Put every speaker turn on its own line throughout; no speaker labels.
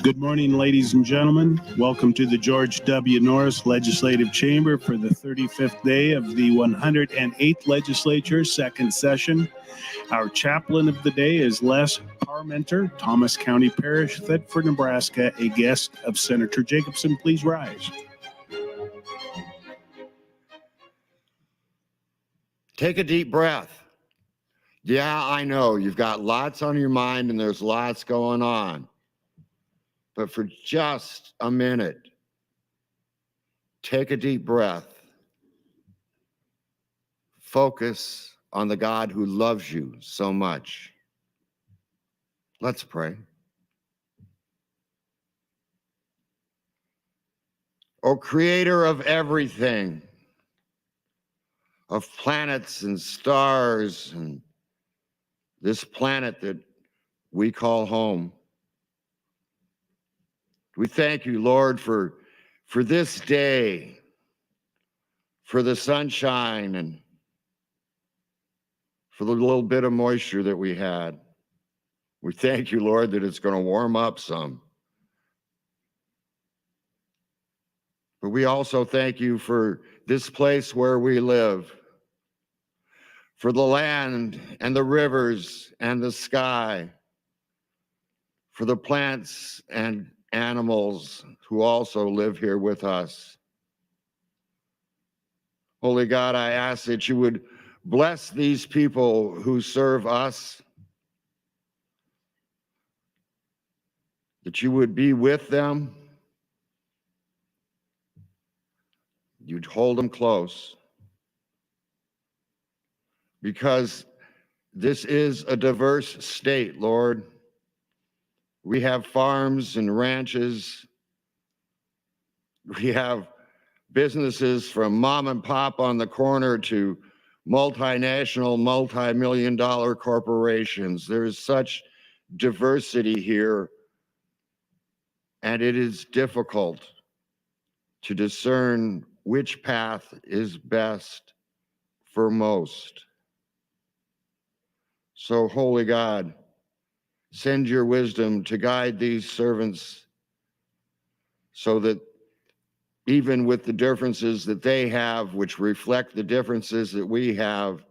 Good morning, ladies and gentlemen. Welcome to the George W. Norris Legislative Chamber for the 35th day of the 108th Legislature, second session. Our chaplain of the day is Les Parmenter, Thomas County Parish, Thetford, Nebraska, a guest of Senator Jacobson. Please rise.
Take a deep breath. Yeah, I know you've got lots on your mind and there's lots going on. But for just a minute, take a deep breath. Focus on the God who loves you so much. Let's pray. O Creator of everything, of planets and stars and this planet that we call home, we thank you, Lord, for this day, for the sunshine and for the little bit of moisture that we had. We thank you, Lord, that it's going to warm up some. But we also thank you for this place where we live, for the land and the rivers and the sky, for the plants and animals who also live here with us. Holy God, I ask that you would bless these people who serve us, that you would be with them, you'd hold them close, because this is a diverse state, Lord. We have farms and ranches. We have businesses from mom and pop on the corner to multinational, multi-million-dollar corporations. There is such diversity here, and it is difficult to discern which path is best for most. So, Holy God, send your wisdom to guide these servants so that even with the differences that they have, which reflect the differences that we have,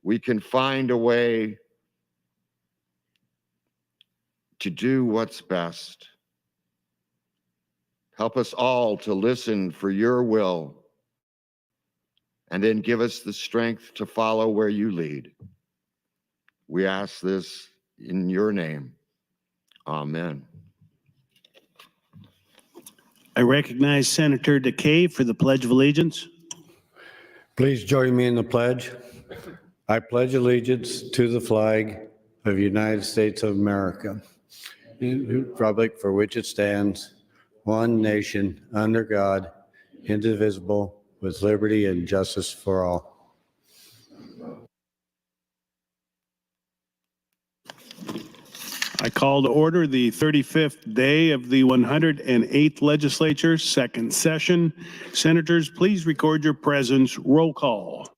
we can find a way to do what's best. Help us all to listen for your will, and then give us the strength to follow where you lead. We ask this in your name. Amen.
I recognize Senator DeKay for the Pledge of Allegiance.
Please join me in the pledge. I pledge allegiance to the flag of the United States of America, and the republic for which it stands, one nation, under God, indivisible, with liberty and justice for all.
I call to order the 35th day of the 108th Legislature, second session. Senators, please record your presence. Roll call.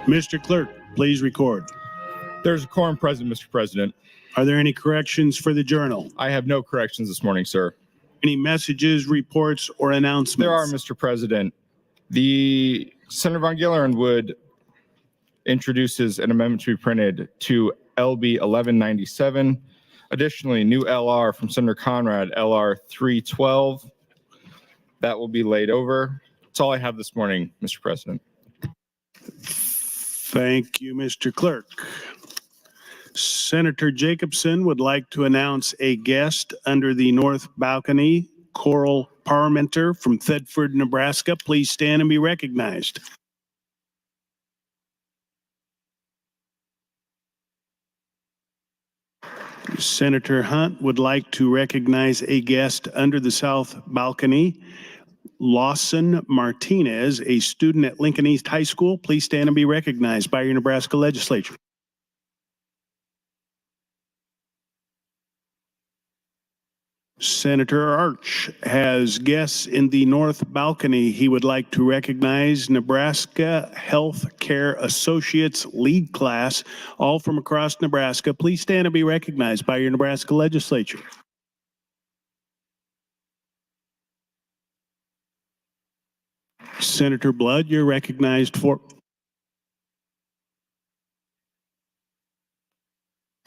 Mr. Clerk, please record.
There's a quorum present, Mr. President.
Are there any corrections for the journal?
I have no corrections this morning, sir.
Any messages, reports, or announcements?
There are, Mr. President. The Senator Von Gillern would introduces an amendment to be printed to LB 1197. Additionally, new LR from Senator Conrad, LR 312. That will be laid over. That's all I have this morning, Mr. President.
Thank you, Mr. Clerk. Senator Jacobson would like to announce a guest under the north balcony, Coral Parmenter from Thedford, Nebraska. Please stand and be recognized. Senator Hunt would like to recognize a guest under the south balcony, Lawson Martinez, a student at Lincoln East High School. Please stand and be recognized by your Nebraska Legislature. Senator Arch has guests in the north balcony. He would like to recognize Nebraska Health Care Associates lead class, all from across Nebraska. Please stand and be recognized by your Nebraska Legislature. Senator Blood, you're recognized for.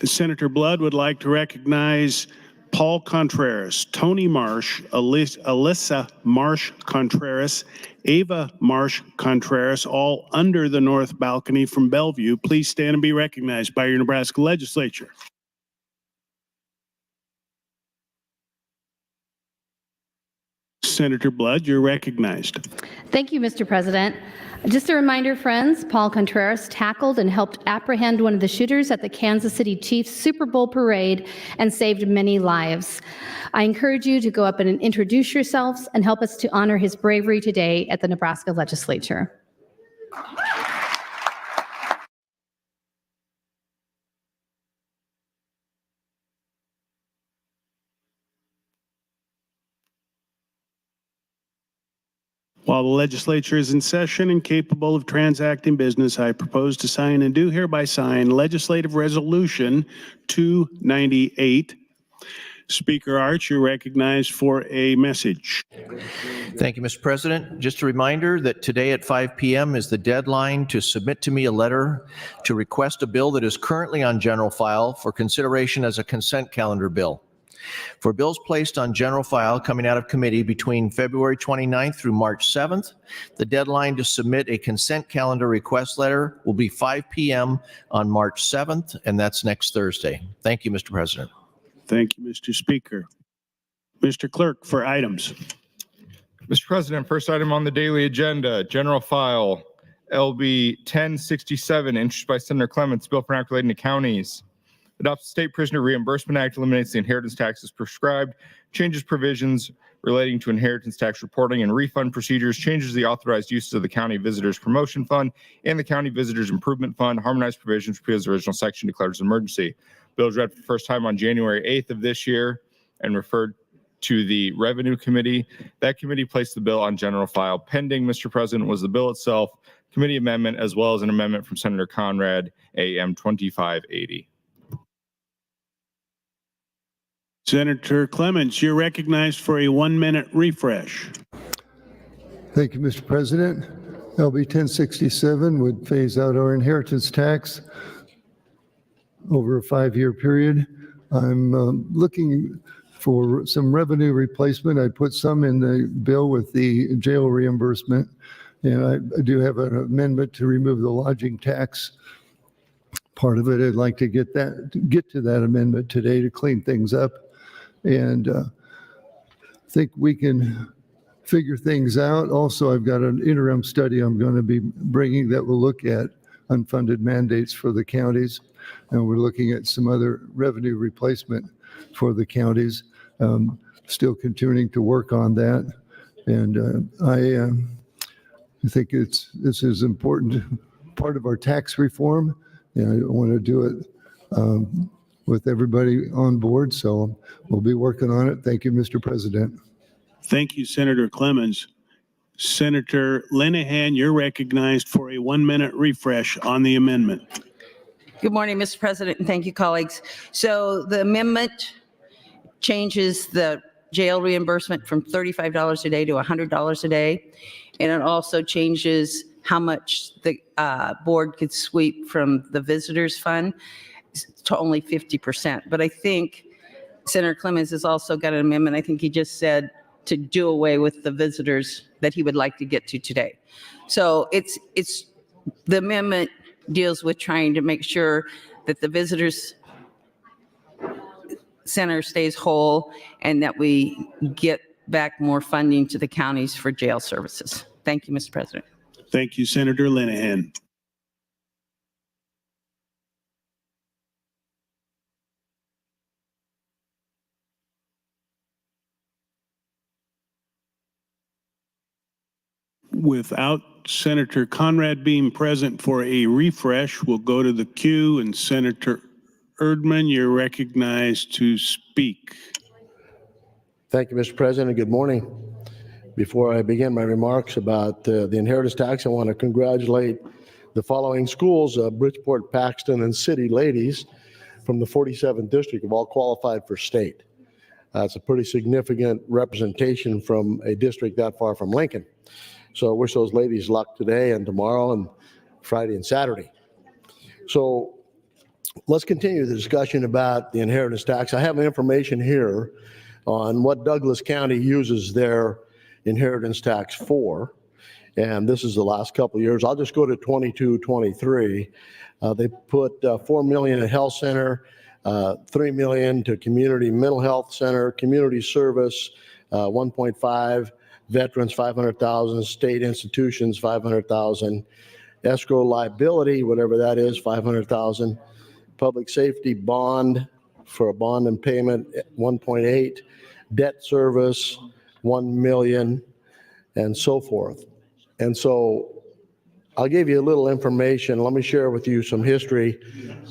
Senator Blood would like to recognize Paul Contreras, Tony Marsh, Alyssa Marsh Contreras, Ava Marsh Contreras, all under the north balcony from Bellevue. Please stand and be recognized by your Nebraska Legislature. Senator Blood, you're recognized.
Thank you, Mr. President. Just a reminder, friends, Paul Contreras tackled and helped apprehend one of the shooters at the Kansas City Chiefs Super Bowl parade and saved many lives. I encourage you to go up and introduce yourselves and help us to honor his bravery today at the Nebraska Legislature.
While the legislature is in session and capable of transacting business, I propose to sign and do hereby sign Legislative Resolution 298. Speaker Arch, you're recognized for a message.
Thank you, Mr. President. Just a reminder that today at 5 p.m. is the deadline to submit to me a letter to request a bill that is currently on general file for consideration as a consent calendar bill. For bills placed on general file coming out of committee between February 29th through March 7th, the deadline to submit a consent calendar request letter will be 5 p.m. on March 7th, and that's next Thursday. Thank you, Mr. President.
Thank you, Mr. Speaker. Mr. Clerk, for items.
Mr. President, first item on the daily agenda, general file, LB 1067, introduced by Senator Clements, bill for an act relating to counties. Adopts the State Prisoner Reimbursement Act, eliminates the inheritance taxes prescribed, changes provisions relating to inheritance tax reporting and refund procedures, changes the authorized uses of the County Visitors Promotion Fund and the County Visitors Improvement Fund, harmonized provisions repeals the original section, declares an emergency. Bill was read for the first time on January 8th of this year and referred to the Revenue Committee. That committee placed the bill on general file. Pending, Mr. President, was the bill itself, committee amendment, as well as an amendment from Senator Conrad, AM 2580.
Senator Clements, you're recognized for a 1-minute refresh.
Thank you, Mr. President. LB 1067 would phase out our inheritance tax over a 5-year period. I'm looking for some revenue replacement. I put some in the bill with the jail reimbursement, and I do have an amendment to remove the lodging tax part of it. I'd like to get to that amendment today to clean things up. And think we can figure things out. Also, I've got an interim study I'm going to be bringing that will look at unfunded mandates for the counties. And we're looking at some other revenue replacement for the counties. Still continuing to work on that. And I think this is an important part of our tax reform. And I want to do it with everybody on board, so we'll be working on it. Thank you, Mr. President.
Thank you, Senator Clements. Senator Linehan, you're recognized for a 1-minute refresh on the amendment.
Good morning, Mr. President, and thank you, colleagues. So the amendment changes the jail reimbursement from $35 a day to $100 a day. And it also changes how much the board could sweep from the visitors fund to only 50%. But I think Senator Clemens has also got an amendment. I think he just said to do away with the visitors that he would like to get to today. So it's the amendment deals with trying to make sure that the visitors center stays whole and that we get back more funding to the counties for jail services. Thank you, Mr. President.
Thank you, Senator Linehan. Without Senator Conrad being present for a refresh, we'll go to the queue, and Senator Erdman, you're recognized to speak.
Thank you, Mr. President, and good morning. Before I begin my remarks about the inheritance tax, I want to congratulate the following schools, Bridgeport, Paxton, and City Ladies from the 47th District have all qualified for state. It's a pretty significant representation from a district that far from Lincoln. So I wish those ladies luck today and tomorrow and Friday and Saturday. So let's continue the discussion about the inheritance tax. I have information here on what Douglas County uses their inheritance tax for. And this is the last couple of years. I'll just go to 22-23. They put $4 million in health center, $3 million to community mental health center, community service, 1.5, veterans, 500,000, state institutions, 500,000, escrow liability, whatever that is, 500,000, public safety bond for a bond and payment, 1.8, debt service, 1 million, and so forth. And so I'll give you a little information. Let me share with you some history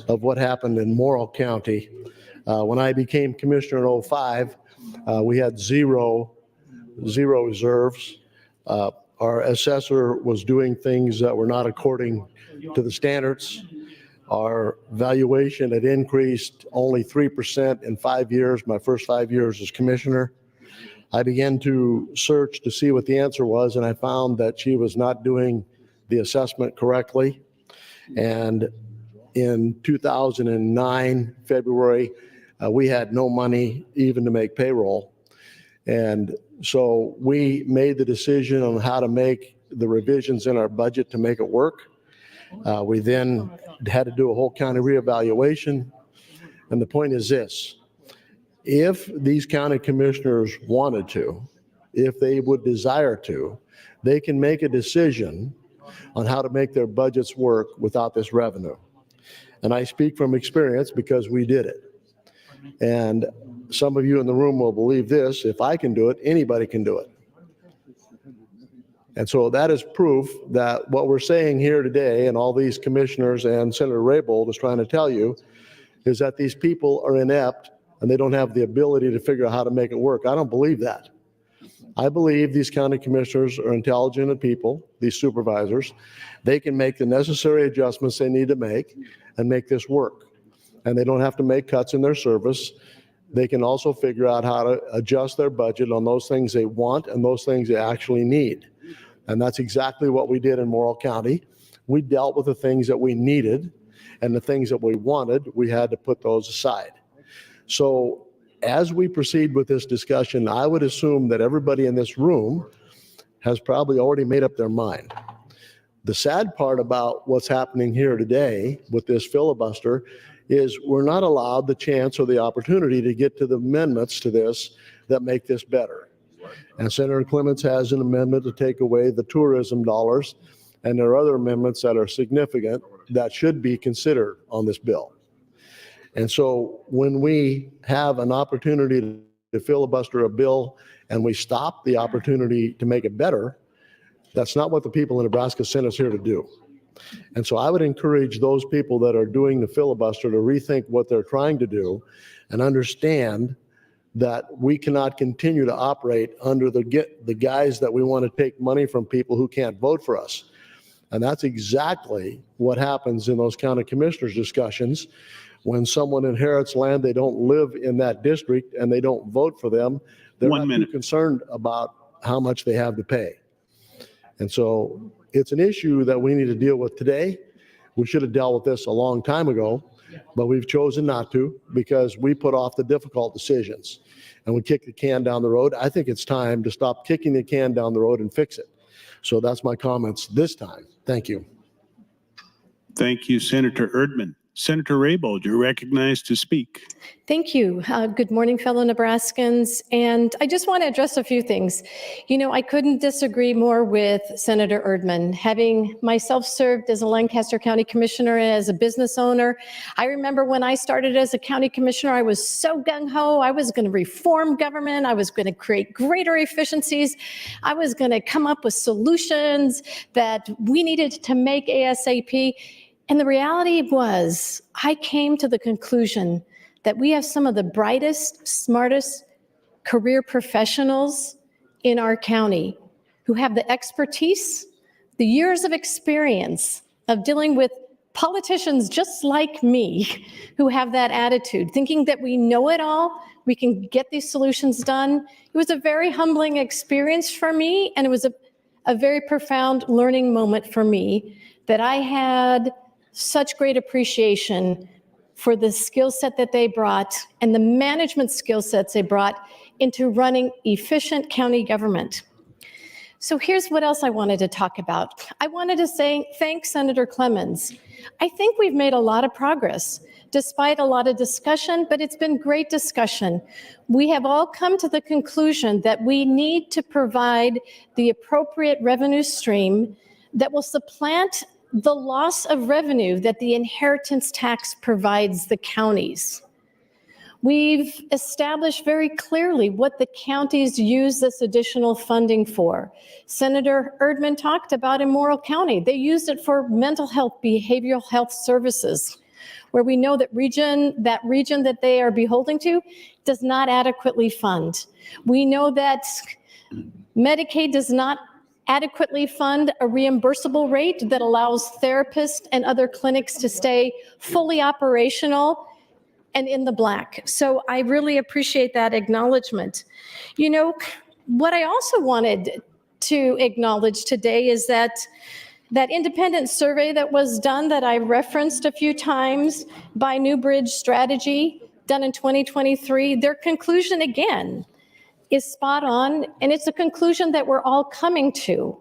of what happened in Morrill County. When I became commissioner in 2005, we had zero reserves. Our assessor was doing things that were not according to the standards. Our valuation had increased only 3% in 5 years, my first 5 years as commissioner. I began to search to see what the answer was, and I found that she was not doing the assessment correctly. And in 2009, February, we had no money even to make payroll. And so we made the decision on how to make the revisions in our budget to make it work. We then had to do a whole county reevaluation. And the point is this: if these county commissioners wanted to, if they would desire to, they can make a decision on how to make their budgets work without this revenue. And I speak from experience because we did it. And some of you in the room will believe this: if I can do it, anybody can do it. And so that is proof that what we're saying here today, and all these commissioners and Senator Raybould is trying to tell you, is that these people are inept and they don't have the ability to figure out how to make it work. I don't believe that. I believe these county commissioners are intelligent people, these supervisors. They can make the necessary adjustments they need to make and make this work. And they don't have to make cuts in their service. They can also figure out how to adjust their budget on those things they want and those things they actually need. And that's exactly what we did in Morrill County. We dealt with the things that we needed, and the things that we wanted, we had to put those aside. So as we proceed with this discussion, I would assume that everybody in this room has probably already made up their mind. The sad part about what's happening here today with this filibuster is we're not allowed the chance or the opportunity to get to the amendments to this that make this better. And Senator Clements has an amendment to take away the tourism dollars, and there are other amendments that are significant that should be considered on this bill. And so when we have an opportunity to filibuster a bill and we stop the opportunity to make it better, that's not what the people in Nebraska sent us here to do. And so I would encourage those people that are doing the filibuster to rethink what they're trying to do and understand that we cannot continue to operate under the guise that we want to take money from people who can't vote for us. And that's exactly what happens in those county commissioners discussions. When someone inherits land, they don't live in that district and they don't vote for them, they're not too concerned about how much they have to pay. And so it's an issue that we need to deal with today. We should have dealt with this a long time ago, but we've chosen not to because we put off the difficult decisions and we kick the can down the road. I think it's time to stop kicking the can down the road and fix it. So that's my comments this time. Thank you.
Thank you, Senator Erdman. Senator Raybold, you're recognized to speak.
Thank you. Good morning, fellow Nebraskans. And I just want to address a few things. You know, I couldn't disagree more with Senator Erdman. Having myself served as a Lancaster County Commissioner and as a business owner, I remember when I started as a county commissioner, I was so gung-ho. I was going to reform government. I was going to create greater efficiencies. I was going to come up with solutions that we needed to make ASAP. And the reality was, I came to the conclusion that we have some of the brightest, smartest career professionals in our county who have the expertise, the years of experience of dealing with politicians just like me who have that attitude, thinking that we know it all, we can get these solutions done. It was a very humbling experience for me, and it was a very profound learning moment for me that I had such great appreciation for the skill set that they brought and the management skill sets they brought into running efficient county government. So here's what else I wanted to talk about. I wanted to thank Senator Clemens. I think we've made a lot of progress despite a lot of discussion, but it's been great discussion. We have all come to the conclusion that we need to provide the appropriate revenue stream that will supplant the loss of revenue that the inheritance tax provides the counties. We've established very clearly what the counties use this additional funding for. Senator Erdman talked about in Morrill County. They used it for mental health, behavioral health services, where we know that region that they are beholden to does not adequately fund. We know that Medicaid does not adequately fund a reimbursable rate that allows therapists and other clinics to stay fully operational and in the black. So I really appreciate that acknowledgement. You know, what I also wanted to acknowledge today is that independent survey that was done that I referenced a few times by New Bridge Strategy, done in 2023, their conclusion again is spot on, and it's a conclusion that we're all coming to.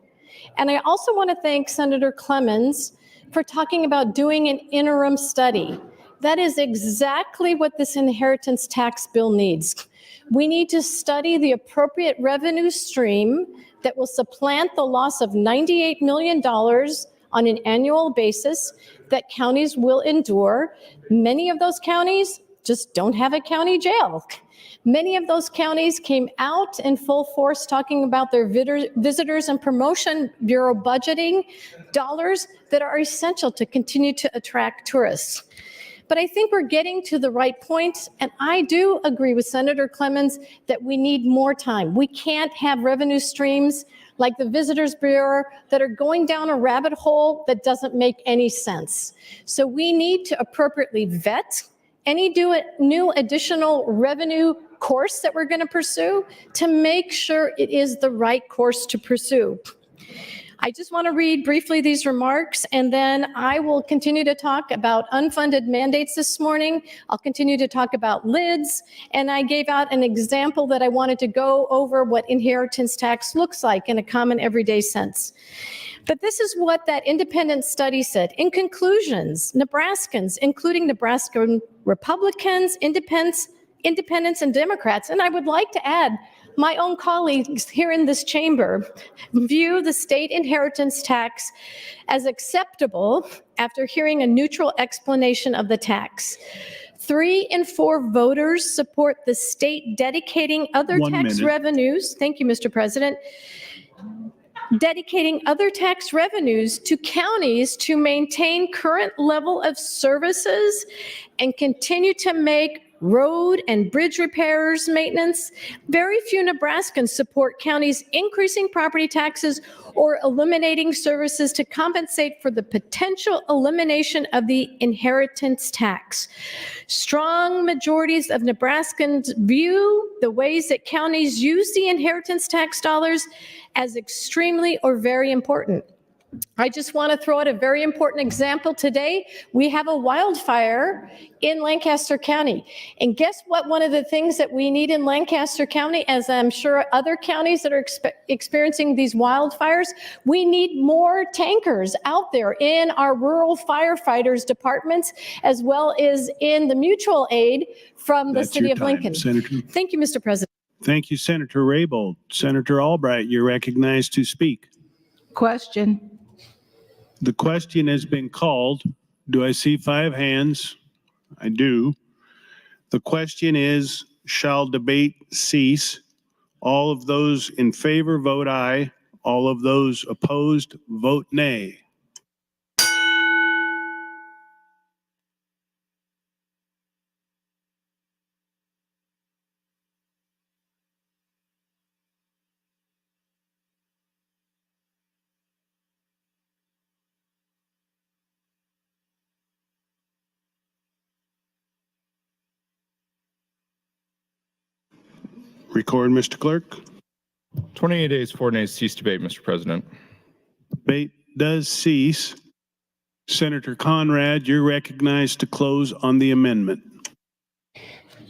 And I also want to thank Senator Clemens for talking about doing an interim study. That is exactly what this inheritance tax bill needs. We need to study the appropriate revenue stream that will supplant the loss of $98 million on an annual basis that counties will endure. Many of those counties just don't have a county jail. Many of those counties came out in full force talking about their visitors and promotion bureau budgeting dollars that are essential to continue to attract tourists. But I think we're getting to the right point, and I do agree with Senator Clemens that we need more time. We can't have revenue streams like the Visitors Bureau that are going down a rabbit hole that doesn't make any sense. So we need to appropriately vet any new additional revenue course that we're going to pursue to make sure it is the right course to pursue. I just want to read briefly these remarks, and then I will continue to talk about unfunded mandates this morning. I'll continue to talk about lids, and I gave out an example that I wanted to go over what inheritance tax looks like in a common everyday sense. But this is what that independent study said. In conclusions, Nebraskans, including Nebraska Republicans, independents, and Democrats, and I would like to add my own colleagues here in this chamber, view the state inheritance tax as acceptable after hearing a neutral explanation of the tax. 3 in 4 voters support the state dedicating other tax revenues. Thank you, Mr. President. Dedicating other tax revenues to counties to maintain current level of services and continue to make road and bridge repairs, maintenance. Very few Nebraskans support counties increasing property taxes or eliminating services to compensate for the potential elimination of the inheritance tax. Strong majorities of Nebraskans view the ways that counties use the inheritance tax dollars as extremely or very important. I just want to throw out a very important example today. We have a wildfire in Lancaster County. And guess what? One of the things that we need in Lancaster County, as I'm sure other counties that are experiencing these wildfires, we need more tankers out there in our rural firefighters departments, as well as in the mutual aid from the
That's
city
your
of
time,
Lincoln.
Senator.
Thank you, Mr. President.
Thank you, Senator Raybold. Senator Albright, you're recognized to speak.
Question.
The question has been called. Do I see 5 hands? I do. The question is, shall debate cease? All of those in favor vote aye. All of those opposed vote nay. Record, Mr. Clerk.
28 days, 4 nays, cease debate, Mr. President.
Debate does cease. Senator Conrad, you're recognized to close on the amendment.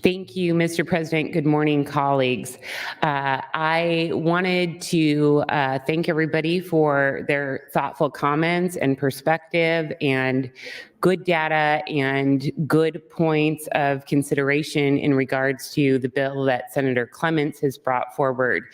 Thank you, Mr. President. Good morning, colleagues. I wanted to thank everybody for their thoughtful comments and perspective and good data and good points of consideration in regards to the bill that Senator Clements has brought forward.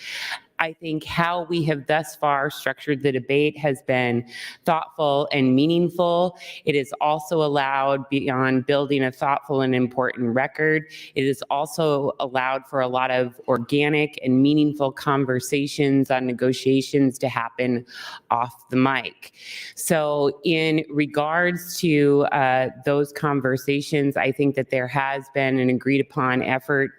I think how we have thus far structured the debate has been thoughtful and meaningful. It has also allowed, beyond building a thoughtful and important record, it has also allowed for a lot of organic and meaningful conversations on negotiations to happen off the mic. So in regards to those conversations, I think that there has been an agreed upon effort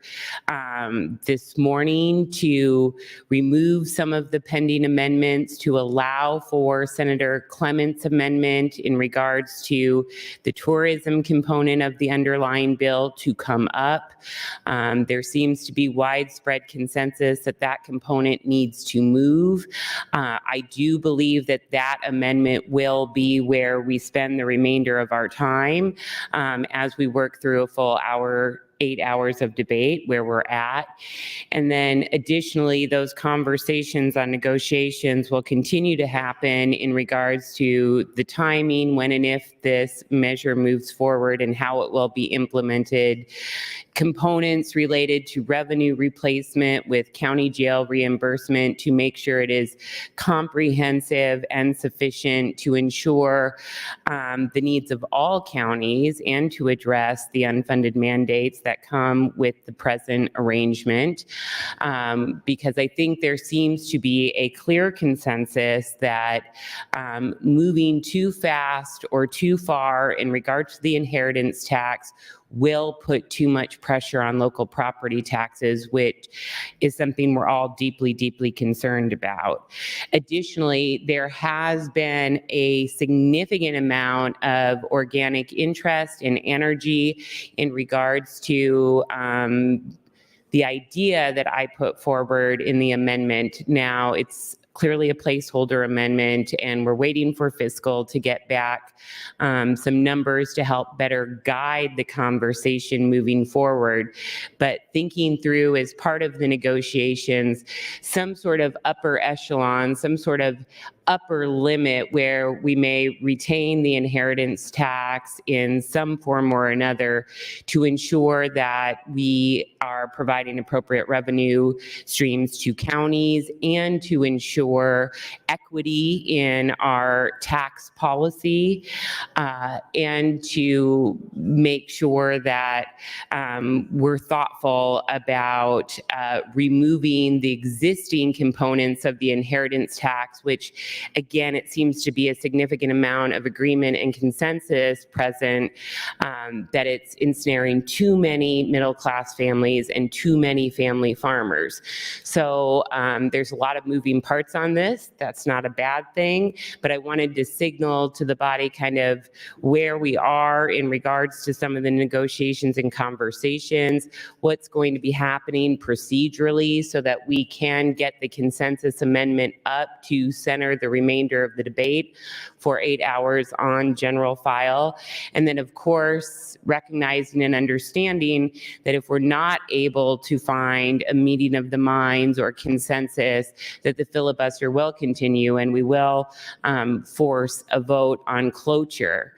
this morning to remove some of the pending amendments to allow for Senator Clements' amendment in regards to the tourism component of the underlying bill to come up. There seems to be widespread consensus that that component needs to move. I do believe that that amendment will be where we spend the remainder of our time as we work through a full 8 hours of debate where we're at. And then additionally, those conversations on negotiations will continue to happen in regards to the timing, when and if this measure moves forward and how it will be implemented, components related to revenue replacement with county jail reimbursement to make sure it is comprehensive and sufficient to ensure the needs of all counties and to address the unfunded mandates that come with the present arrangement. Because I think there seems to be a clear consensus that moving too fast or too far in regards to the inheritance tax will put too much pressure on local property taxes, which is something we're all deeply, deeply concerned about. Additionally, there has been a significant amount of organic interest and energy in regards to the idea that I put forward in the amendment. Now, it's clearly a placeholder amendment, and we're waiting for fiscal to get back some numbers to help better guide the conversation moving forward. But thinking through as part of the negotiations, some sort of upper echelon, some sort of upper limit where we may retain the inheritance tax in some form or another to ensure that we are providing appropriate revenue streams to counties and to ensure ensure equity in our tax policy, and to make sure that we're thoughtful about removing the existing components of the inheritance tax, which again, it seems to be a significant amount of agreement and consensus present, that it's ensnaring too many middle-class families and too many family farmers. So there's a lot of moving parts on this. That's not a bad thing, but I wanted to signal to the body kind of where we are in regards to some of the negotiations and conversations, what's going to be happening procedurally so that we can get the consensus amendment up to center the remainder of the debate for 8 hours on general file. And then, of course, recognizing and understanding that if we're not able to find a meeting of the minds or consensus, that the filibuster will continue and we will force a vote on cloture,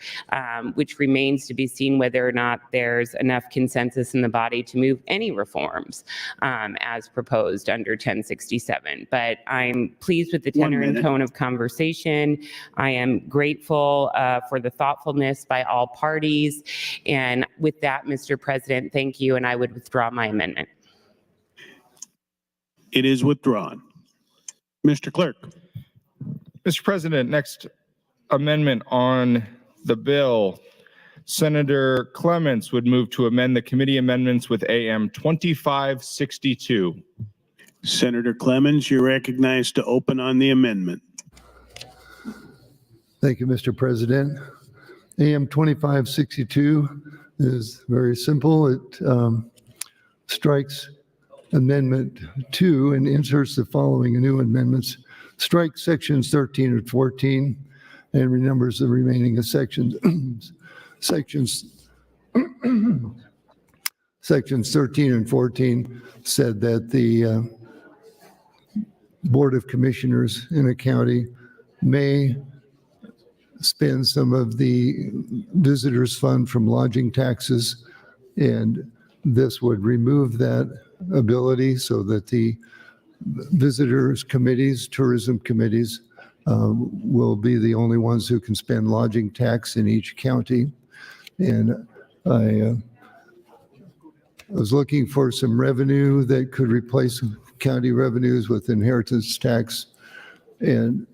which remains to be seen whether or not there's enough consensus in the body to move any reforms as proposed under 1067. But I'm pleased with the tenor and tone of conversation. I am grateful for the thoughtfulness by all parties. And with that, Mr. President, thank you, and I would withdraw my amendment.
It is withdrawn. Mr. Clerk.
Mr. President, next amendment on the bill. Senator Clements would move to amend the committee amendments with AM 2562.
Senator Clemens, you're recognized to open on the amendment.
Thank you, Mr. President. AM 2562 is very simple. It strikes Amendment 2 and inserts the following new amendments. Strike sections 13 and 14 and renumbers the remaining of sections. Sections 13 and 14 said that the Board of Commissioners in a county may spend some of the visitors' fund from lodging taxes, and this would remove that ability so that the visitors committees, tourism committees, will be the only ones who can spend lodging tax in each county. And I was looking for some revenue that could replace county revenues with inheritance tax and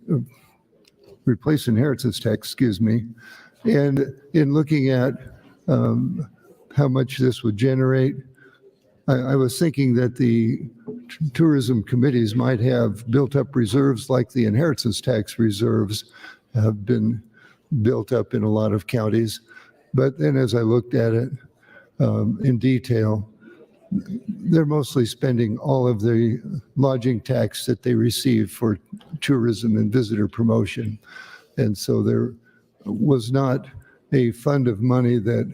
replace inheritance tax, excuse me. And in looking at how much this would generate, I was thinking that the tourism committees might have built up reserves like the inheritance tax reserves have been built up in a lot of counties. But then as I looked at it in detail, they're mostly spending all of the lodging tax that they receive for tourism and visitor promotion. And so there was not a fund of money that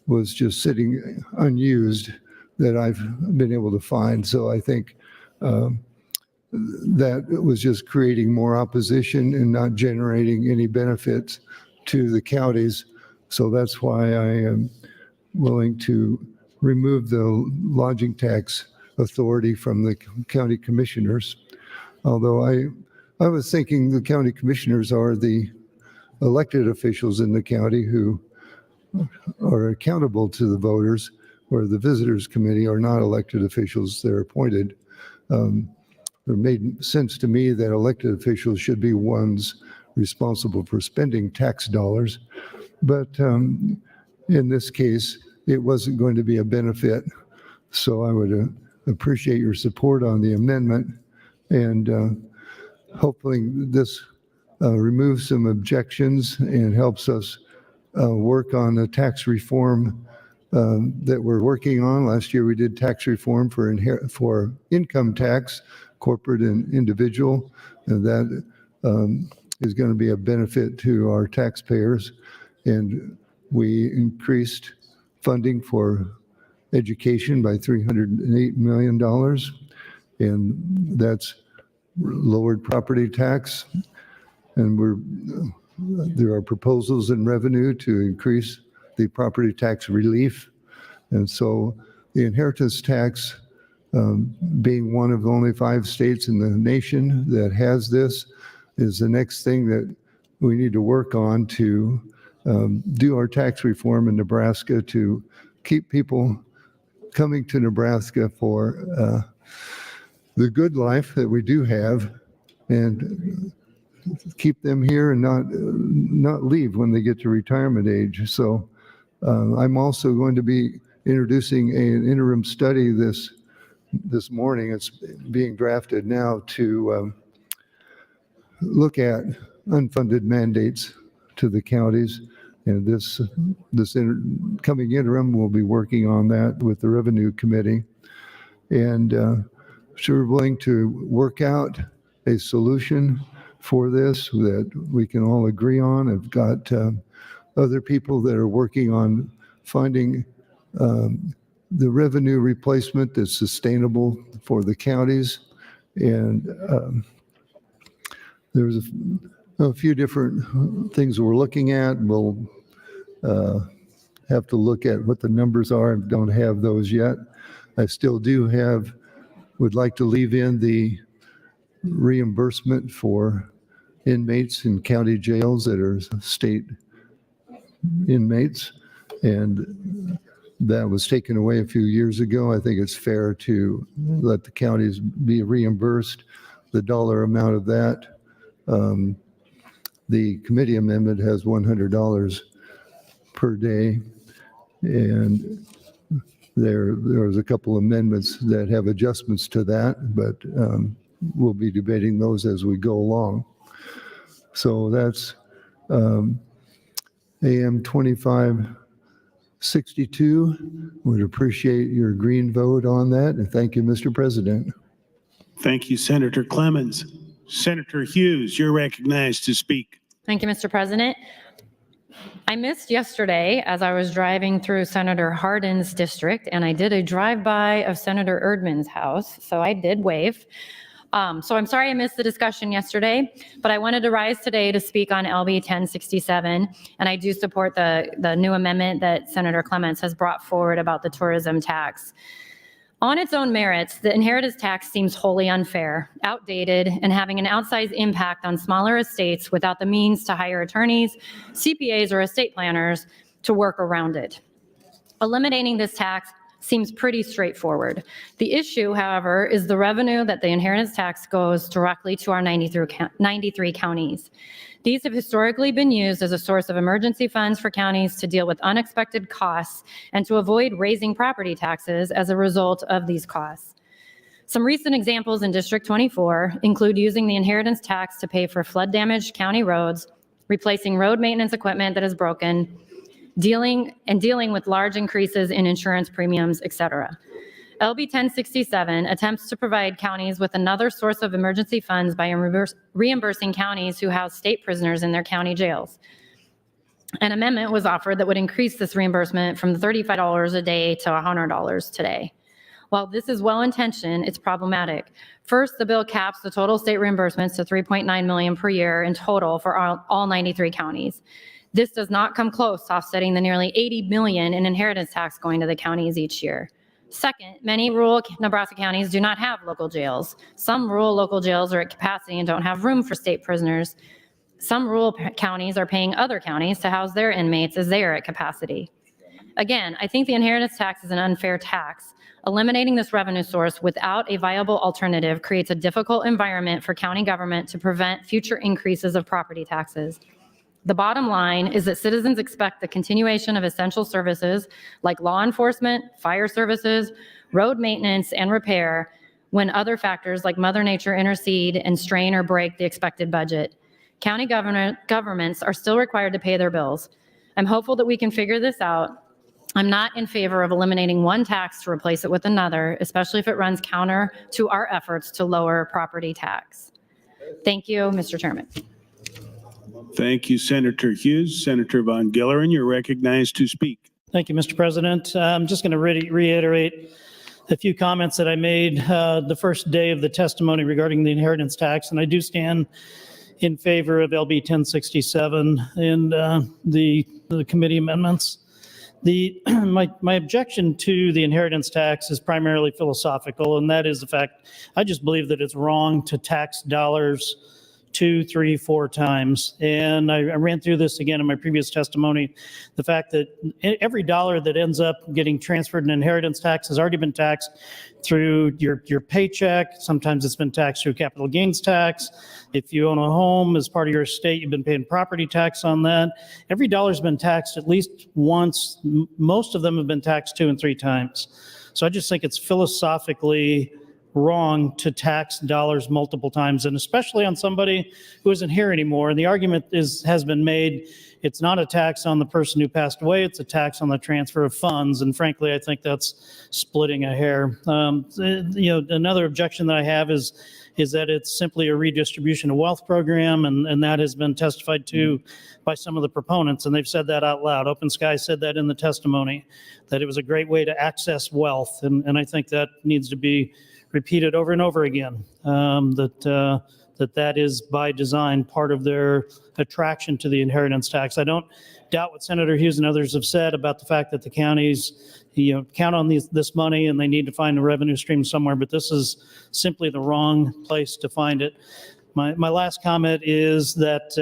was just sitting unused that I've been able to find. So I think that it was just creating more opposition and not generating any benefits to the counties. So that's why I am willing to remove the lodging tax authority from the county commissioners. Although I was thinking the county commissioners are the elected officials in the county who are accountable to the voters, where the visitors committee are not elected officials, they're appointed. It made sense to me that elected officials should be ones responsible for spending tax dollars. But in this case, it wasn't going to be a benefit. So I would appreciate your support on the amendment, and hopefully this removes some objections and helps us work on the tax reform that we're working on. Last year we did tax reform for income tax, corporate and individual, and that is going to be a benefit to our taxpayers. And we increased funding for education by $308 million, and that's lowered property tax. And there are proposals in revenue to increase the property tax relief. And so the inheritance tax being one of only 5 states in the nation that has this is the next thing that we need to work on to do our tax reform in Nebraska to keep people coming to Nebraska for the good life that we do have and keep them here and not leave when they get to retirement age. So I'm also going to be introducing an interim study this morning. It's being drafted now to look at unfunded mandates to the counties. And this coming interim, we'll be working on that with the Revenue Committee. And so we're willing to work out a solution for this that we can all agree on. I've got other people that are working on finding the revenue replacement that's sustainable for the counties. And there's a few different things we're looking at. We'll have to look at what the numbers are and don't have those yet. I still would like to leave in the reimbursement for inmates in county jails that are state inmates. And that was taken away a few years ago. I think it's fair to let the counties be reimbursed the dollar amount of that. The committee amendment has $100 per day. And there's a couple amendments that have adjustments to that, but we'll be debating those as we go along. So that's AM 2562. Would appreciate your green vote on that. And thank you, Mr. President.
Thank you, Senator Clemens. Senator Hughes, you're recognized to speak.
Thank you, Mr. President. I missed yesterday as I was driving through Senator Hardin's district, and I did a drive-by of Senator Erdman's house, so I did wave. So I'm sorry I missed the discussion yesterday, but I wanted to rise today to speak on LB 1067, and I do support the new amendment that Senator Clements has brought forward about the tourism tax. On its own merits, the inheritance tax seems wholly unfair, outdated, and having an outsized impact on smaller estates without the means to hire attorneys, CPAs, or estate planners to work around it. Eliminating this tax seems pretty straightforward. The issue, however, is the revenue that the inheritance tax goes directly to our 93 counties. These have historically been used as a source of emergency funds for counties to deal with unexpected costs and to avoid raising property taxes as a result of these costs. Some recent examples in District 24 include using the inheritance tax to pay for flood-damaged county roads, replacing road maintenance equipment that is broken, dealing with large increases in insurance premiums, etc. LB 1067 attempts to provide counties with another source of emergency funds by reimbursing counties who house state prisoners in their county jails. An amendment was offered that would increase this reimbursement from $35 a day to $100 today. While this is well-intentioned, it's problematic. First, the bill caps the total state reimbursements to $3.9 million per year in total for all 93 counties. This does not come close to offsetting the nearly $80 million in inheritance tax going to the counties each year. Second, many rural Nebraska counties do not have local jails. Some rural local jails are at capacity and don't have room for state prisoners. Some rural counties are paying other counties to house their inmates as they are at capacity. Again, I think the inheritance tax is an unfair tax. Eliminating this revenue source without a viable alternative creates a difficult environment for county government to prevent future increases of property taxes. The bottom line is that citizens expect the continuation of essential services like law enforcement, fire services, road maintenance, and repair when other factors like Mother Nature intercede and strain or break the expected budget. County governments are still required to pay their bills. I'm hopeful that we can figure this out. I'm not in favor of eliminating one tax to replace it with another, especially if it runs counter to our efforts to lower property tax. Thank you, Mr. Chairman.
Thank you, Senator Hughes. Senator Von Gilleren, you're recognized to speak.
Thank you, Mr. President. I'm just going to reiterate a few comments that I made the first day of the testimony regarding the inheritance tax, and I do stand in favor of LB 1067 and the committee amendments. My objection to the inheritance tax is primarily philosophical, and that is the fact I just believe that it's wrong to tax dollars 2, 3, 4 times. And I ran through this again in my previous testimony. The fact that every dollar that ends up getting transferred in inheritance tax has already been taxed through your paycheck. Sometimes it's been taxed through capital gains tax. If you own a home as part of your estate, you've been paying property tax on that. Every dollar's been taxed at least once. Most of them have been taxed 2 and 3 times. So I just think it's philosophically wrong to tax dollars multiple times, and especially on somebody who isn't here anymore. And the argument has been made, it's not a tax on the person who passed away, it's a tax on the transfer of funds. And frankly, I think that's splitting a hair. Another objection that I have is that it's simply a redistribution of wealth program, and that has been testified to by some of the proponents, and they've said that out loud. Open Sky said that in the testimony, that it was a great way to access wealth, and I think that needs to be repeated over and over again, that is by design part of their attraction to the inheritance tax. I don't doubt what Senator Hughes and others have said about the fact that the counties count on this money and they need to find a revenue stream somewhere, but this is simply the wrong place to find it. My last comment is that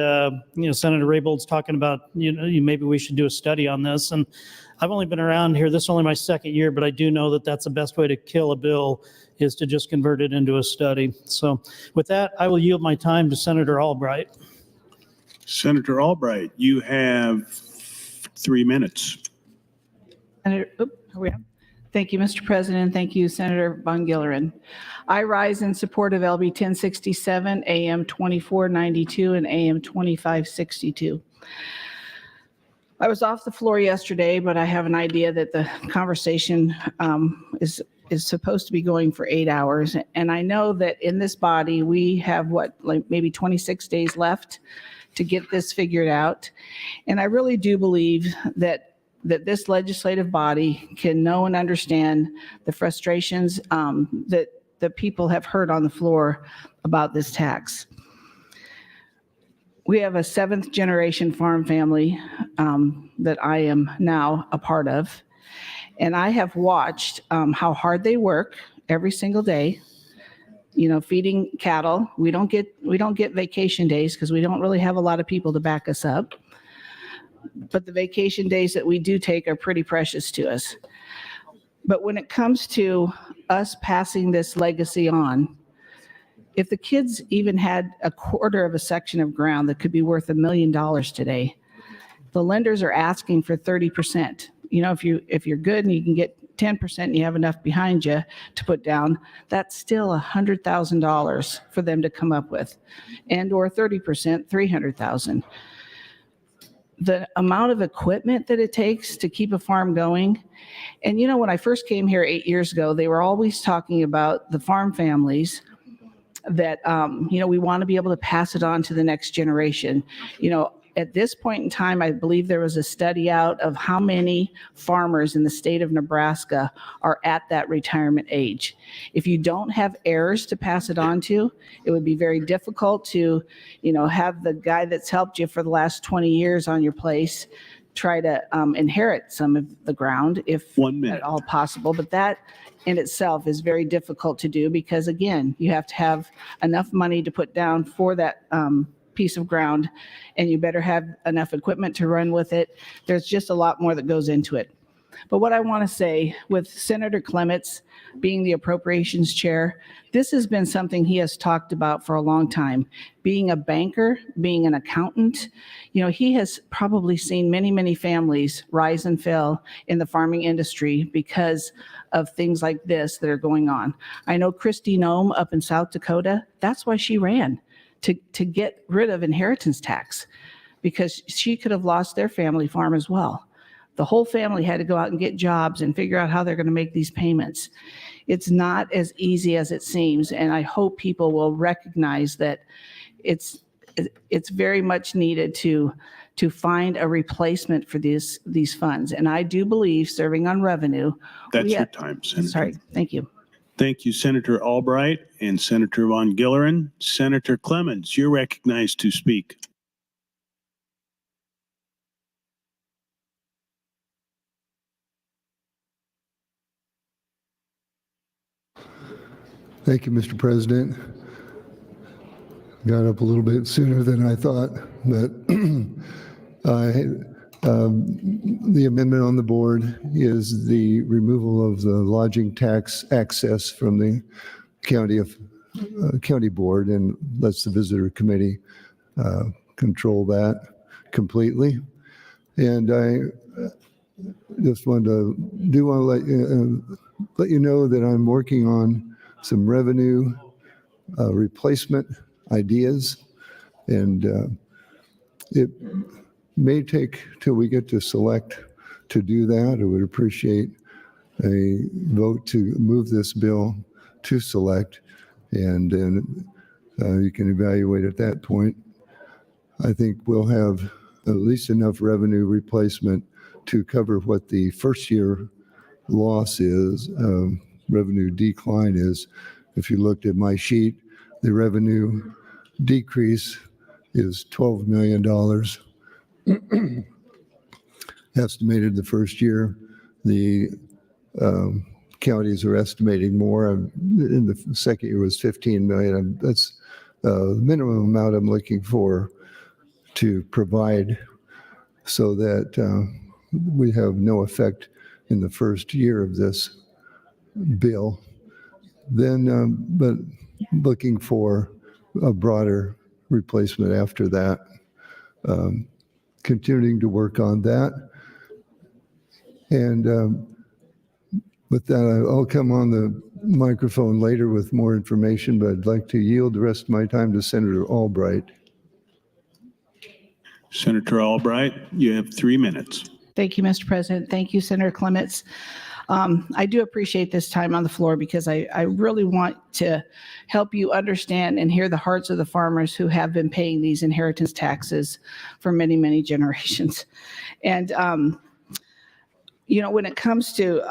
Senator Raybould's talking about maybe we should do a study on this, and I've only been around here, this is only my second year, but I do know that that's the best way to kill a bill, is to just convert it into a study. So with that, I will yield my time to Senator Albright.
Senator Albright, you have 3 minutes.
Thank you, Mr. President. Thank you, Senator Von Gillerin. I rise in support of LB 1067, AM 2492, and AM 2562. I was off the floor yesterday, but I have an idea that the conversation is supposed to be going for 8 hours. And I know that in this body, we have maybe 26 days left to get this figured out. And I really do believe that this legislative body can know and understand the frustrations that the people have heard on the floor about this tax. We have a 7th generation farm family that I am now a part of. And I have watched how hard they work every single day, feeding cattle. We don't get vacation days because we don't really have a lot of people to back us up. But the vacation days that we do take are pretty precious to us. But when it comes to us passing this legacy on, if the kids even had a quarter of a section of ground that could be worth $1 million today, the lenders are asking for 30%. If you're good and you can get 10% and you have enough behind you to put down, that's still $100,000 for them to come up with, and or 30%, $300,000. The amount of equipment that it takes to keep a farm going. And when I first came here 8 years ago, they were always talking about the farm families that, we want to be able to pass it on to the next generation. At this point in time, I believe there was a study out of how many farmers in the state of Nebraska are at that retirement age. If you don't have heirs to pass it on to, it would be very difficult to, have the guy that's helped you for the last 20 years on your place try to inherit some of the ground, if at all possible. But that in itself is very difficult to do because, again, you have to have enough money to put down for that piece of ground, and you better have enough equipment to run with it. There's just a lot more that goes into it. But what I want to say, with Senator Clements being the appropriations chair, this has been something he has talked about for a long time. Being a banker, being an accountant, he has probably seen many, many families rise and fall in the farming industry because of things like this that are going on. I know Christy Nome up in South Dakota, that's why she ran, to get rid of inheritance tax, because she could have lost their family farm as well. The whole family had to go out and get jobs and figure out how they're going to make these payments. It's not as easy as it seems, and I hope people will recognize that it's very much needed to find a replacement for these funds. And I do believe, serving on revenue.
That's your time, Senator.
Sorry, thank you.
Thank you, Senator Albright and Senator Von Gillerin. Senator Clements, you're recognized to speak.
Thank you, Mr. President. Got up a little bit sooner than I thought, but the amendment on the board is the removal of the lodging tax access from the county board, and lets the visitor committee control that completely. And I just want to let you know that I'm working on some revenue replacement ideas, and it may take till we get to select to do that. I would appreciate a vote to move this bill to select, and then you can evaluate at that point. I think we'll have at least enough revenue replacement to cover what the first year loss is, revenue decline is. If you looked at my sheet, the revenue decrease is $12 million estimated the first year. The counties are estimating more. In the second year was 15 million. That's the minimum amount I'm looking for to provide so that we have no effect in the first year of this bill. Then, but looking for a broader replacement after that. Continuing to work on that. And with that, I'll come on the microphone later with more information, but I'd like to yield the rest of my time to Senator Albright.
Senator Albright, you have 3 minutes.
Thank you, Mr. President. Thank you, Senator Clements. I do appreciate this time on the floor because I really want to help you understand and hear the hearts of the farmers who have been paying these inheritance taxes for many, many generations. And you know, when it comes to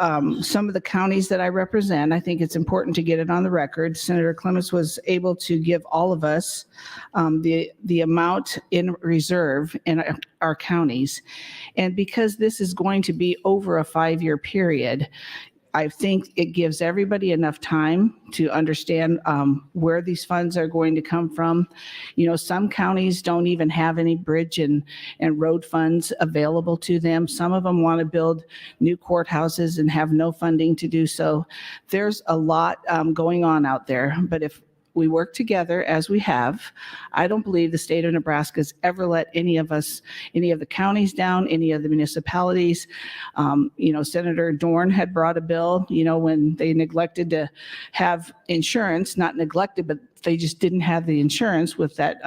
some of the counties that I represent, I think it's important to get it on the record. Senator Clements was able to give all of us the amount in reserve in our counties. And because this is going to be over a 5-year period, I think it gives everybody enough time to understand where these funds are going to come from. You know, some counties don't even have any bridge and road funds available to them. Some of them want to build new courthouses and have no funding to do so. There's a lot going on out there, but if we work together as we have, I don't believe the state of Nebraska has ever let any of the counties down, any of the municipalities. You know, Senator Dorn had brought a bill, you know, when they neglected to have insurance, not neglected, but they just didn't have the insurance with that,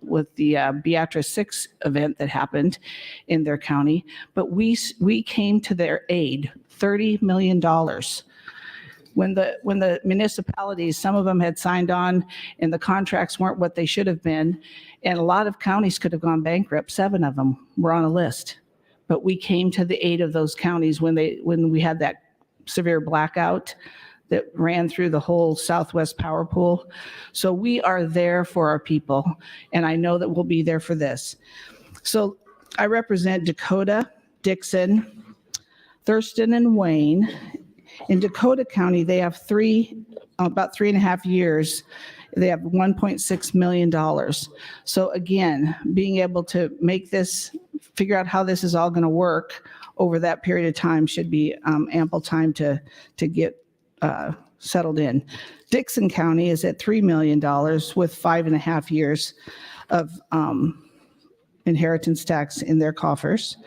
with the Beatrice 6 event that happened in their county. But we came to their aid, $30 million. When the municipalities, some of them had signed on and the contracts weren't what they should have been, and a lot of counties could have gone bankrupt. 7 of them were on a list, but we came to the aid of those counties when we had that severe blackout that ran through the whole Southwest power pool. So we are there for our people, and I know that we'll be there for this. So I represent Dakota, Dixon, Thurston, and Wayne. In Dakota County, they have about 3.5 years. They have $1.6 million. So again, being able to make this, figure out how this is all going to work over that period of time should be ample time to get settled in. Dixon County is at $3 million with 5.5 years of inheritance tax in their coffers.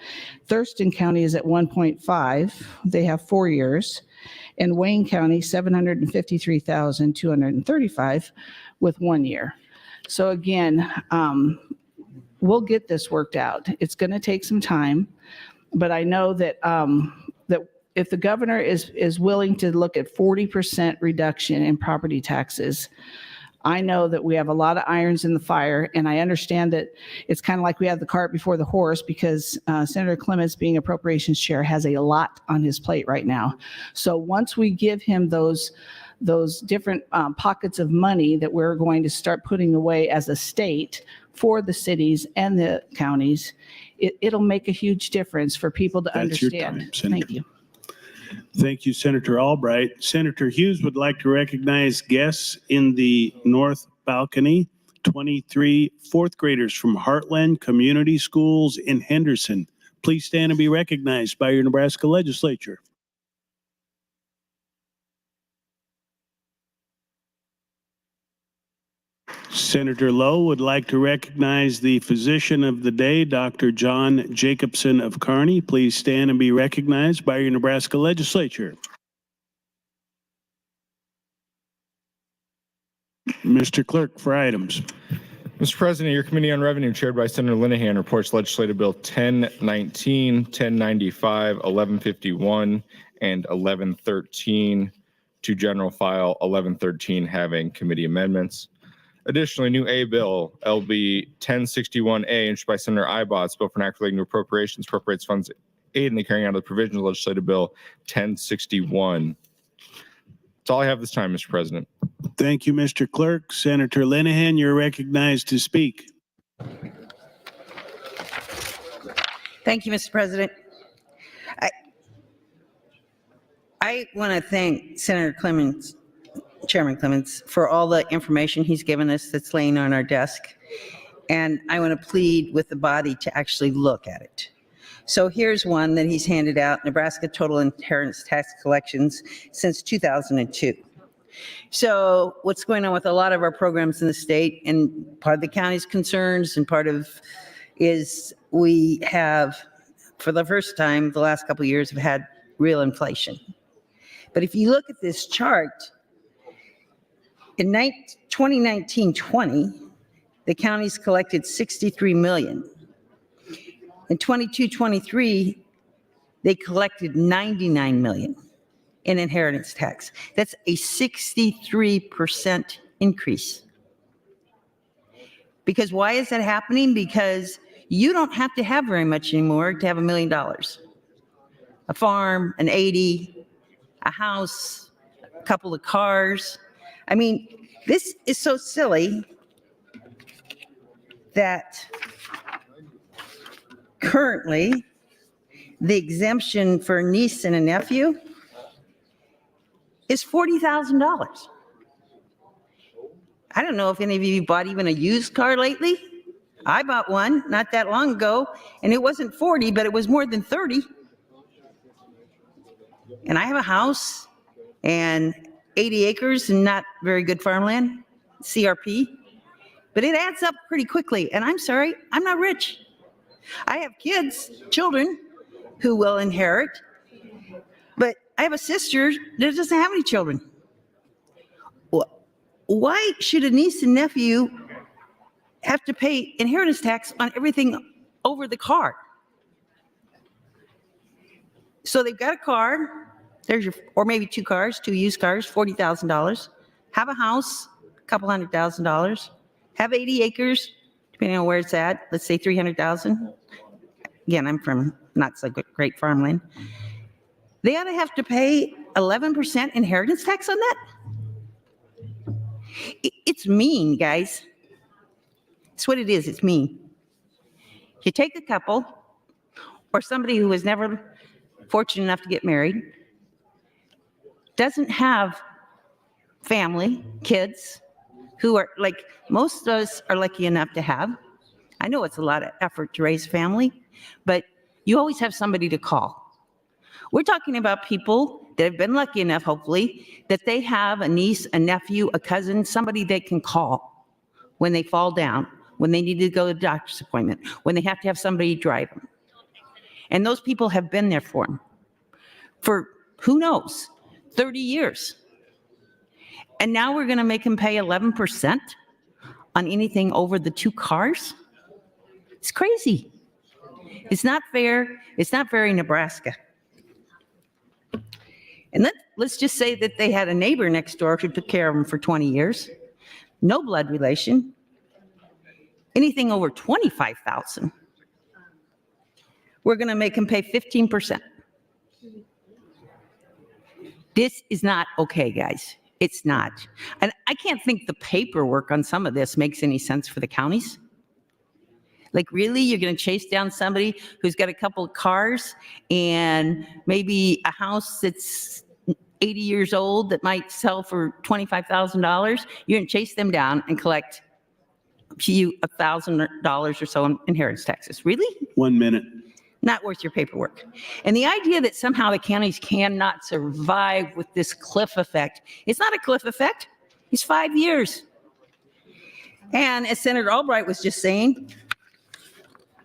Thurston County is at 1.5. They have 4 years. And Wayne County, $753,235 with 1 year. So again, we'll get this worked out. It's going to take some time, but I know that that if the governor is willing to look at 40% reduction in property taxes, I know that we have a lot of irons in the fire, and I understand that it's kind of like we have the cart before the horse because Senator Clements, being appropriations chair, has a lot on his plate right now. So once we give him those different pockets of money that we're going to start putting away as a state for the cities and the counties, it'll make a huge difference for people to understand.
Your time, Senator.
Thank you.
Thank you, Senator Albright. Senator Hughes would like to recognize guests in the North Balcony, 23 fourth graders from Heartland Community Schools in Henderson. Please stand and be recognized by your Nebraska Legislature. Senator Lowe would like to recognize the physician of the day, Dr. John Jacobson of Kearney. Please stand and be recognized by your Nebraska Legislature. Mr. Clerk, for items.
Mr. President, your Committee on Revenue, chaired by Senator Linehan, reports Legislative Bill 1019, 1095, 1151, and 1113 to General File 1113 having committee amendments. Additionally, new A bill, LB 1061A, introduced by Senator Ibot's bill for an act relating to appropriations, appropriates funds aid in the carrying out of the provisions of Legislative Bill 1061. That's all I have this time, Mr. President.
Thank you, Mr. Clerk. Senator Linehan, you're recognized to speak.
Thank you, Mr. President. I want to thank Senator Clements, Chairman Clements, for all the information he's given us that's laying on our desk. And I want to plead with the body to actually look at it. So here's one that he's handed out, Nebraska Total Inheritance Tax Collections since 2002. So what's going on with a lot of our programs in the state, and part of the county's concerns and part of is we have, for the first time, the last couple of years have had real inflation. But if you look at this chart, in 2019-20, the counties collected $63 million. In 22-23, they collected $99 million in inheritance tax. That's a 63% increase. Because why is that happening? Because you don't have to have very much anymore to have $1 million. A farm, an 80, a house, a couple of cars. I mean, this is so silly that currently the exemption for a niece and a nephew is $40,000. I don't know if any of you bought even a used car lately. I bought one not that long ago, and it wasn't 40, but it was more than 30. And I have a house and 80 acres and not very good farmland, CRP, but it adds up pretty quickly. And I'm sorry, I'm not rich. I have kids, children who will inherit, but I have a sister that doesn't have any children. Why should a niece and nephew have to pay inheritance tax on everything over the car? So they've got a car, there's your, or maybe two cars, two used cars, $40,000. Have a house, a couple $100,000. Have 80 acres, depending on where it's at. Let's say 300,000. Again, I'm from not so great farmland. They ought to have to pay 11% inheritance tax on that. It's mean, guys. It's what it is. It's mean. You take a couple or somebody who was never fortunate enough to get married, doesn't have family, kids, who are like most of us are lucky enough to have. I know it's a lot of effort to raise a family, but you always have somebody to call. We're talking about people that have been lucky enough, hopefully, that they have a niece, a nephew, a cousin, somebody they can call when they fall down, when they need to go to a doctor's appointment, when they have to have somebody drive them. And those people have been there for them for, who knows, 30 years. And now we're going to make them pay 11% on anything over the two cars? It's crazy. It's not fair. It's not very Nebraska. And let's just say that they had a neighbor next door who took care of them for 20 years. No blood relation. Anything over 25,000, we're going to make them pay 15%. This is not okay, guys. It's not. And I can't think the paperwork on some of this makes any sense for the counties. Like, really? You're going to chase down somebody who's got a couple of cars and maybe a house that's 80 years old that might sell for $25,000? You're going to chase them down and collect you $1,000 or so in inheritance taxes. Really?
1 minute.
Not worth your paperwork. And the idea that somehow the counties cannot survive with this cliff effect, it's not a cliff effect. It's 5 years. And as Senator Albright was just saying,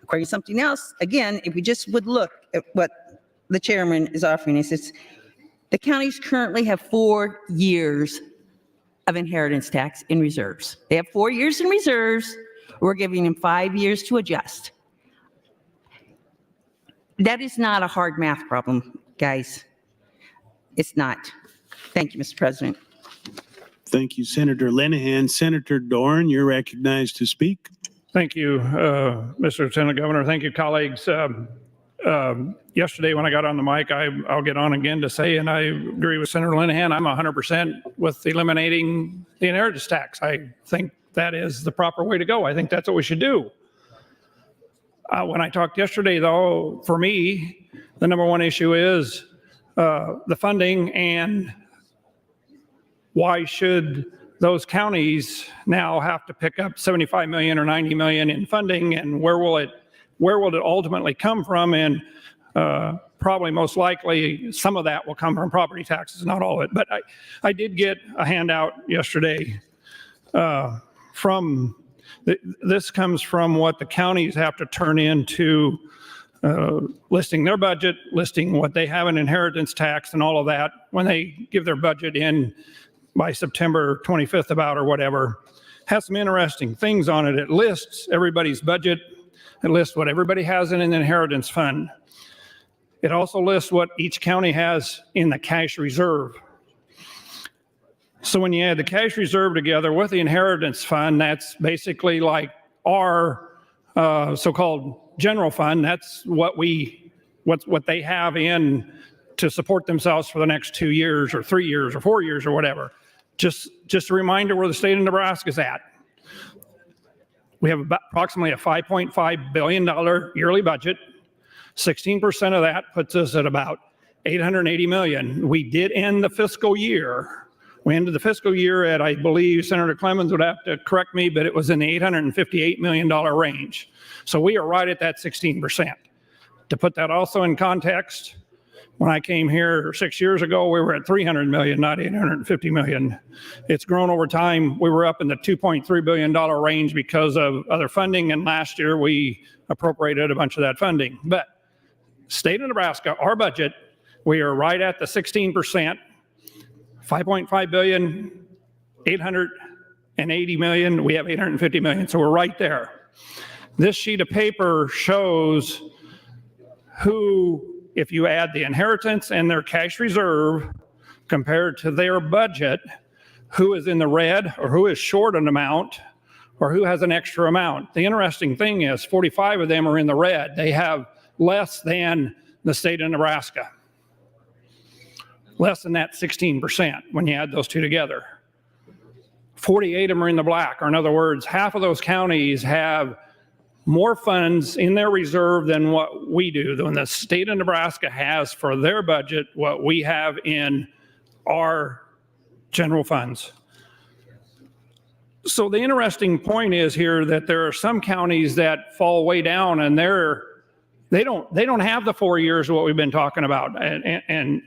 according to something else, again, if we just would look at what the chairman is offering us, it's the counties currently have 4 years of inheritance tax in reserves. They have 4 years in reserves. We're giving them 5 years to adjust. That is not a hard math problem, guys. It's not. Thank you, Mr. President.
Thank you, Senator Linehan. Senator Dorn, you're recognized to speak.
Thank you, Mr. Lieutenant Governor. Thank you, colleagues. Yesterday when I got on the mic, I'll get on again to say, and I agree with Senator Linehan, I'm 100% with eliminating the inheritance tax. I think that is the proper way to go. I think that's what we should do. When I talked yesterday, though, for me, the number one issue is the funding, and why should those counties now have to pick up 75 million or 90 million in funding, and where will it ultimately come from? And probably most likely some of that will come from property taxes, not all of it. But I did get a handout yesterday from, this comes from what the counties have to turn into listing their budget, listing what they have in inheritance tax and all of that when they give their budget in by September 25th about or whatever. Has some interesting things on it. It lists everybody's budget. It lists what everybody has in an inheritance fund. It also lists what each county has in the cash reserve. So when you add the cash reserve together with the inheritance fund, that's basically like our so-called general fund. That's what they have in to support themselves for the next 2 years or 3 years or 4 years or whatever. Just a reminder where the state of Nebraska is at. We have about approximately a $5.5 billion yearly budget. 16% of that puts us at about $880 million. We did end the fiscal year. We ended the fiscal year at, I believe, Senator Clemens would have to correct me, but it was in the $858 million range. So we are right at that 16%. To put that also in context, when I came here 6 years ago, we were at 300 million, not 850 million. It's grown over time. We were up in the $2.3 billion range because of other funding, and last year we appropriated a bunch of that funding. But state of Nebraska, our budget, we are right at the 16%, 5.5 billion, 880 million, we have 850 million, so we're right there. This sheet of paper shows who, if you add the inheritance and their cash reserve compared to their budget, who is in the red or who is short an amount or who has an extra amount. The interesting thing is 45 of them are in the red. They have less than the state of Nebraska. Less than that 16% when you add those two together. 48 of them are in the black, or in other words, half of those counties have more funds in their reserve than what we do, than the state of Nebraska has for their budget, what we have in our general funds. So the interesting point is here that there are some counties that fall way down, and they don't have the 4 years of what we've been talking about. And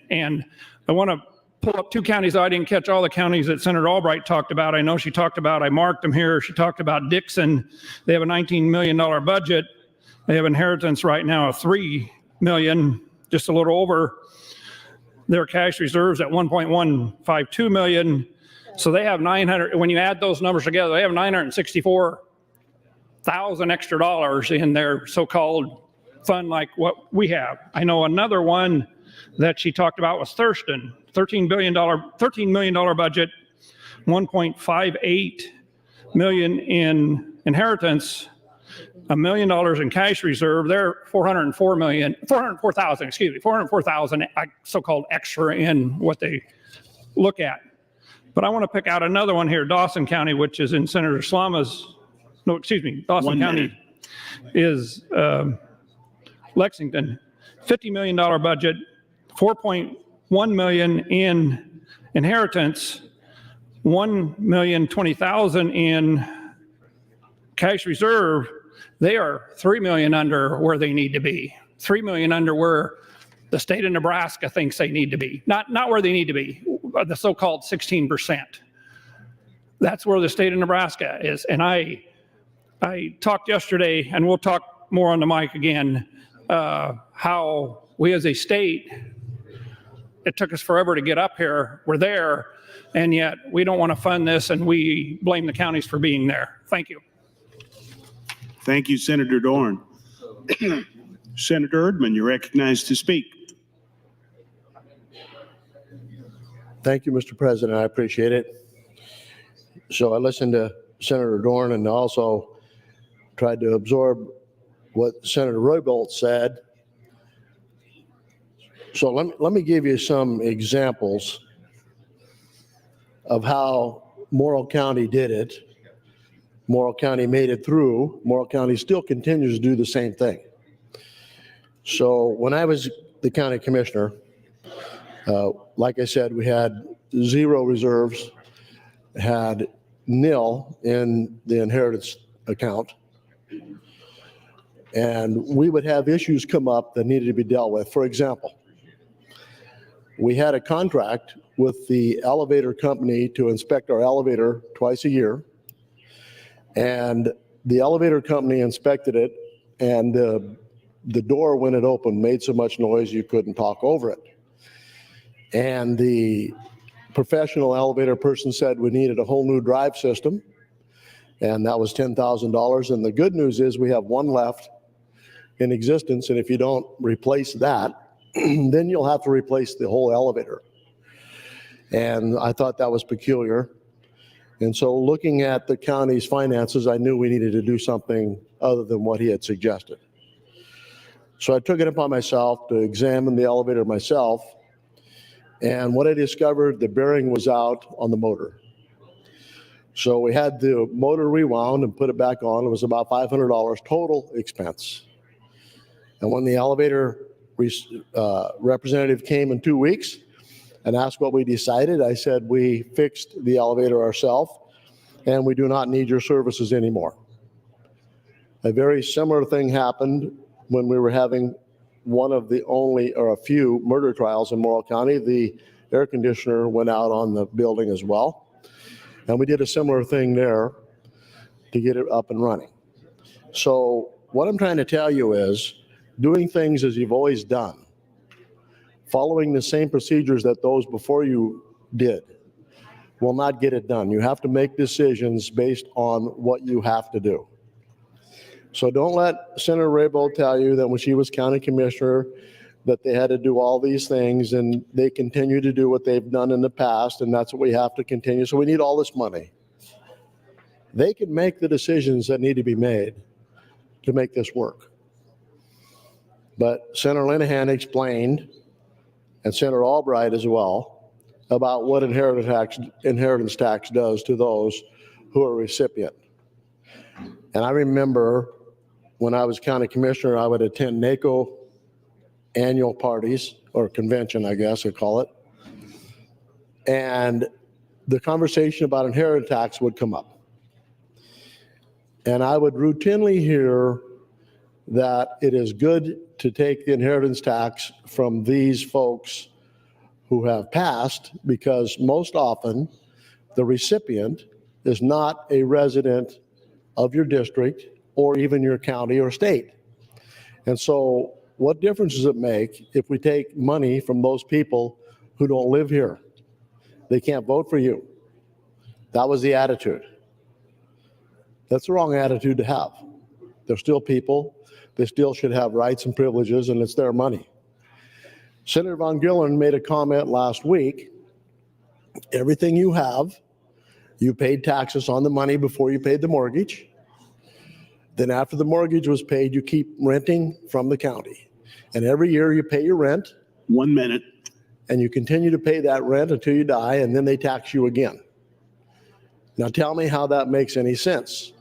I want to pull up two counties. I didn't catch all the counties that Senator Albright talked about. I know she talked about, I marked them here. She talked about Dixon. They have a $19 million budget. They have inheritance right now of $3 million, just a little over. Their cash reserves at $1.152 million. So they have 900, when you add those numbers together, they have 964,000 extra dollars in their so-called fund like what we have. I know another one that she talked about was Thurston, $13 million budget, $1.58 million in inheritance, $1 million in cash reserve. They're 404,000 so-called extra in what they look at. But I want to pick out another one here, Dawson County, which is in Senator Slama's, Dawson County. is Lexington, $50 million budget, 4.1 million in inheritance, 1,020,000 in cash reserve. They are 3 million under where they need to be, 3 million under where the state of Nebraska thinks they need to be. Not where they need to be, the so-called 16%. That's where the state of Nebraska is. And I talked yesterday, and we'll talk more on the mic again, how we as a state, it took us forever to get up here. We're there, and yet we don't want to fund this, and we blame the counties for being there. Thank you.
Thank you, Senator Dorn. Senator Erdman, you're recognized to speak.
Thank you, Mr. President. I appreciate it. So I listened to Senator Dorn and also tried to absorb what Senator Roybolt said. So let me give you some examples of how Morrill County did it. Morrill County made it through. Morrill County still continues to do the same thing. So when I was the county commissioner, like I said, we had 0 reserves, had nil in the inheritance account. And we would have issues come up that needed to be dealt with. For example, we had a contract with the elevator company to inspect our elevator twice a year. And the elevator company inspected it, and the door, when it opened, made so much noise you couldn't talk over it. And the professional elevator person said we needed a whole new drive system, and that was $10,000. And the good news is we have one left in existence, and if you don't replace that, then you'll have to replace the whole elevator. And I thought that was peculiar. And so looking at the county's finances, I knew we needed to do something other than what he had suggested. So I took it upon myself to examine the elevator myself. And what I discovered, the bearing was out on the motor. So we had the motor rewound and put it back on. It was about $500 total expense. And when the elevator representative came in 2 weeks and asked what we decided, I said, we fixed the elevator ourselves and we do not need your services anymore. A very similar thing happened when we were having one of the only or a few murder trials in Morrill County. The air conditioner went out on the building as well. And we did a similar thing there to get it up and running. So what I'm trying to tell you is doing things as you've always done, following the same procedures that those before you did, will not get it done. You have to make decisions based on what you have to do. So don't let Senator Raybould tell you that when she was county commissioner that they had to do all these things, and they continue to do what they've done in the past, and that's what we have to continue. So we need all this money. They can make the decisions that need to be made to make this work. But Senator Linehan explained, and Senator Albright as well, about what inheritance tax does to those who are recipient. And I remember when I was county commissioner, I would attend NACO annual parties, or convention, I guess they call it. And the conversation about inheritance tax would come up. And I would routinely hear that it is good to take the inheritance tax from these folks who have passed, because most often the recipient is not a resident of your district or even your county or state. And so what difference does it make if we take money from those people who don't live here? They can't vote for you. That was the attitude. That's the wrong attitude to have. They're still people. They still should have rights and privileges, and it's their money. Senator Von Gillen made a comment last week. Everything you have, you paid taxes on the money before you paid the mortgage. Then after the mortgage was paid, you keep renting from the county. And every year you pay your rent.
1 minute.
And you continue to pay that rent until you die, and then they tax you again. Now tell me how that makes any sense.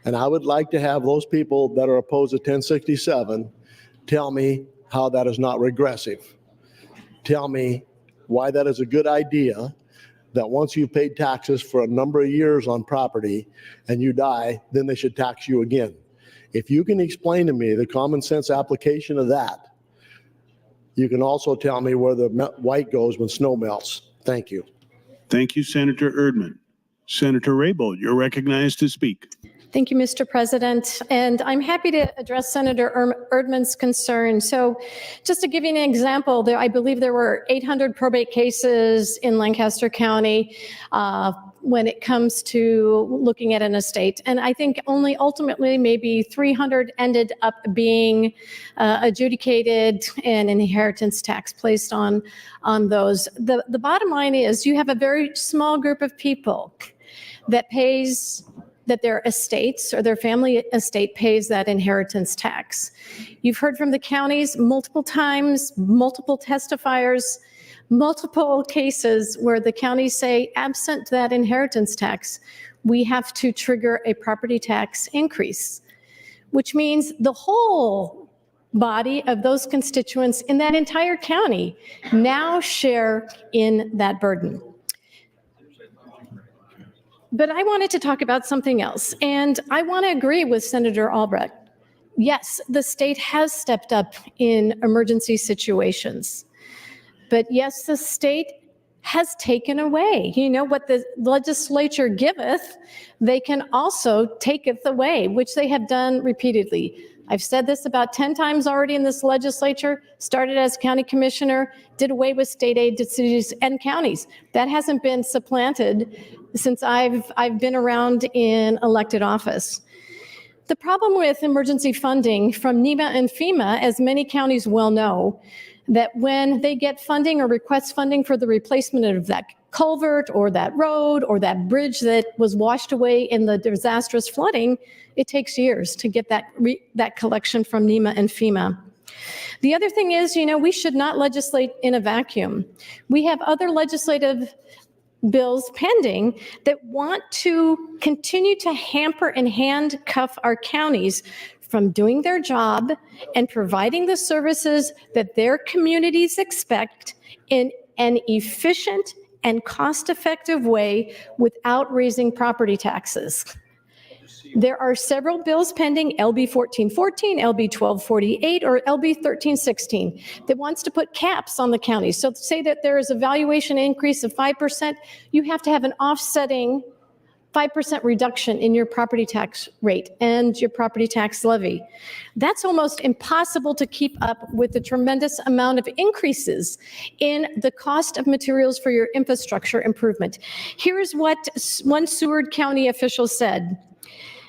And I would like to have those people that are opposed to 1067 tell me how that is not regressive. Tell me why that is a good idea, that once you've paid taxes for a number of years on property and you die, then they should tax you again. If you can explain to me the common sense application of that, you can also tell me where the white goes when snow melts. Thank you.
Thank you, Senator Erdman. Senator Raybold, you're recognized to speak.
Thank you, Mr. President. And I'm happy to address Senator Erdman's concern. So just to give you an example, I believe there were 800 probate cases in Lancaster County when it comes to looking at an estate. And I think only ultimately maybe 300 ended up being adjudicated and inheritance tax placed on those. The bottom line is you have a very small group of people that their estates or their family estate pays that inheritance tax. You've heard from the counties multiple times, multiple testifiers, multiple cases where the counties say, absent that inheritance tax, we have to trigger a property tax increase, which means the whole body of those constituents in that entire county now share in that burden. But I wanted to talk about something else, and I want to agree with Senator Albrecht. Yes, the state has stepped up in emergency situations, but yes, the state has taken away. You know, what the legislature giveth, they can also taketh away, which they have done repeatedly. I've said this about 10 times already in this legislature, started as county commissioner, did away with state aid to cities and counties. That hasn't been supplanted since I've been around in elected office. The problem with emergency funding from NEMA and FEMA, as many counties well know, that when they get funding or request funding for the replacement of that culvert or that road or that bridge that was washed away in the disastrous flooding, it takes years to get that collection from NEMA and FEMA. The other thing is, you know, we should not legislate in a vacuum. We have other legislative bills pending that want to continue to hamper and handcuff our counties from doing their job and providing the services that their communities expect in an efficient and cost-effective way without raising property taxes. There are several bills pending, LB 1414, LB 1248, or LB 1316, that wants to put caps on the counties. So say that there is a valuation increase of 5%, you have to have an offsetting 5% reduction in your property tax rate and your property tax levy. That's almost impossible to keep up with the tremendous amount of increases in the cost of materials for your infrastructure improvement. Here's what one Seward County official said.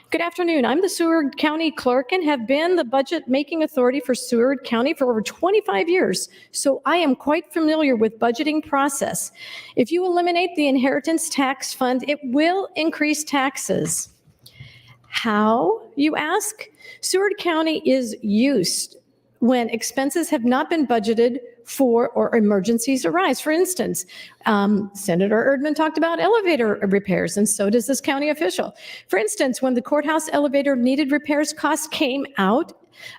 Good afternoon. I'm the Seward County Clerk and have been the budget-making authority for Seward County for over 25 years, so I am quite familiar with budgeting process. If you eliminate the inheritance tax fund, it will increase taxes. How, you ask? Seward County is used when expenses have not been budgeted for or emergencies arise. For instance, Senator Erdman talked about elevator repairs, and so does this county official. For instance, when the courthouse elevator needed repairs, costs came out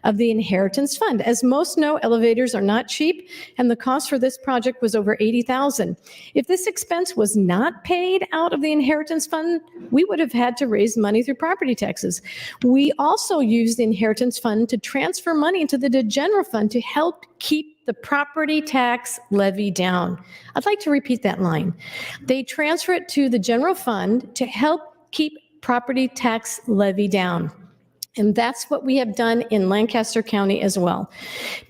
of the inheritance fund. As most know, elevators are not cheap, and the cost for this project was over $80,000. If this expense was not paid out of the inheritance fund, we would have had to raise money through property taxes. We also used the inheritance fund to transfer money into the general fund to help keep the property tax levy down. I'd like to repeat that line. They transfer it to the general fund to help keep property tax levy down. And that's what we have done in Lancaster County as well.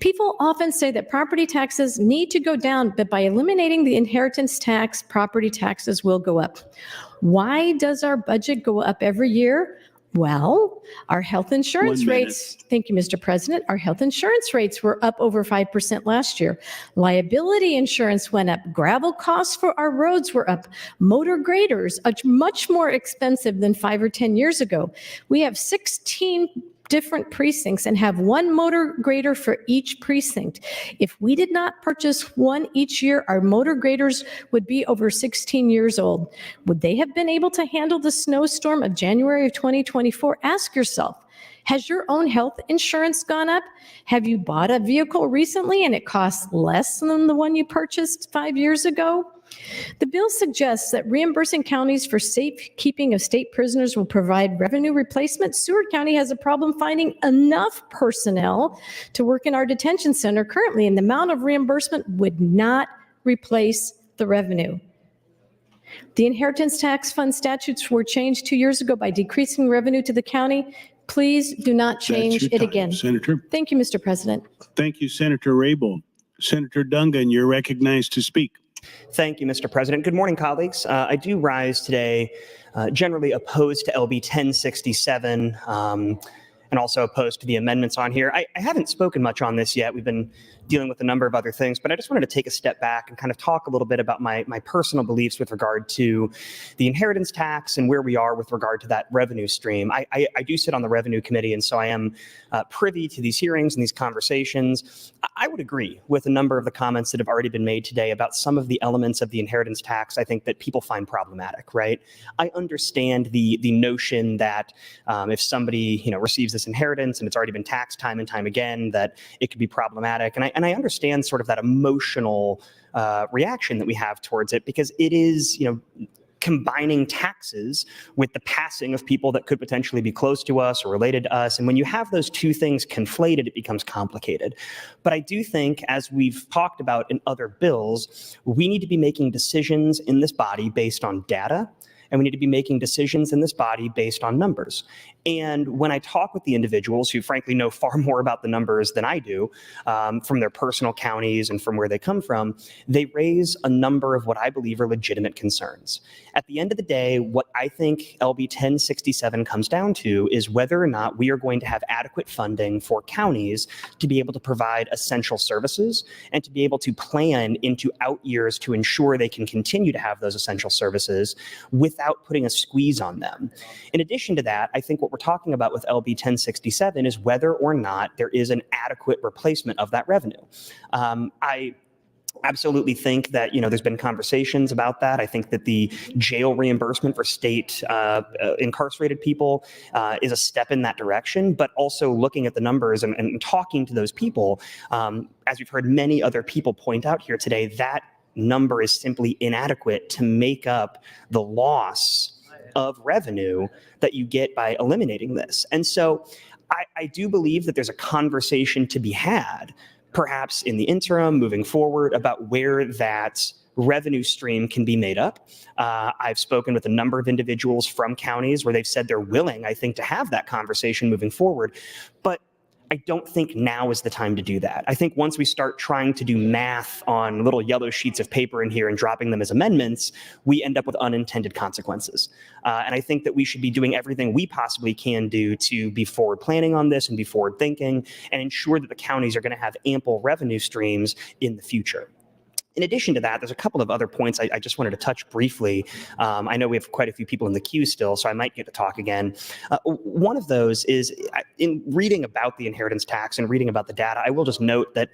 People often say that property taxes need to go down, but by eliminating the inheritance tax, property taxes will go up. Why does our budget go up every year? Well, our health insurance rates, thank you, Mr. President, our health insurance rates were up over 5% last year. Liability insurance went up. Gravel costs for our roads were up. Motor graders are much more expensive than 5 or 10 years ago. We have 16 different precincts and have one motor grader for each precinct. If we did not purchase one each year, our motor graders would be over 16 years old. Would they have been able to handle the snowstorm of January of 2024? Ask yourself, has your own health insurance gone up? Have you bought a vehicle recently and it costs less than the one you purchased 5 years ago? The bill suggests that reimbursing counties for safekeeping of state prisoners will provide revenue replacement. Seward County has a problem finding enough personnel to work in our detention center currently, and the amount of reimbursement would not replace the revenue. The inheritance tax fund statutes were changed 2 years ago by decreasing revenue to the county. Please do not change it again.
Senator.
Thank you, Mr. President.
Thank you, Senator Raybould. Senator Dungan, you're recognized to speak.
Thank you, Mr. President. Good morning, colleagues. I do rise today generally opposed to LB 1067 and also opposed to the amendments on here. I haven't spoken much on this yet. We've been dealing with a number of other things, but I just wanted to take a step back and kind of talk a little bit about my personal beliefs with regard to the inheritance tax and where we are with regard to that revenue stream. I do sit on the revenue committee, and so I am privy to these hearings and these conversations. I would agree with a number of the comments that have already been made today about some of the elements of the inheritance tax I think that people find problematic, right? I understand the notion that if somebody receives this inheritance and it's already been taxed time and time again, that it could be problematic. And I understand sort of that emotional reaction that we have towards it, because it is, combining taxes with the passing of people that could potentially be close to us or related to us. And when you have those two things conflated, it becomes complicated. But I do think, as we've talked about in other bills, we need to be making decisions in this body based on data, and we need to be making decisions in this body based on numbers. And when I talk with the individuals who frankly know far more about the numbers than I do, from their personal counties and from where they come from, they raise a number of what I believe are legitimate concerns. At the end of the day, what I think LB 1067 comes down to is whether or not we are going to have adequate funding for counties to be able to provide essential services and to be able to plan into out years to ensure they can continue to have those essential services without putting a squeeze on them. In addition to that, I think what we're talking about with LB 1067 is whether or not there is an adequate replacement of that revenue. I absolutely think that, there's been conversations about that. I think that the jail reimbursement for state incarcerated people is a step in that direction, but also looking at the numbers and talking to those people, as we've heard many other people point out here today, that number is simply inadequate to make up the loss of revenue that you get by eliminating this. And so I do believe that there's a conversation to be had, perhaps in the interim, moving forward, about where that revenue stream can be made up. I've spoken with a number of individuals from counties where they've said they're willing, I think, to have that conversation moving forward. But I don't think now is the time to do that. I think once we start trying to do math on little yellow sheets of paper in here and dropping them as amendments, we end up with unintended consequences. And I think that we should be doing everything we possibly can do to be forward planning on this and be forward thinking and ensure that the counties are going to have ample revenue streams in the future. In addition to that, there's a couple of other points I just wanted to touch briefly. I know we have quite a few people in the queue still, so I might get to talk again. One of those is, in reading about the inheritance tax and reading about the data, I will just note that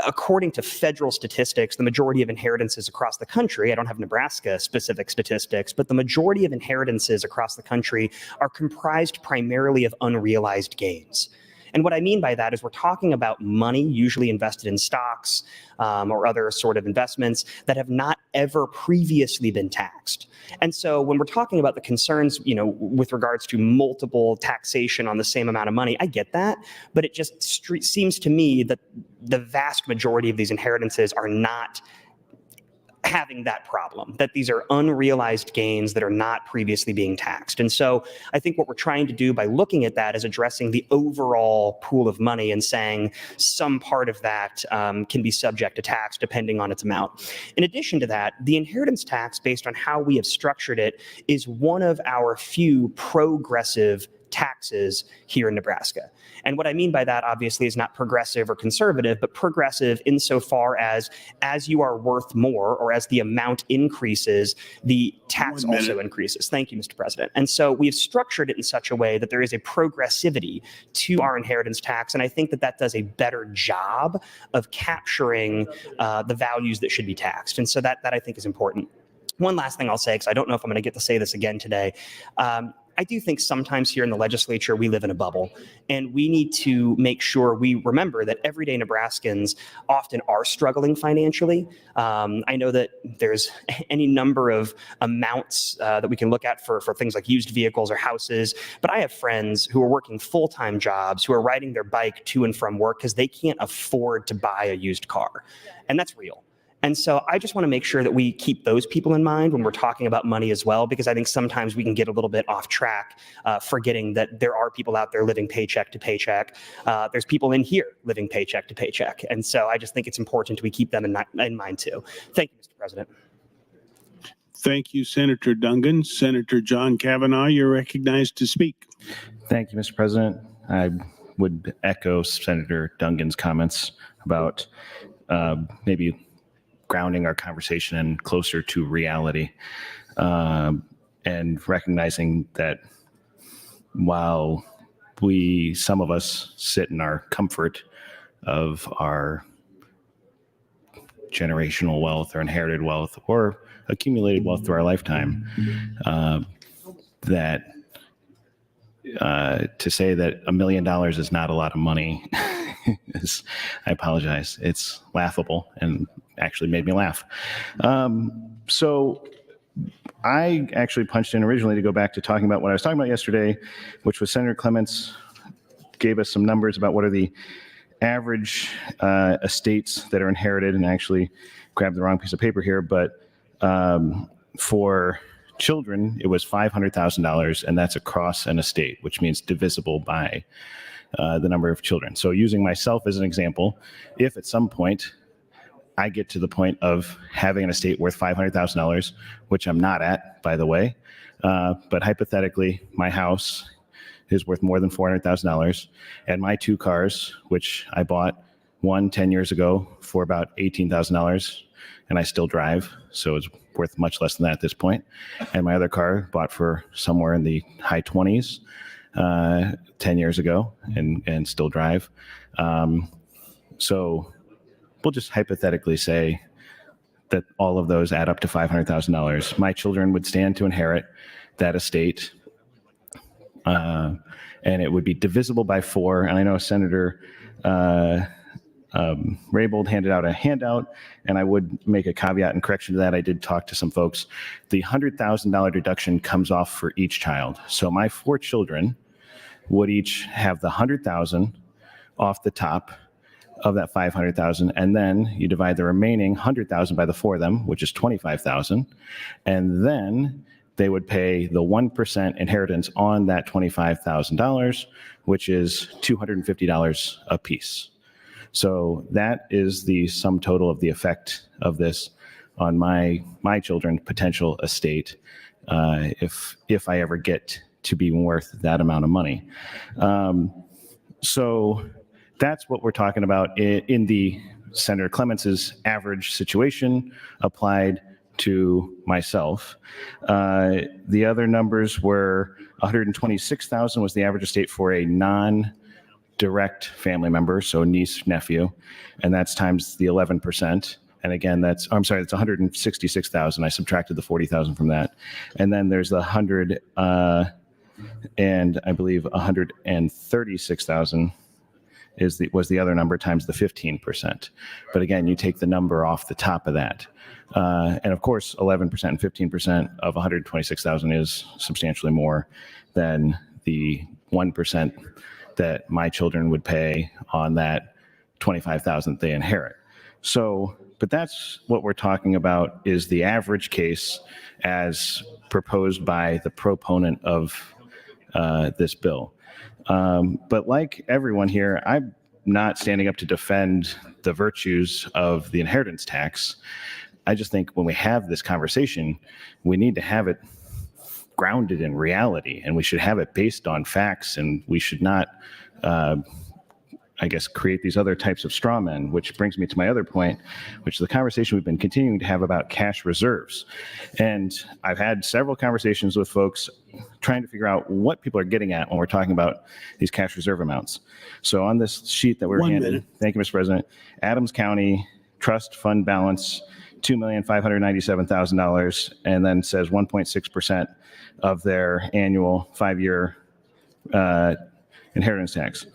according to federal statistics, the majority of inheritances across the country, I don't have Nebraska-specific statistics, but the majority of inheritances across the country are comprised primarily of unrealized gains. And what I mean by that is we're talking about money usually invested in stocks or other sort of investments that have not ever previously been taxed. And so when we're talking about the concerns, with regards to multiple taxation on the same amount of money, I get that, but it just seems to me that the vast majority of these inheritances are not having that problem, that these are unrealized gains that are not previously being taxed. And so I think what we're trying to do by looking at that is addressing the overall pool of money and saying some part of that can be subject to tax depending on its amount. In addition to that, the inheritance tax, based on how we have structured it, is one of our few progressive taxes here in Nebraska. And what I mean by that, obviously, is not progressive or conservative, but progressive insofar as you are worth more, or as the amount increases, the tax also increases. Thank you, Mr. President. And so we've structured it in such a way that there is a progressivity to our inheritance tax. And I think that that does a better job of capturing the values that should be taxed. And so that I think is important. One last thing I'll say, because I don't know if I'm going to get to say this again today. I do think sometimes here in the legislature, we live in a bubble, and we need to make sure we remember that everyday Nebraskans often are struggling financially. I know that there's any number of amounts that we can look at for things like used vehicles or houses, but I have friends who are working full-time jobs, who are riding their bike to and from work because they can't afford to buy a used car, and that's real. And so I just want to make sure that we keep those people in mind when we're talking about money as well, because I think sometimes we can get a little bit off track, forgetting that there are people out there living paycheck to paycheck. There's people in here living paycheck to paycheck. And so I just think it's important we keep them in mind too. Thank you, Mr. President.
Thank you, Senator Dungan. Senator John Kavanaugh, you're recognized to speak.
Thank you, Mr. President. I would echo Senator Dungan's comments about maybe grounding our conversation in closer to reality, and recognizing that while some of us sit in our comfort of our generational wealth or inherited wealth or accumulated wealth through our lifetime, that to say that $1 million is not a lot of money I apologize. It's laughable and actually made me laugh. So I actually punched in originally to go back to talking about what I was talking about yesterday, which was Senator Clements gave us some numbers about what are the average estates that are inherited, and I actually grabbed the wrong piece of paper here, but for children, it was $500,000, and that's across an estate, which means divisible by the number of children. So using myself as an example, if at some point I get to the point of having an estate worth $500,000, which I'm not at, by the way, but hypothetically, my house is worth more than $400,000, and my two cars, which I bought one 10 years ago for about $18,000, and I still drive, so it's worth much less than that at this point, and my other car bought for somewhere in the high 20s 10 years ago, and still drive. So we'll just hypothetically say that all of those add up to $500,000. My children would stand to inherit that estate, and it would be divisible by 4. And I know Senator Raybould handed out a handout, and I would make a caveat and correction to that. I did talk to some folks. The $100,000 deduction comes off for each child. So my 4 children would each have the $100,000 off the top of that $500,000, and then you divide the remaining $100,000 by the 4 of them, which is $25,000, and then they would pay the 1% inheritance on that $25,000, which is $250 a piece. So that is the sum total of the effect of this on my children's potential estate, if I ever get to be worth that amount of money. So that's what we're talking about in the Senator Clements' average situation applied to myself. The other numbers were $126,000 was the average estate for a non-direct family member, so niece, nephew, and that's times the 11%. And again, that's $166,000. I subtracted the $40,000 from that. And then there's the 100, and I believe $136,000 was the other number times the 15%. But again, you take the number off the top of that. And of course, 11% and 15% of $126,000 is substantially more than the 1% that my children would pay on that $25,000 they inherit. So, but that's what we're talking about, is the average case as proposed by the proponent of this bill. But like everyone here, I'm not standing up to defend the virtues of the inheritance tax. I just think when we have this conversation, we need to have it grounded in reality, and we should have it based on facts, and we should not, I guess, create these other types of straw men, which brings me to my other point, which is the conversation we've been continuing to have about cash reserves. And I've had several conversations with folks trying to figure out what people are getting at when we're talking about these cash reserve amounts. So on this sheet that we're handed, thank you, Mr. President, Adams County Trust Fund balance, $2,597,000, and then says 1.6% of their annual 5-year inheritance tax.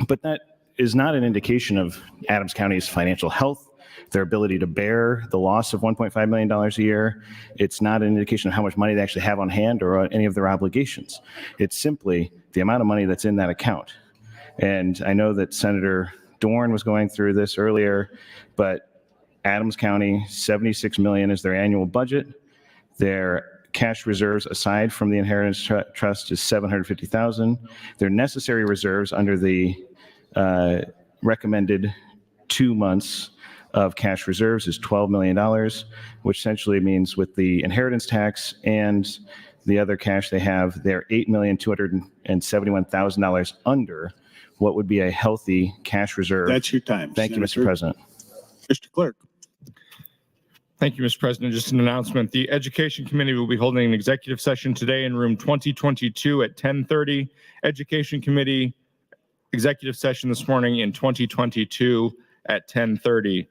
But that is not an indication of Adams County's financial health, their ability to bear the loss of $1.5 million a year. It's not an indication of how much money they actually have on hand or any of their obligations. It's simply the amount of money that's in that account. And I know that Senator Dorn was going through this earlier, but Adams County, $76 million is their annual budget. Their cash reserves aside from the inheritance trust is $750,000. Their necessary reserves under the recommended 2 months of cash reserves is $12 million, which essentially means with the inheritance tax and the other cash they have, they're $8,271,000 under what would be a healthy cash reserve.
That's your time.
Thank
Senator.
you, Mr. President.
Mr. Clerk.
Thank you, Mr. President. Just an announcement. The Education Committee will be holding an executive session today in room 2022 at 10:30. Education Committee executive session this morning in 2022 at 10:30.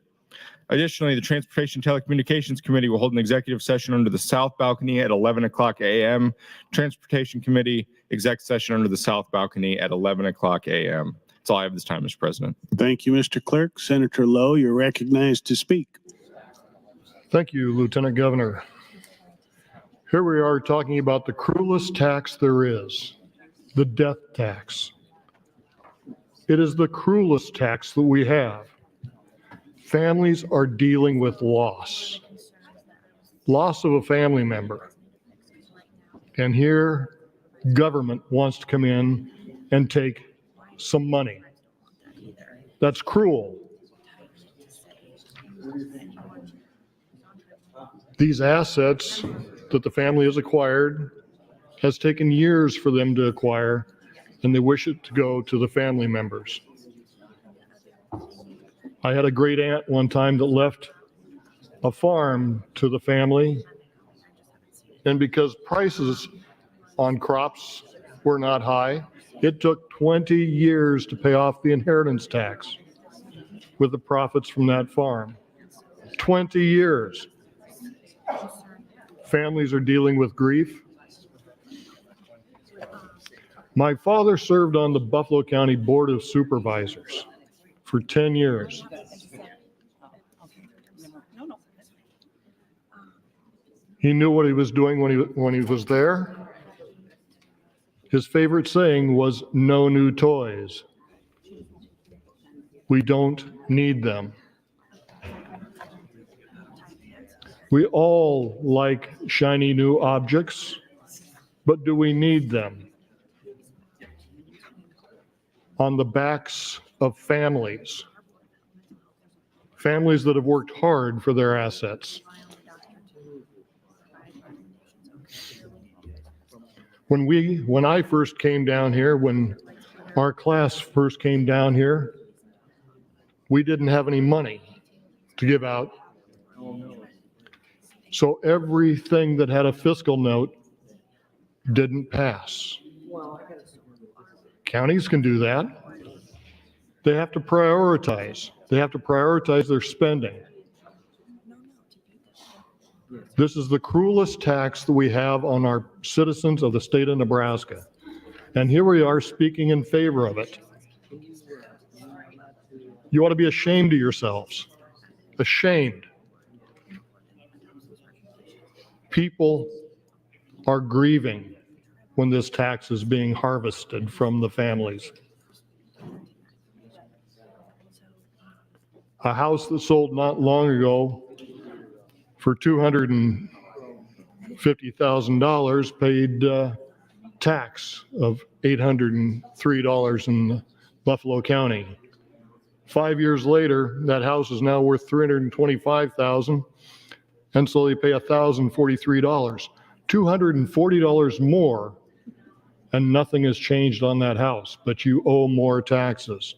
Additionally, the Transportation Telecommunications Committee will hold an executive session under the south balcony at 11 o'clock a.m. Transportation Committee exec session under the south balcony at 11 o'clock a.m. That's all I have this time, Mr. President.
Thank you, Mr. Clerk. Senator Lowe, you're recognized to speak.
Thank you, Lieutenant Governor. Here we are talking about the cruelest tax there is, the death tax. It is the cruelest tax that we have. Families are dealing with loss of a family member. And here, government wants to come in and take some money. That's cruel. These assets that the family has acquired has taken years for them to acquire, and they wish it to go to the family members. I had a great aunt one time that left a farm to the family, and because prices on crops were not high, it took 20 years to pay off the inheritance tax with the profits from that farm. 20 years. Families are dealing with grief. My father served on the Buffalo County Board of Supervisors for 10 years. He knew what he was doing when he was there. His favorite saying was, "No new toys." We don't need them. We all like shiny new objects, but do we need them? On the backs of families that have worked hard for their assets. When I first came down here, when our class first came down here, we didn't have any money to give out. So everything that had a fiscal note didn't pass. Counties can do that. They have to prioritize. They have to prioritize their spending. This is the cruelest tax that we have on our citizens of the state of Nebraska. And here we are speaking in favor of it. You ought to be ashamed of yourselves. Ashamed. People are grieving when this tax is being harvested from the families. A house that sold not long ago for $250,000 paid tax of $803 in Buffalo County. 5 years later, that house is now worth $325,000, and so they pay $1,043. $240 more, and nothing has changed on that house, but you owe more taxes.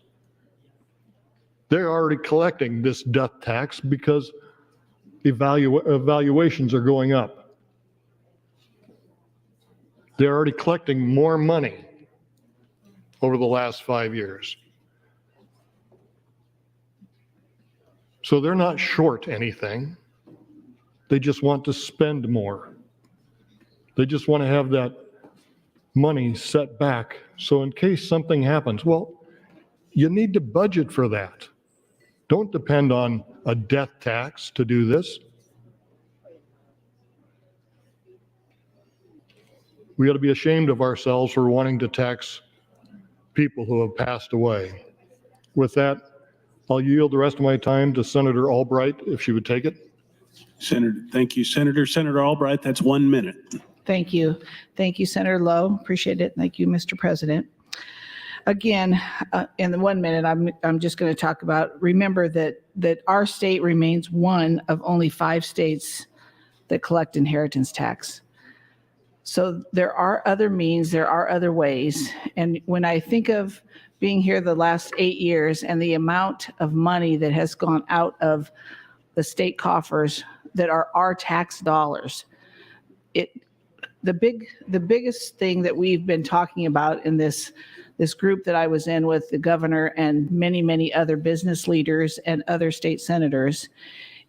They're already collecting this death tax because evaluations are going up. They're already collecting more money over the last 5 years. So they're not short anything. They just want to spend more. They just want to have that money set back. So in case something happens, well, you need to budget for that. Don't depend on a death tax to do this. We ought to be ashamed of ourselves for wanting to tax people who have passed away. With that, I'll yield the rest of my time to Senator Albright, if she would take it.
Senator, thank you, Senator. Senator Albright, that's 1 minute.
Thank you. Thank you, Senator Lowe. Appreciate it. Thank you, Mr. President. Again, in the 1 minute, I'm just going to talk about, remember that our state remains one of only 5 states that collect inheritance tax. So there are other means, there are other ways. And when I think of being here the last 8 years and the amount of money that has gone out of the state coffers that are our tax dollars, the biggest thing that we've been talking about in this group that I was in with the governor and many, many other business leaders and other state senators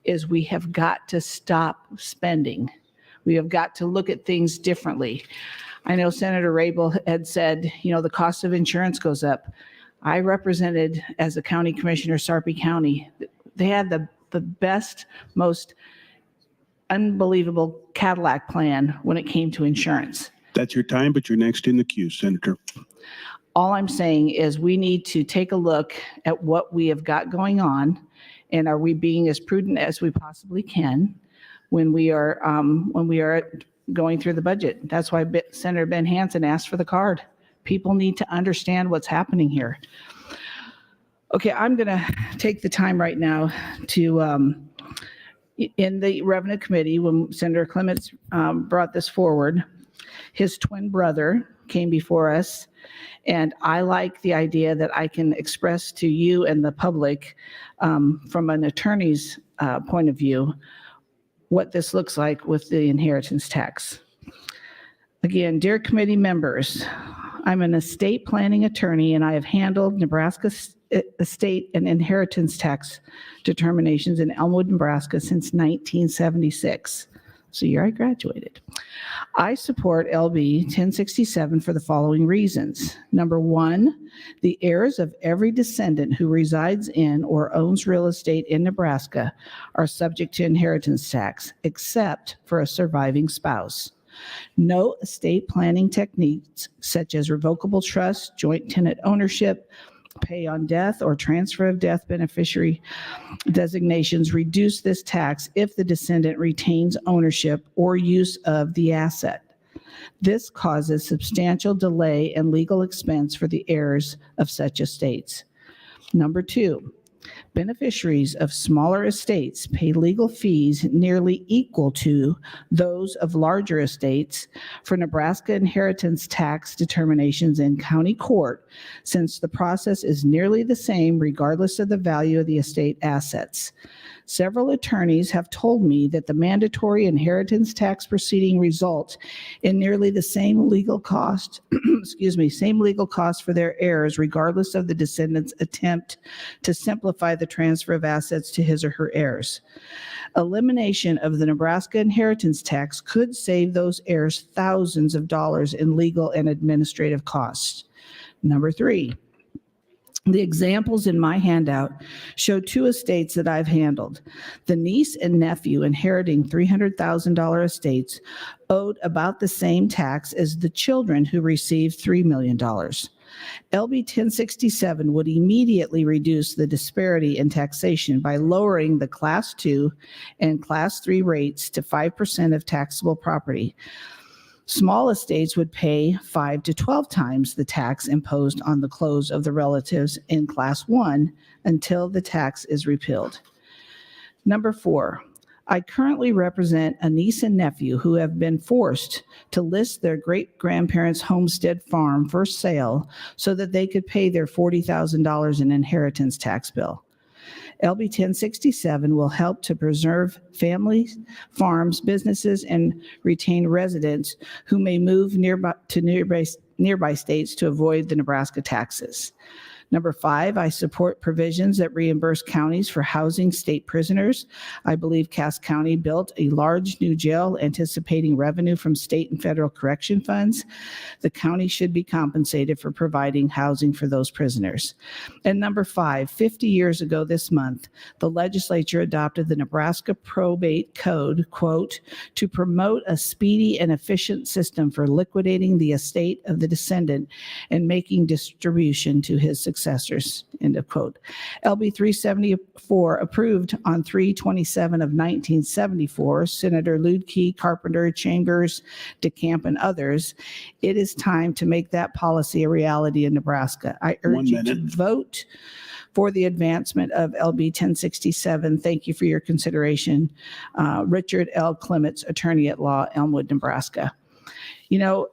is we have got to stop spending. We have got to look at things differently. I know Senator Rabel had said, the cost of insurance goes up. I represented as a county commissioner, Sarpy County. They had the best, most unbelievable Cadillac plan when it came to insurance.
That's your time, but you're next in the queue, Senator.
All I'm saying is we need to take a look at what we have got going on, and are we being as prudent as we possibly can when we are going through the budget. That's why Senator Ben Hansen asked for the card. People need to understand what's happening here. Okay, I'm going to take the time right now to, in the Revenue Committee, when Senator Clements brought this forward, his twin brother came before us, and I like the idea that I can express to you and the public from an attorney's point of view what this looks like with the inheritance tax. Again, dear committee members, I'm an estate planning attorney and I have handled Nebraska estate and inheritance tax determinations in Elmwood, Nebraska since 1976. So the year I graduated. I support LB 1067 for the following reasons. Number one, the heirs of every descendant who resides in or owns real estate in Nebraska are subject to inheritance tax, except for a surviving spouse. No estate planning techniques such as revocable trust, joint tenant ownership, pay on death, or transfer of death beneficiary designations reduce this tax if the descendant retains ownership or use of the asset. This causes substantial delay and legal expense for the heirs of such estates. Number two, beneficiaries of smaller estates pay legal fees nearly equal to those of larger estates for Nebraska inheritance tax determinations in county court, since the process is nearly the same regardless of the value of the estate assets. Several attorneys have told me that the mandatory inheritance tax proceeding results in nearly the same legal cost, same legal cost for their heirs, regardless of the descendant's attempt to simplify the transfer of assets to his or her heirs. Elimination of the Nebraska inheritance tax could save those heirs thousands of dollars in legal and administrative costs. Number three, the examples in my handout show 2 estates that I've handled. The niece and nephew inheriting $300,000 estates owed about the same tax as the children who received $3 million. LB 1067 would immediately reduce the disparity in taxation by lowering the Class 2 and Class 3 rates to 5% of taxable property. Small estates would pay 5 to 12 times the tax imposed on the close of the relatives in Class 1 until the tax is repealed. Number 4, I currently represent a niece and nephew who have been forced to list their great-grandparents' homestead farm for sale so that they could pay their $40,000 in inheritance tax bill. LB 1067 will help to preserve families, farms, businesses, and retain residents who may move nearby states to avoid the Nebraska taxes. Number 5, I support provisions that reimburse counties for housing state prisoners. I believe Cass County built a large new jail anticipating revenue from state and federal correction funds. The county should be compensated for providing housing for those prisoners. And number 5, 50 years ago this month, the legislature adopted the Nebraska Probate Code, quote, to promote a speedy and efficient system for liquidating the estate of the descendant and making distribution to his successors, end of quote. LB 374 approved on 3/27 of 1974, Senator Lutke, Carpenter, Chambers, DeCamp, and others. It is time to make that policy a reality in Nebraska. I urge you to vote for the advancement of LB 1067. Thank you for your consideration. Richard L. Clements, Attorney at Law, Elmwood, Nebraska. You know,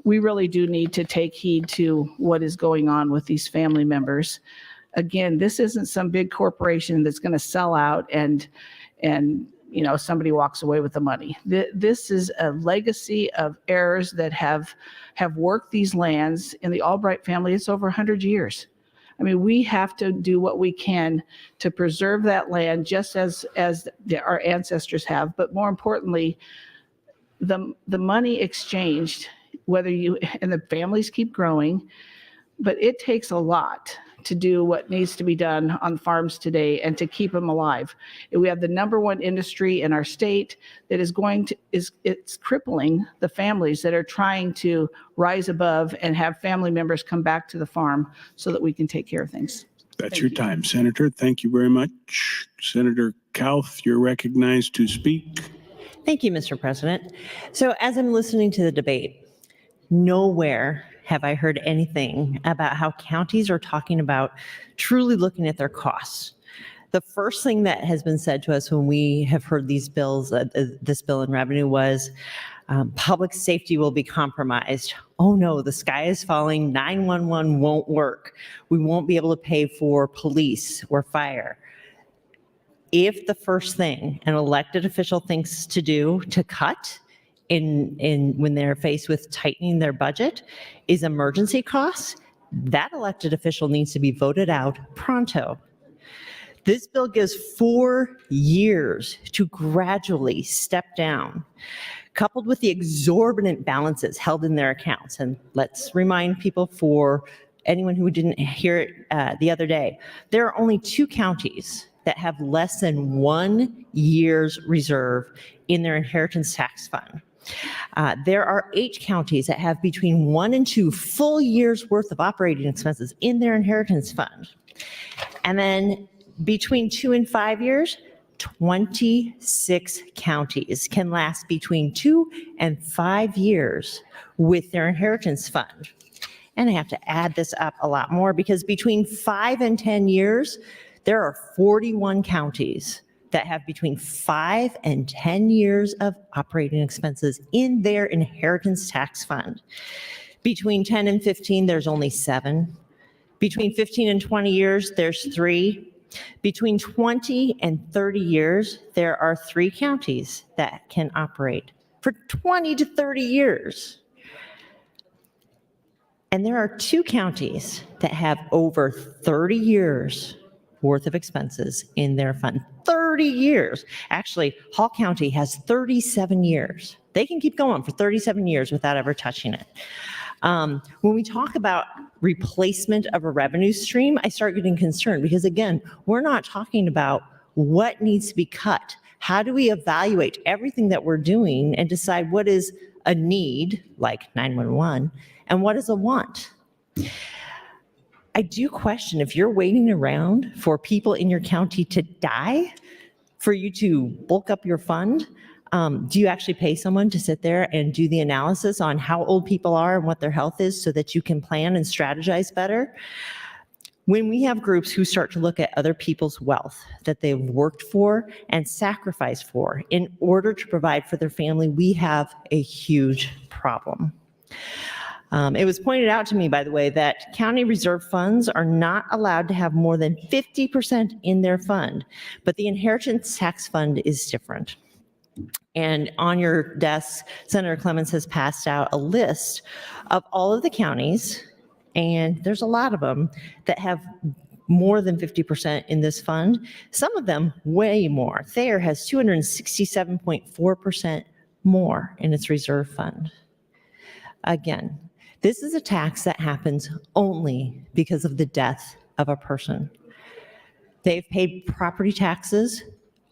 we really do need to take heed to what is going on with these family members. Again, this isn't some big corporation that's going to sell out and you know, somebody walks away with the money. This is a legacy of heirs that have worked these lands. In the Albright family, it's over 100 years. I mean, we have to do what we can to preserve that land just as our ancestors have, but more importantly, the money exchanged, whether you and the families keep growing, but it takes a lot to do what needs to be done on farms today and to keep them alive. We have the #1 industry in our state that it's crippling the families that are trying to rise above and have family members come back to the farm so that we can take care of things.
That's your time, Senator. Thank you very much. Senator Kauth, you're recognized to speak.
Thank you, Mr. President. So as I'm listening to the debate, nowhere have I heard anything about how counties are talking about truly looking at their costs. The first thing that has been said to us when we have heard these bills, this bill in revenue was public safety will be compromised. Oh no, the sky is falling, 911 won't work. We won't be able to pay for police or fire. If the first thing an elected official thinks to do to cut when they're faced with tightening their budget is emergency costs, that elected official needs to be voted out pronto. This bill gives 4 years to gradually step down, coupled with the exorbitant balances held in their accounts. And let's remind people, for anyone who didn't hear it the other day, there are only 2 counties that have less than 1 year's reserve in their inheritance tax fund. There are 8 counties that have between 1 and 2 full years worth of operating expenses in their inheritance fund. And then between 2 and 5 years, 26 counties can last between 2 and 5 years with their inheritance fund. And I have to add this up a lot more because between 5 and 10 years, there are 41 counties that have between 5 and 10 years of operating expenses in their inheritance tax fund. Between 10 and 15, there's only 7. Between 15 and 20 years, there's 3. Between 20 and 30 years, there are 3 counties that can operate for 20 to 30 years. And there are 2 counties that have over 30 years worth of expenses in their fund. 30 years. Actually, Hall County has 37 years. They can keep going for 37 years without ever touching it. When we talk about replacement of a revenue stream, I start getting concerned because, again, we're not talking about what needs to be cut. How do we evaluate everything that we're doing and decide what is a need, like 911, and what is a want? I do question, if you're waiting around for people in your county to die for you to bulk up your fund, do you actually pay someone to sit there and do the analysis on how old people are and what their health is so that you can plan and strategize better? When we have groups who start to look at other people's wealth that they've worked for and sacrificed for in order to provide for their family, we have a huge problem. It was pointed out to me, by the way, that county reserve funds are not allowed to have more than 50% in their fund, but the inheritance tax fund is different. And on your desk, Senator Clements has passed out a list of all of the counties, and there's a lot of them that have more than 50% in this fund. Some of them way more. Thayer has 267.4% more in its reserve fund. Again, this is a tax that happens only because of the death of a person. They've paid property taxes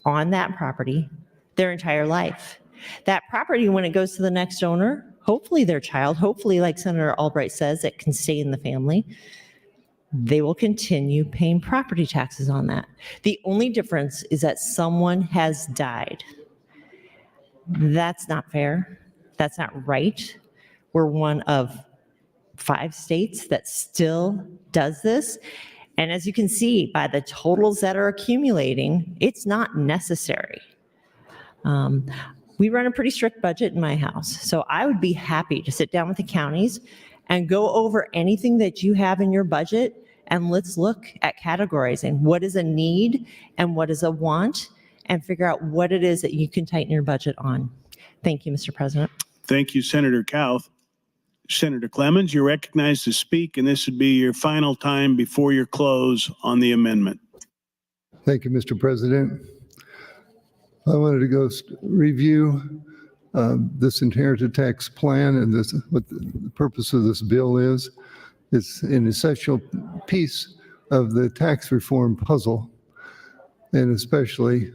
on that property their entire life. That property, when it goes to the next owner, hopefully their child, hopefully, like Senator Albright says, it can stay in the family, they will continue paying property taxes on that. The only difference is that someone has died. That's not fair. That's not right. We're one of 5 states that still does this. And as you can see by the totals that are accumulating, it's not necessary. We run a pretty strict budget in my house, so I would be happy to sit down with the counties and go over anything that you have in your budget, and let's look at categorizing what is a need and what is a want, and figure out what it is that you can tighten your budget on. Thank you, Mr. President.
Thank you, Senator Kauth. Senator Clemens, you're recognized to speak, and this would be your final time before your close on the amendment.
Thank you, Mr. President. I wanted to go review this inherited tax plan and what the purpose of this bill is. It's an essential piece of the tax reform puzzle, and especially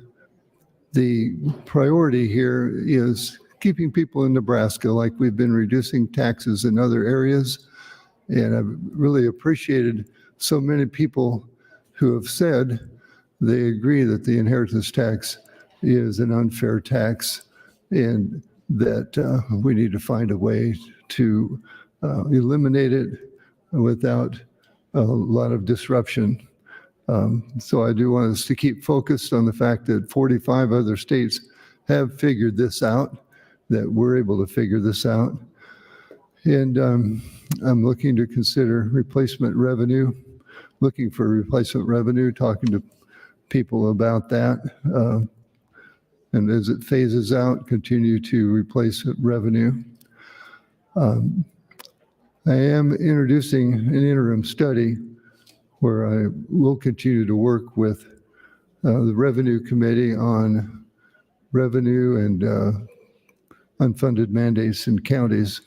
the priority here is keeping people in Nebraska, like we've been reducing taxes in other areas. And I've really appreciated so many people who have said they agree that the inheritance tax is an unfair tax and that we need to find a way to eliminate it without a lot of disruption. So I do want us to keep focused on the fact that 45 other states have figured this out, that we're able to figure this out. And I'm looking to consider replacement revenue, looking for replacement revenue, talking to people about that. And as it phases out, continue to replace revenue. I am introducing an interim study where I will continue to work with the Revenue Committee on revenue and unfunded mandates in counties.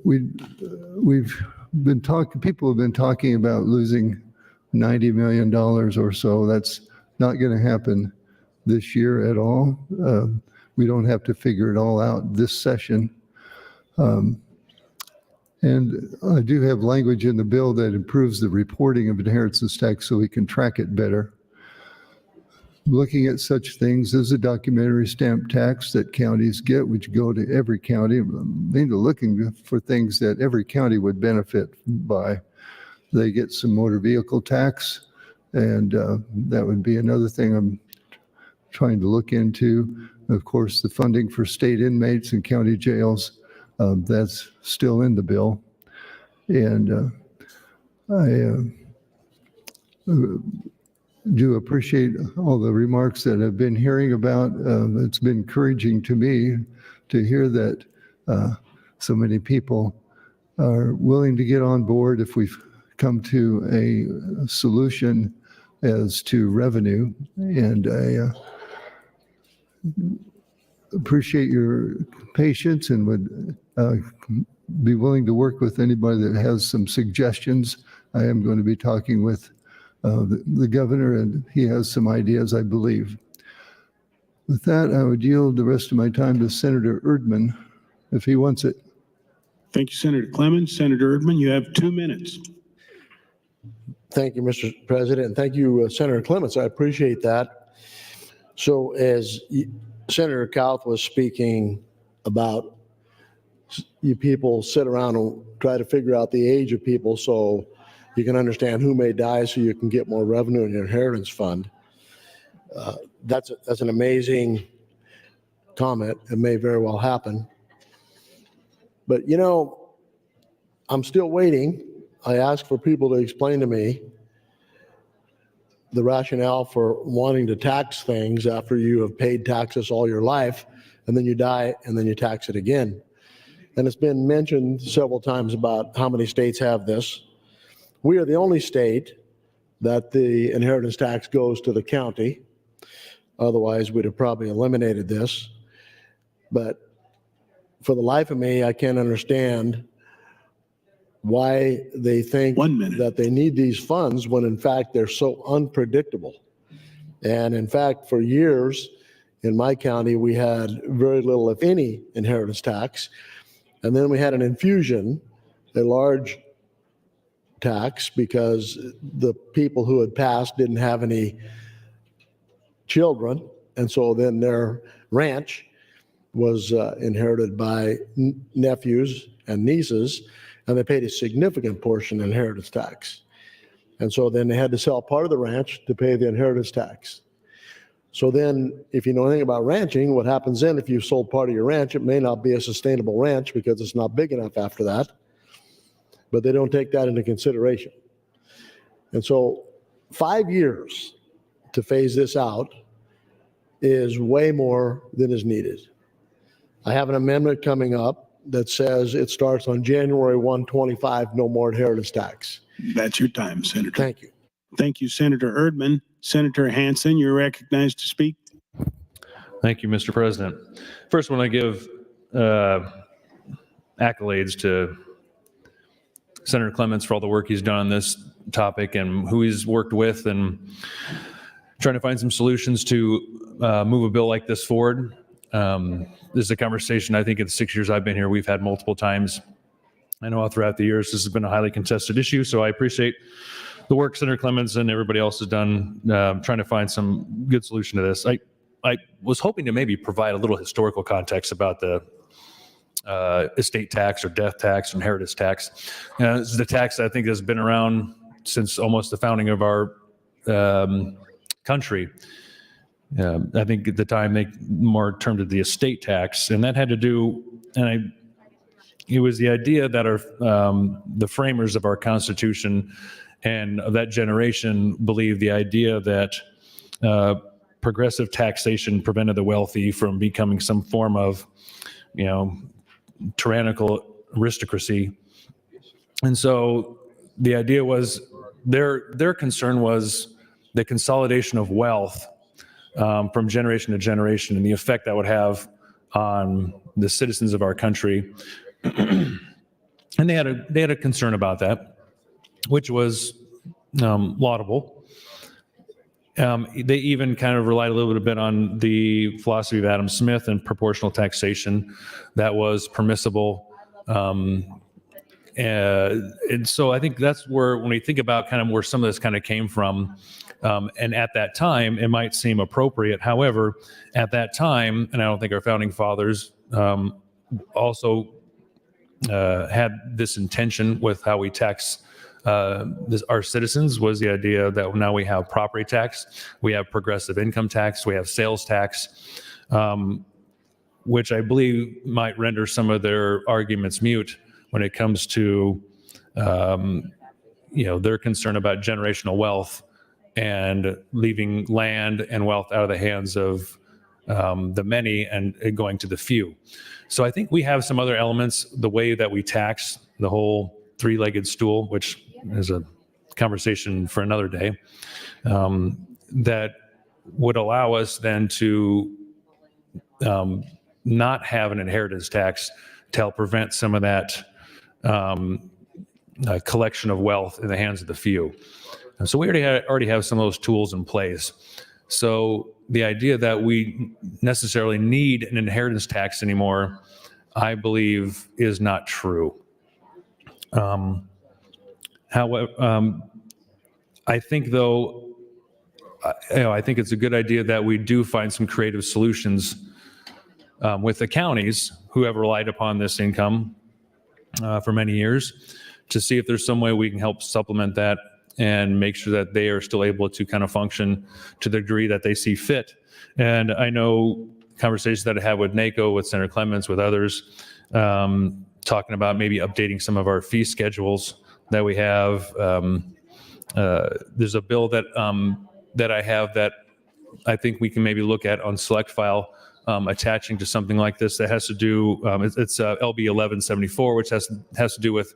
We've been talking, people have been talking about losing $90 million or so. That's not going to happen this year at all. We don't have to figure it all out this session. And I do have language in the bill that improves the reporting of inheritance tax so we can track it better. Looking at such things as a documentary stamp tax that counties get, which go to every county, mainly looking for things that every county would benefit by. They get some motor vehicle tax, and that would be another thing I'm trying to look into. Of course, the funding for state inmates and county jails, that's still in the bill. And I do appreciate all the remarks that I've been hearing about. It's been encouraging to me to hear that so many people are willing to get on board if we've come to a solution as to revenue. And I appreciate your patience and would be willing to work with anybody that has some suggestions. I am going to be talking with the governor, and he has some ideas, I believe. With that, I would yield the rest of my time to Senator Erdman, if he wants it.
Thank you, Senator Clemens. Senator Erdman, you have 2 minutes.
Thank you, Mr. President, and thank you, Senator Clements. I appreciate that. So as Senator Kauth was speaking about, you people sit around and try to figure out the age of people. So you can understand who may die so you can get more revenue in your inheritance fund. That's an amazing comment. It may very well happen. But I'm still waiting. I asked for people to explain to me the rationale for wanting to tax things after you have paid taxes all your life, and then you die, and then you tax it again. And it's been mentioned several times about how many states have this. We are the only state that the inheritance tax goes to the county. Otherwise, we'd have probably eliminated this. But for the life of me, I can't understand why they think that they need these funds when in fact they're so unpredictable. And in fact, for years in my county, we had very little, if any, inheritance tax. And then we had an infusion, a large tax, because the people who had passed didn't have any children. And so then their ranch was inherited by nephews and nieces, and they paid a significant portion inheritance tax. And so then they had to sell part of the ranch to pay the inheritance tax. So then, if you know anything about ranching, what happens then if you've sold part of your ranch, it may not be a sustainable ranch because it's not big enough after that, but they don't take that into consideration. And so 5 years to phase this out is way more than is needed. I have an amendment coming up that says it starts on January 1, 25, no more inheritance tax.
That's your time, Senator.
Thank you.
Thank you, Senator Erdman. Senator Hansen, you're recognized to speak.
Thank you, Mr. President. First, I want to give accolades to Senator Clements for all the work he's done on this topic and who he's worked with and trying to find some solutions to move a bill like this forward. This is a conversation I think in the 6 years I've been here, we've had multiple times. I know all throughout the years this has been a highly contested issue, so I appreciate the work Senator Clements and everybody else has done trying to find some good solution to this. I was hoping to maybe provide a little historical context about the estate tax or death tax or inheritance tax. This is the tax that I think has been around since almost the founding of our country. I think at the time they more termed it the estate tax, and that had to do, it was the idea that the framers of our Constitution and of that generation believed the idea that progressive taxation prevented the wealthy from becoming some form of, tyrannical aristocracy. And so the idea was their concern was the consolidation of wealth from generation to generation and the effect that would have on the citizens of our country. And they had a concern about that, which was laudable. They even kind of relied a little bit on the philosophy of Adam Smith and proportional taxation that was permissible. And so I think that's where, when we think about kind of where some of this kind of came from, and at that time, it might seem appropriate. However, at that time, and I don't think our founding fathers also had this intention with how we tax our citizens, was the idea that now we have property tax, we have progressive income tax, we have sales tax, which I believe might render some of their arguments mute when it comes to their concern about generational wealth and leaving land and wealth out of the hands of the many and going to the few. So I think we have some other elements, the way that we tax the whole three-legged stool, which is a conversation for another day, that would allow us then to not have an inheritance tax to help prevent some of that collection of wealth in the hands of the few. And so we already have some of those tools in place. So the idea that we necessarily need an inheritance tax anymore, I believe, is not true. However, I think, though, I think it's a good idea that we do find some creative solutions with the counties who have relied upon this income for many years to see if there's some way we can help supplement that and make sure that they are still able to kind of function to the degree that they see fit. And I know conversations that I have with NACO, with Senator Clements, with others, talking about maybe updating some of our fee schedules that we have. There's a bill that that I have that I think we can maybe look at on select file, attaching to something like this that has to do, it's LB 1174, which has to do with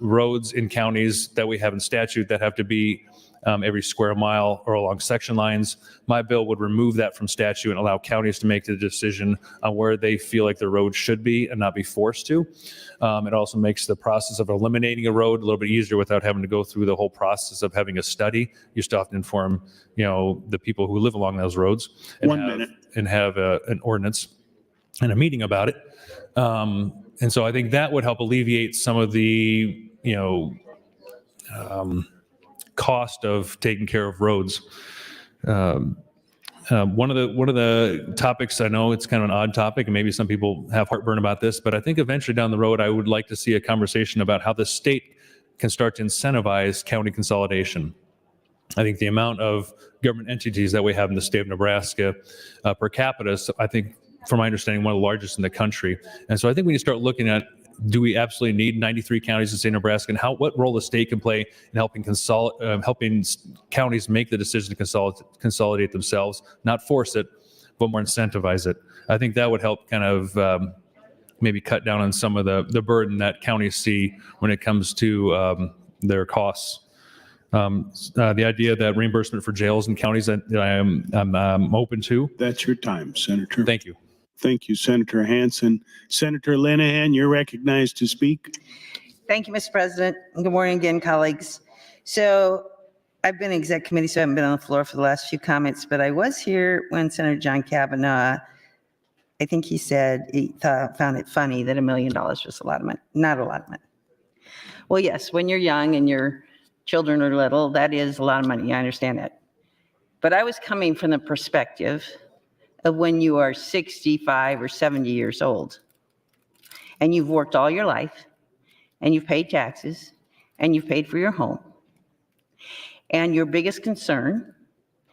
roads in counties that we have in statute that have to be every square mile or along section lines. My bill would remove that from statute and allow counties to make the decision on where they feel like the road should be and not be forced to. It also makes the process of eliminating a road a little bit easier without having to go through the whole process of having a study. You still have to inform, the people who live along those roads and have an ordinance and a meeting about it. And so I think that would help alleviate some of the, cost of taking care of roads. One of the topics, I know it's kind of an odd topic, and maybe some people have heartburn about this, but I think eventually down the road, I would like to see a conversation about how the state can start to incentivize county consolidation. I think the amount of government entities that we have in the state of Nebraska per capita is, I think, from my understanding, one of the largest in the country. And so I think we need to start looking at, do we absolutely need 93 counties in the state of Nebraska, and what role the state can play in helping counties make the decision to consolidate themselves, not force it, but more incentivize it. I think that would help kind of maybe cut down on some of the burden that counties see when it comes to their costs. The idea that reimbursement for jails and counties that I'm open to.
That's your time, Senator.
Thank you.
Thank you, Senator Hansen. Senator Linehan, you're recognized to speak.
Thank you, Mr. President. Good morning again, colleagues. So I've been in exec committee, so I haven't been on the floor for the last few comments, but I was here when Senator John Kavanaugh, I think he said he found it funny that $1 million was a lot of money. Not a lot of money. Well, yes, when you're young and your children are little, that is a lot of money. I understand that. But I was coming from the perspective of when you are 65 or 70 years old and you've worked all your life and you've paid taxes and you've paid for your home, and your biggest concern,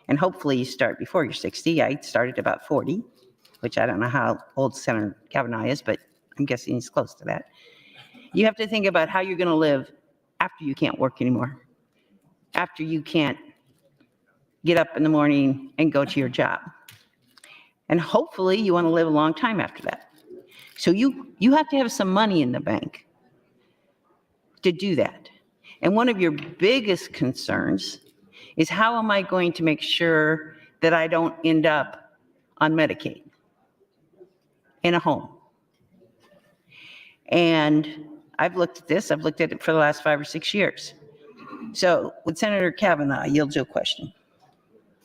and hopefully you start before you're 60, I started about 40, which I don't know how old Senator Kavanaugh is, but I'm guessing he's close to that. You have to think about how you're going to live after you can't work anymore, after you can't get up in the morning and go to your job. And hopefully you want to live a long time after that. So you have to have some money in the bank to do that. And one of your biggest concerns is, how am I going to make sure that I don't end up on Medicaid in a home? And I've looked at this, I've looked at it for the last 5 or 6 years. So with Senator Kavanaugh, I yield to a question.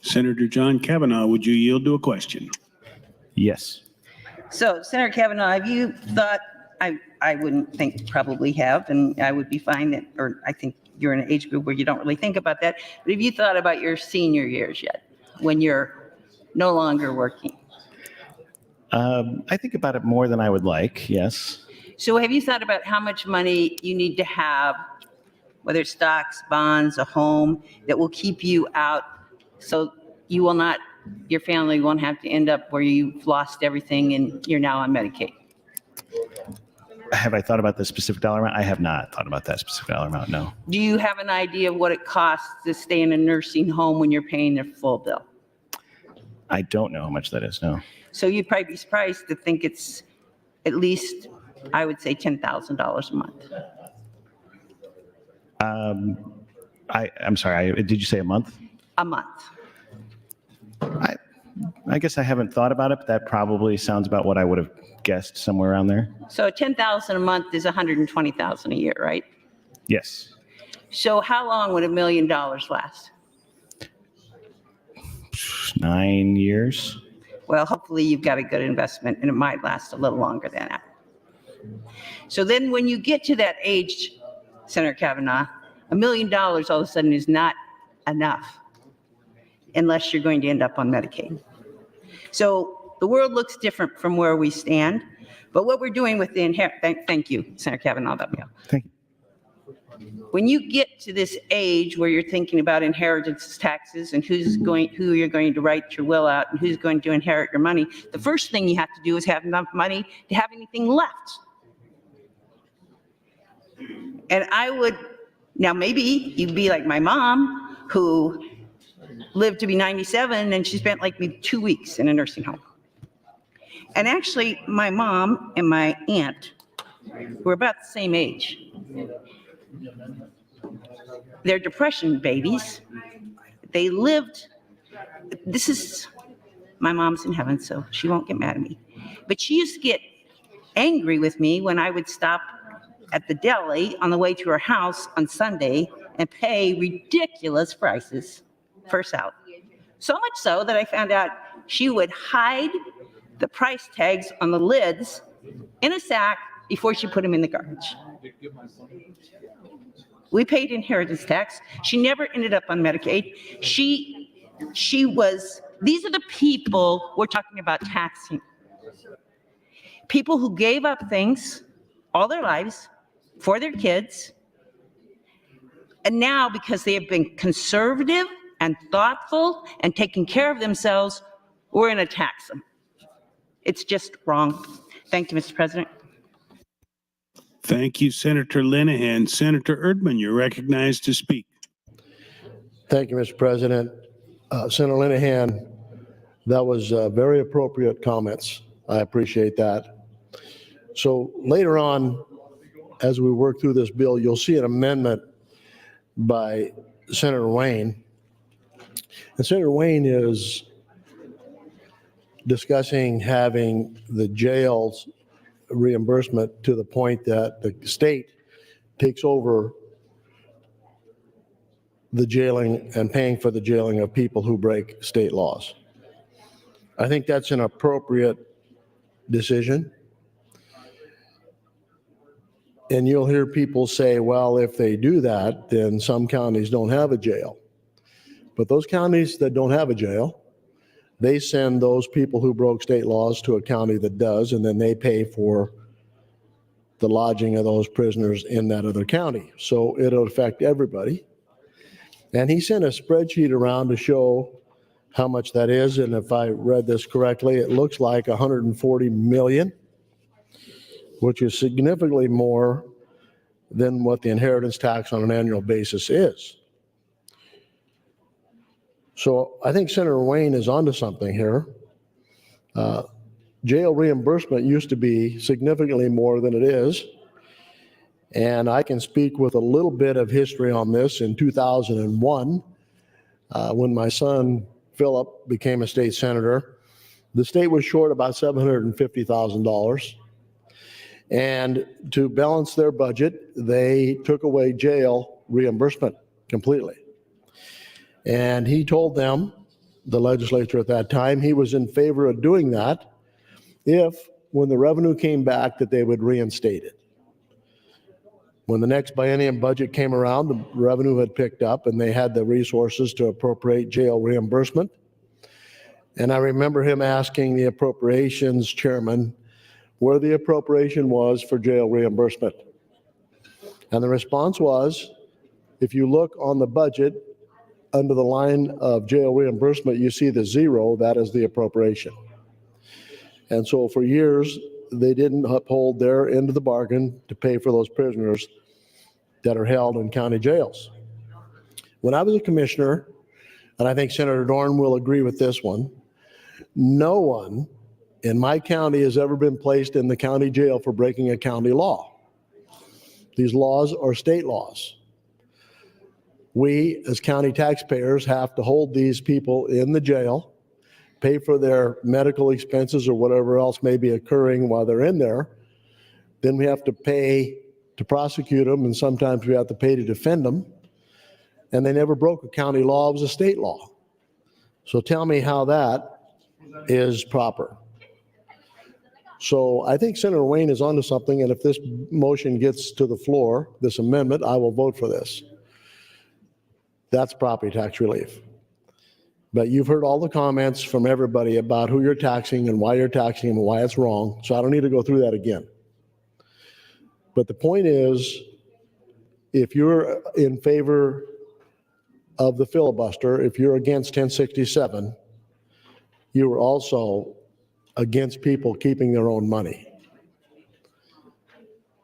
Senator John Kavanaugh, would you yield to a question?
Yes.
So Senator Kavanaugh, have you thought, I wouldn't think probably have, and I would be fine that, or I think you're in an age group where you don't really think about that, but have you thought about your senior years yet, when you're no longer working?
I think about it more than I would like, yes.
So have you thought about how much money you need to have, whether it's stocks, bonds, a home, that will keep you out so you will not, your family won't have to end up where you've lost everything and you're now on Medicaid?
Have I thought about the specific dollar amount? I have not thought about that specific dollar amount, no.
Do you have an idea of what it costs to stay in a nursing home when you're paying their full bill?
I don't know how much that is, no.
So you'd probably be surprised to think it's at least, I would say, $10,000 a month.
I'm sorry, did you say a month?
A month.
I guess I haven't thought about it, but that probably sounds about what I would have guessed, somewhere around there.
So $10,000 a month is $120,000 a year, right?
Yes.
So how long would $1 million last?
9 years.
Well, hopefully you've got a good investment and it might last a little longer than that. So then when you get to that age, Senator Kavanaugh, $1 million all of a sudden is not enough unless you're going to end up on Medicaid. So the world looks different from where we stand, but what we're doing with the thank you, Senator Kavanaugh.
Thank you.
when you get to this age where you're thinking about inheritance taxes and who you're going to write your will out and who's going to inherit your money, the first thing you have to do is have enough money to have anything left. And I would, now maybe you'd be like my mom, who lived to be 97 and she spent like 2 weeks in a nursing home. And actually, my mom and my aunt were about the same age. They're depression babies. They lived, my mom's in heaven, so she won't get mad at me. But she used to get angry with me when I would stop at the deli on the way to her house on Sunday and pay ridiculous prices for salad. So much so that I found out she would hide the price tags on the lids in a sack before she put them in the garbage. We paid inheritance tax. She never ended up on Medicaid. These are the people we're talking about taxing. People who gave up things all their lives for their kids. And now, because they have been conservative and thoughtful and taking care of themselves, we're going to tax them. It's just wrong. Thank you, Mr. President.
Thank you, Senator Linehan. Senator Erdman, you're recognized to speak.
Thank you, Mr. President. Senator Linehan, that was very appropriate comments. I appreciate that. So later on, as we work through this bill, you'll see an amendment by Senator Wayne. And Senator Wayne is discussing having the jails reimbursement to the point that the state takes over the jailing and paying for the jailing of people who break state laws. I think that's an appropriate decision. And you'll hear people say, well, if they do that, then some counties don't have a jail. But those counties that don't have a jail, they send those people who broke state laws to a county that does, and then they pay for the lodging of those prisoners in that other county. So it'll affect everybody. And he sent a spreadsheet around to show how much that is. And if I read this correctly, it looks like 140 million, which is significantly more than what the inheritance tax on an annual basis is. So I think Senator Wayne is onto something here. Jail reimbursement used to be significantly more than it is. And I can speak with a little bit of history on this. In 2001, when my son Philip became a state senator, the state was short about $750,000. And to balance their budget, they took away jail reimbursement completely. And he told them, the legislature at that time, he was in favor of doing that if, when the revenue came back, that they would reinstate it. When the next biennium budget came around, the revenue had picked up and they had the resources to appropriate jail reimbursement. And I remember him asking the appropriations chairman where the appropriation was for jail reimbursement. And the response was, if you look on the budget, under the line of jail reimbursement, you see the zero, that is the appropriation. And so for years, they didn't uphold their end of the bargain to pay for those prisoners that are held in county jails. When I was a commissioner, and I think Senator Dorn will agree with this one, no one in my county has ever been placed in the county jail for breaking a county law. These laws are state laws. We, as county taxpayers, have to hold these people in the jail, pay for their medical expenses or whatever else may be occurring while they're in there. Then we have to pay to prosecute them, and sometimes we have to pay to defend them. And they never broke a county law, it was a state law. So tell me how that is proper. So I think Senator Wayne is onto something, and if this motion gets to the floor, this amendment, I will vote for this. That's property tax relief. But you've heard all the comments from everybody about who you're taxing and why you're taxing and why it's wrong, so I don't need to go through that again. But the point is, if you're in favor of the filibuster, if you're against 1067, you are also against people keeping their own money.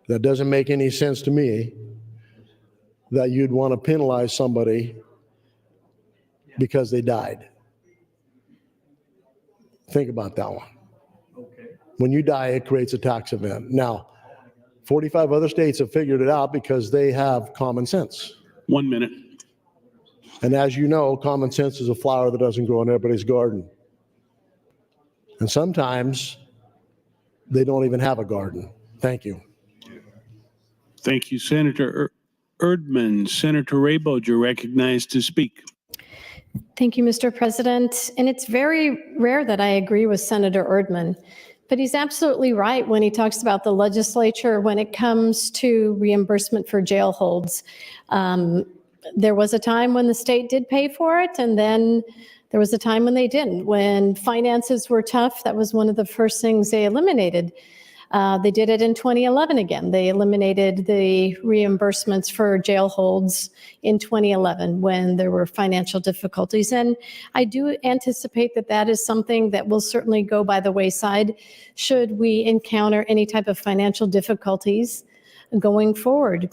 That doesn't make any sense to me that you'd want to penalize somebody because they died. Think about that one. When you die, it creates a tax event. Now, 45 other states have figured it out because they have common sense.
1 minute.
And as you know, common sense is a flower that doesn't grow in everybody's garden. And sometimes they don't even have a garden. Thank you.
Thank you, Senator Erdman. Senator Raybould, you're recognized to speak.
Thank you, Mr. President. And it's very rare that I agree with Senator Erdman, but he's absolutely right when he talks about the legislature when it comes to reimbursement for jail holds. There was a time when the state did pay for it, and then there was a time when they didn't. When finances were tough, that was one of the first things they eliminated. They did it in 2011 again. They eliminated the reimbursements for jail holds in 2011 when there were financial difficulties. And I do anticipate that that is something that will certainly go by the wayside should we encounter any type of financial difficulties going forward.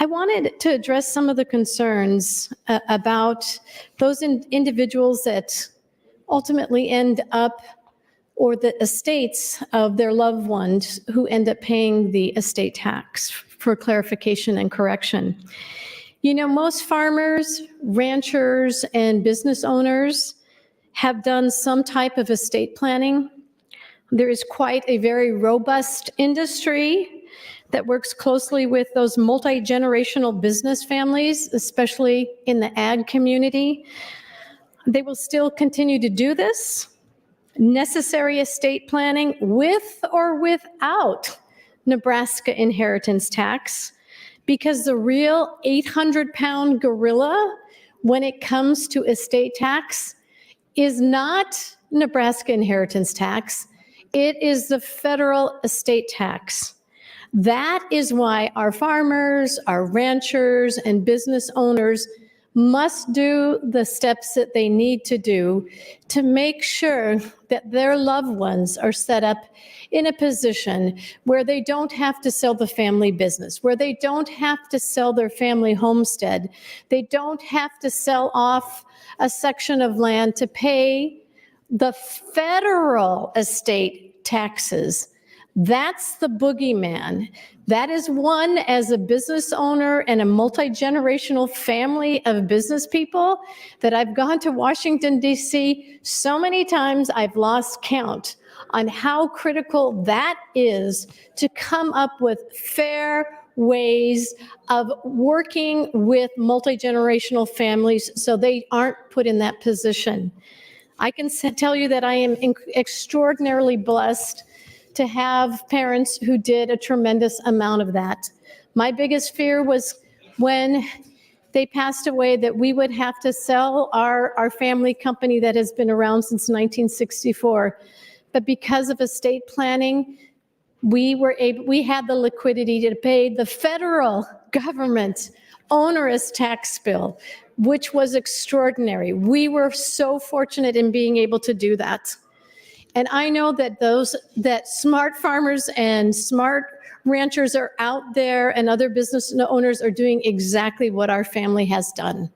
I wanted to address some of the concerns about those individuals that ultimately end up, or the estates of their loved ones who end up paying the estate tax, for clarification and correction. You know, most farmers, ranchers, and business owners have done some type of estate planning. There is quite a very robust industry that works closely with those multi-generational business families, especially in the ag community. They will still continue to do this. Necessary estate planning with or without Nebraska inheritance tax, because the real 800-pound gorilla when it comes to estate tax is not Nebraska inheritance tax. It is the federal estate tax. That is why our farmers, our ranchers, and business owners must do the steps that they need to do to make sure that their loved ones are set up in a position where they don't have to sell the family business, where they don't have to sell their family homestead, they don't have to sell off a section of land to pay the federal estate taxes. That's the boogeyman. That is one, as a business owner and a multi-generational family of business people, that I've gone to Washington, D.C. so many times I've lost count on how critical that is to come up with fair ways of working with multi-generational families so they aren't put in that position. I can tell you that I am extraordinarily blessed to have parents who did a tremendous amount of that. My biggest fear was when they passed away that we would have to sell our family company that has been around since 1964. But because of estate planning, we had the liquidity to pay the federal government onerous tax bill, which was extraordinary. We were so fortunate in being able to do that. And I know that smart farmers and smart ranchers are out there, and other business owners are doing exactly what our family has done.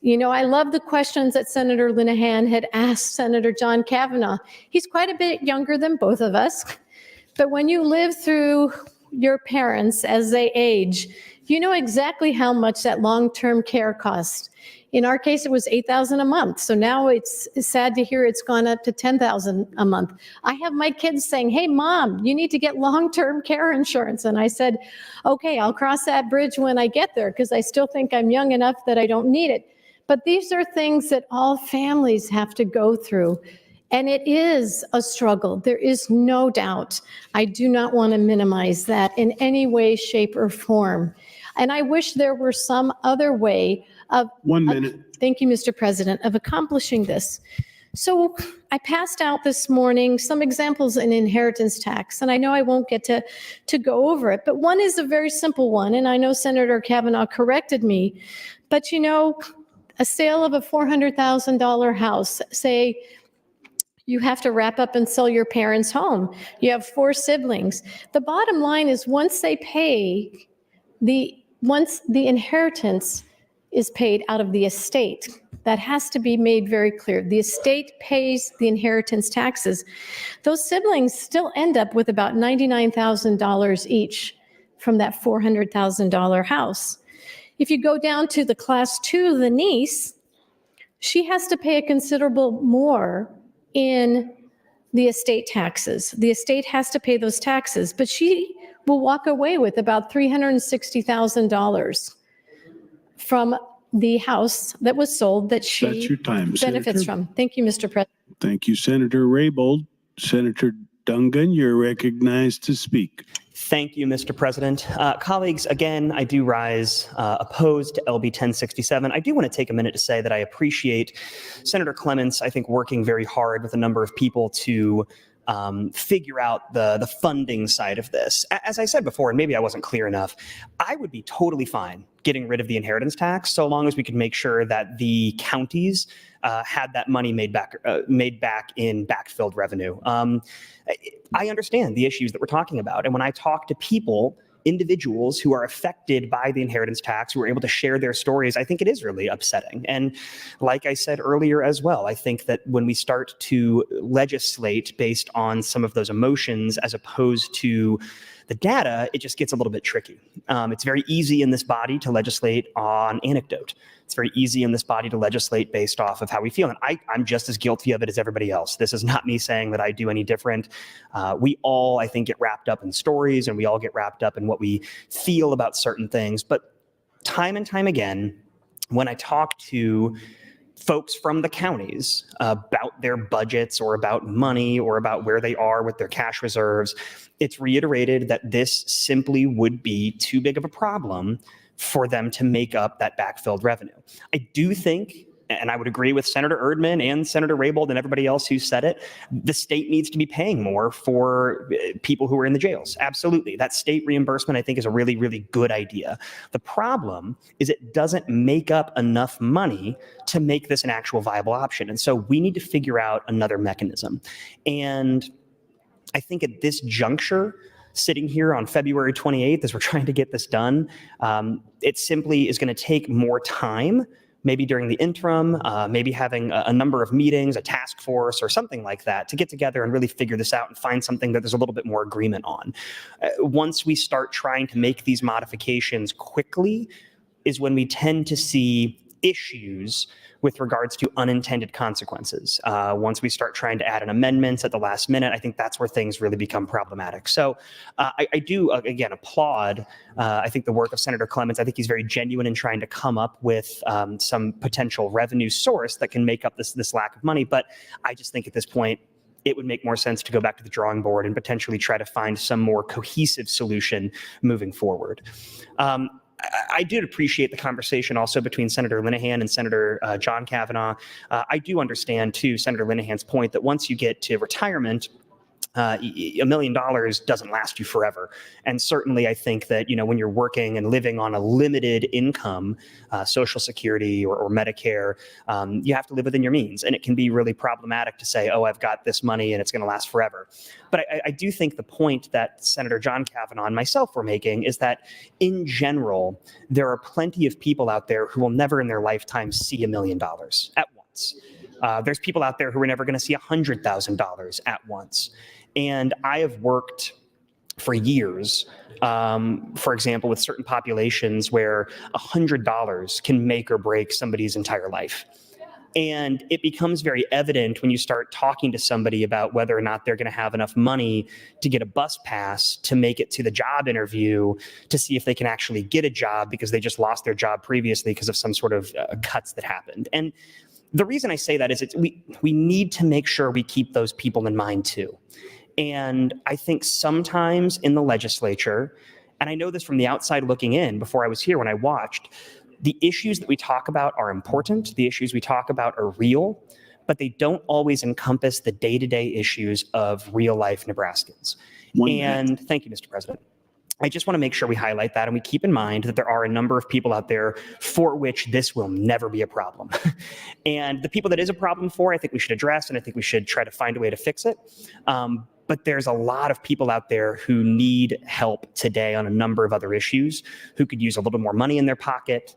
You know, I love the questions that Senator Linehan had asked Senator John Kavanaugh. He's quite a bit younger than both of us, but when you live through your parents as they age, you know exactly how much that long-term care costs. In our case, it was $8,000 a month. So now it's sad to hear it's gone up to $10,000 a month. I have my kids saying, "Hey, Mom, you need to get long-term care insurance." And I said, "Okay, I'll cross that bridge when I get there," because I still think I'm young enough that I don't need it. But these are things that all families have to go through. And it is a struggle. There is no doubt. I do not want to minimize that in any way, shape, or form. And I wish there were some other way of—
1 minute.
Thank you, Mr. President, of accomplishing this. So I passed out this morning some examples in inheritance tax, and I know I won't get to go over it, but one is a very simple one, and I know Senator Kavanaugh corrected me, but you know, a sale of a $400,000 house, say you have to wrap up and sell your parents' home. You have 4 siblings. The bottom line is once the inheritance is paid out of the estate, that has to be made very clear. The estate pays the inheritance taxes. Those siblings still end up with about $99,000 each from that $400,000 house. If you go down to the class 2, the niece, she has to pay a considerable more in the estate taxes. The estate has to pay those taxes, but she will walk away with about $360,000 from the house that was sold that she
That's your time,
benefits
Senator.
from. Thank you, Mr. President.
Thank you, Senator Raybold. Senator Dungan, you're recognized to speak.
Thank you, Mr. President. Colleagues, again, I do rise opposed to LB 1067. I do want to take a minute to say that I appreciate Senator Clements, I think, working very hard with a number of people to figure out the funding side of this. As I said before, and maybe I wasn't clear enough, I would be totally fine getting rid of the inheritance tax so long as we could make sure that the counties had that money made back in backfilled revenue. I understand the issues that we're talking about, and when I talk to people, individuals who are affected by the inheritance tax, who are able to share their stories, I think it is really upsetting. And like I said earlier as well, I think that when we start to legislate based on some of those emotions as opposed to the data, it just gets a little bit tricky. It's very easy in this body to legislate on anecdote. It's very easy in this body to legislate based off of how we feel. And I'm just as guilty of it as everybody else. This is not me saying that I do any different. We all, I think, get wrapped up in stories, and we all get wrapped up in what we feel about certain things. But time and time again, when I talk to folks from the counties about their budgets or about money or about where they are with their cash reserves, it's reiterated that this simply would be too big of a problem for them to make up that backfilled revenue. I do think, and I would agree with Senator Erdman and Senator Raybold and everybody else who said it, the state needs to be paying more for people who are in the jails. Absolutely. That state reimbursement, I think, is a really, really good idea. The problem is it doesn't make up enough money to make this an actual viable option. And so we need to figure out another mechanism. And I think at this juncture, sitting here on February 28th as we're trying to get this done, it simply is going to take more time, maybe during the interim, maybe having a number of meetings, a task force or something like that to get together and really figure this out and find something that there's a little bit more agreement on. Once we start trying to make these modifications quickly is when we tend to see issues with regards to unintended consequences. Once we start trying to add in amendments at the last minute, I think that's where things really become problematic. So I do, again, applaud, I think, the work of Senator Clements. I think he's very genuine in trying to come up with some potential revenue source that can make up this lack of money. But I just think at this point, it would make more sense to go back to the drawing board and potentially try to find some more cohesive solution moving forward. I did appreciate the conversation also between Senator Linehan and Senator John Kavanaugh. I do understand, too, Senator Linehan's point that once you get to retirement, $1 million doesn't last you forever. And certainly I think that, you know, when you're working and living on a limited income, Social Security or Medicare, you have to live within your means. And it can be really problematic to say, oh, I've got this money and it's going to last forever. But I do think the point that Senator John Kavanaugh and myself were making is that in general, there are plenty of people out there who will never in their lifetime see $1 million at once. There's people out there who are never going to see $100,000 at once. And I have worked for years, for example, with certain populations where $100 can make or break somebody's entire life. And it becomes very evident when you start talking to somebody about whether or not they're going to have enough money to get a bus pass to make it to the job interview to see if they can actually get a job because they just lost their job previously because of some sort of cuts that happened. And the reason I say that is we need to make sure we keep those people in mind too. And I think sometimes in the legislature, and I know this from the outside looking in before I was here when I watched, the issues that we talk about are important. The issues we talk about are real. but they don't always encompass the day-to-day issues of real-life Nebraskans. And thank you, Mr. President. I just want to make sure we highlight that and we keep in mind that there are a number of people out there for which this will never be a problem. And the people that is a problem for, I think we should address, and I think we should try to find a way to fix it. But there's a lot of people out there who need help today on a number of other issues, who could use a little more money in their pocket,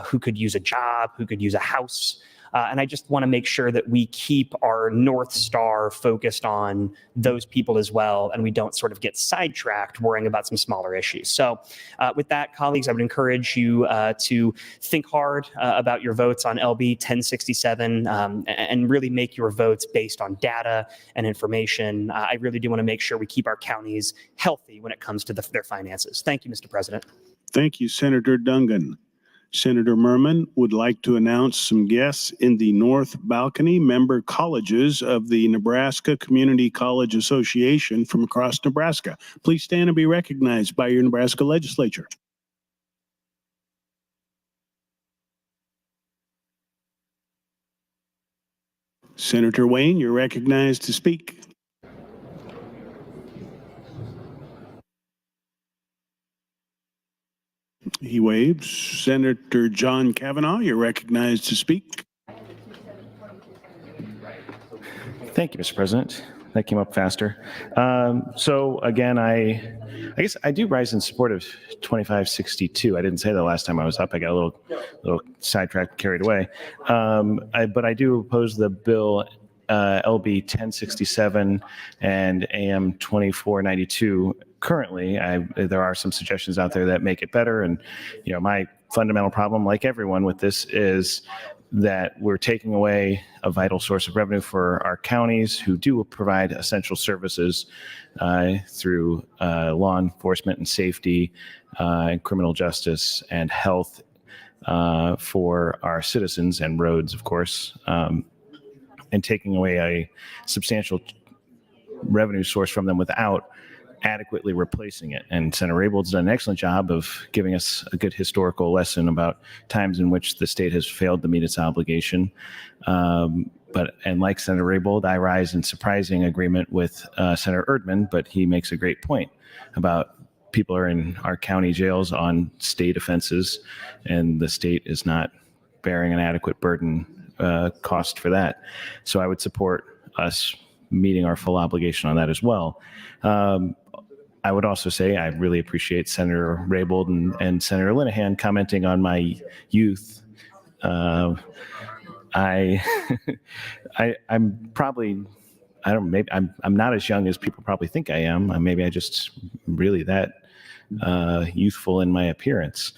who could use a job, who could use a house. And I just want to make sure that we keep our North Star focused on those people as well, and we don't sort of get sidetracked worrying about some smaller issues. So with that, colleagues, I would encourage you to think hard about your votes on LB 1067 and really make your votes based on data and information. I really do want to make sure we keep our counties healthy when it comes to their finances. Thank you, Mr. President.
Thank you, Senator Dungan. Senator Merman would like to announce some guests in the North Balcony member colleges of the Nebraska Community College Association from across Nebraska. Please stand and be recognized by your Nebraska Legislature. Senator Wayne, you're recognized to speak. He waves. Senator John Kavanaugh, you're recognized to speak.
Thank you, Mr. President. That came up faster. So again, I guess I do rise in support of 2562. I didn't say that last time I was up. I got a little sidetracked, carried away. But I do oppose the bill LB 1067 and AM 2492. Currently, there are some suggestions out there that make it better. And, my fundamental problem, like everyone with this, is that we're taking away a vital source of revenue for our counties who do provide essential services through law enforcement and safety and criminal justice and health for our citizens and roads, of course, and taking away a substantial revenue source from them without adequately replacing it. And Senator Raybould's done an excellent job of giving us a good historical lesson about times in which the state has failed to meet its obligation. And like Senator Raybould, I rise in surprising agreement with Senator Erdman, but he makes a great point about people are in our county jails on state offenses, and the state is not bearing an adequate burden cost for that. So I would support us meeting our full obligation on that as well. I would also say I really appreciate Senator Raybould and Senator Linehan commenting on my youth. I'm probably, maybe I'm not as young as people probably think I am. Maybe I just really that youthful in my appearance.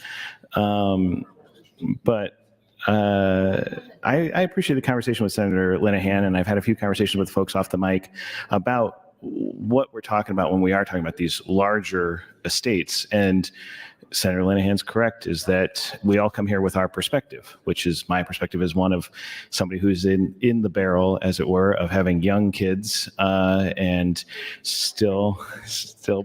But I appreciate the conversation with Senator Linehan, and I've had a few conversations with folks off the mic about what we're talking about when we are talking about these larger estates. And Senator Linehan's correct, is that we all come here with our perspective, which is my perspective as one of somebody who's in the barrel, as it were, of having young kids and still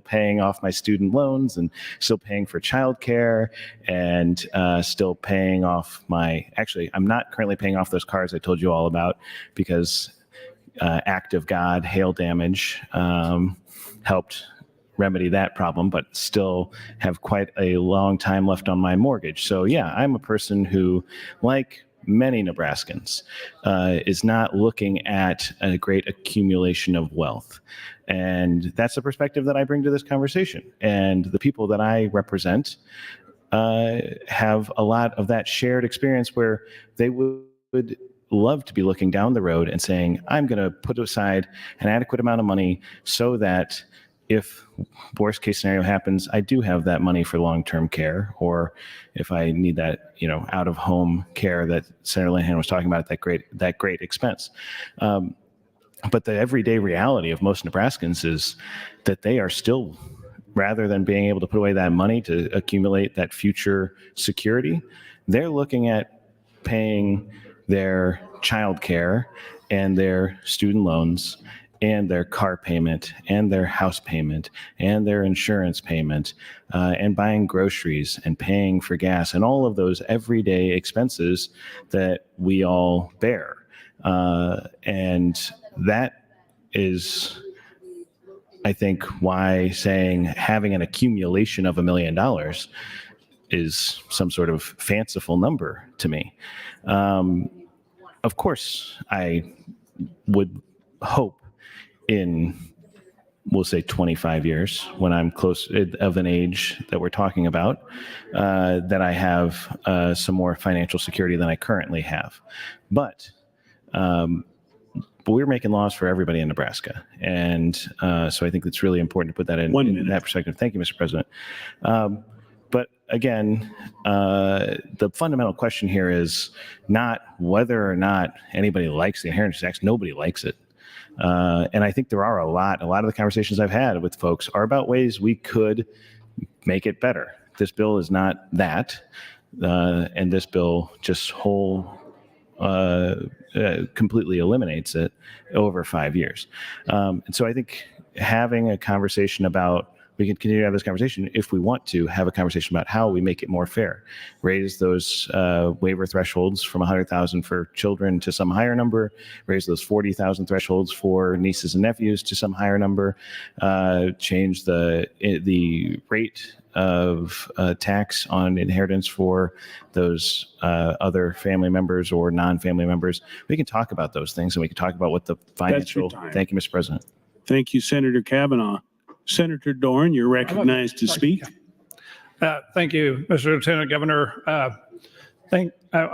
paying off my student loans and still paying for childcare and still paying off I'm not currently paying off those cars I told you all about because act of God, hail damage helped remedy that problem, but still have quite a long time left on my mortgage. So yeah, I'm a person who, like many Nebraskans, is not looking at a great accumulation of wealth. And that's the perspective that I bring to this conversation. And the people that I represent have a lot of that shared experience where they would love to be looking down the road and saying, I'm going to put aside an adequate amount of money so that if worst case scenario happens, I do have that money for long-term care, or if I need that, out of home care that Senator Linehan was talking about at that great expense. But the everyday reality of most Nebraskans is that they are still, rather than being able to put away that money to accumulate that future security, they're looking at paying their child care and their student loans and their car payment and their house payment and their insurance payment and buying groceries and paying for gas and all of those everyday expenses that we all bear. And that is, I think, why saying having an accumulation of $1 million is some sort of fanciful number to me. Of course, I would hope in, we'll say 25 years, when I'm close of an age that we're talking about, that I have some more financial security than I currently have. But we're making laws for everybody in Nebraska. And so I think it's really important to put that in that perspective. Thank you, Mr. President. But again, the fundamental question here is not whether or not anybody likes the inheritance tax. Nobody likes it. And I think there are a lot of the conversations I've had with folks are about ways we could make it better. This bill is not that. And this bill just completely eliminates it over 5 years. And so I think having a conversation about, we can continue to have this conversation if we want to have a conversation about how we make it more fair, raise those waiver thresholds from 100,000 for children to some higher number, raise those 40,000 thresholds for nieces and nephews to some higher number, change the rate of tax on inheritance for those other family members or non-family members. We can talk about those things, and we can talk about what the financial. Thank you, Mr. President.
Thank you, Senator Kavanaugh. Senator Dorn, you're recognized to speak.
Thank you, Mr. Lieutenant Governor. I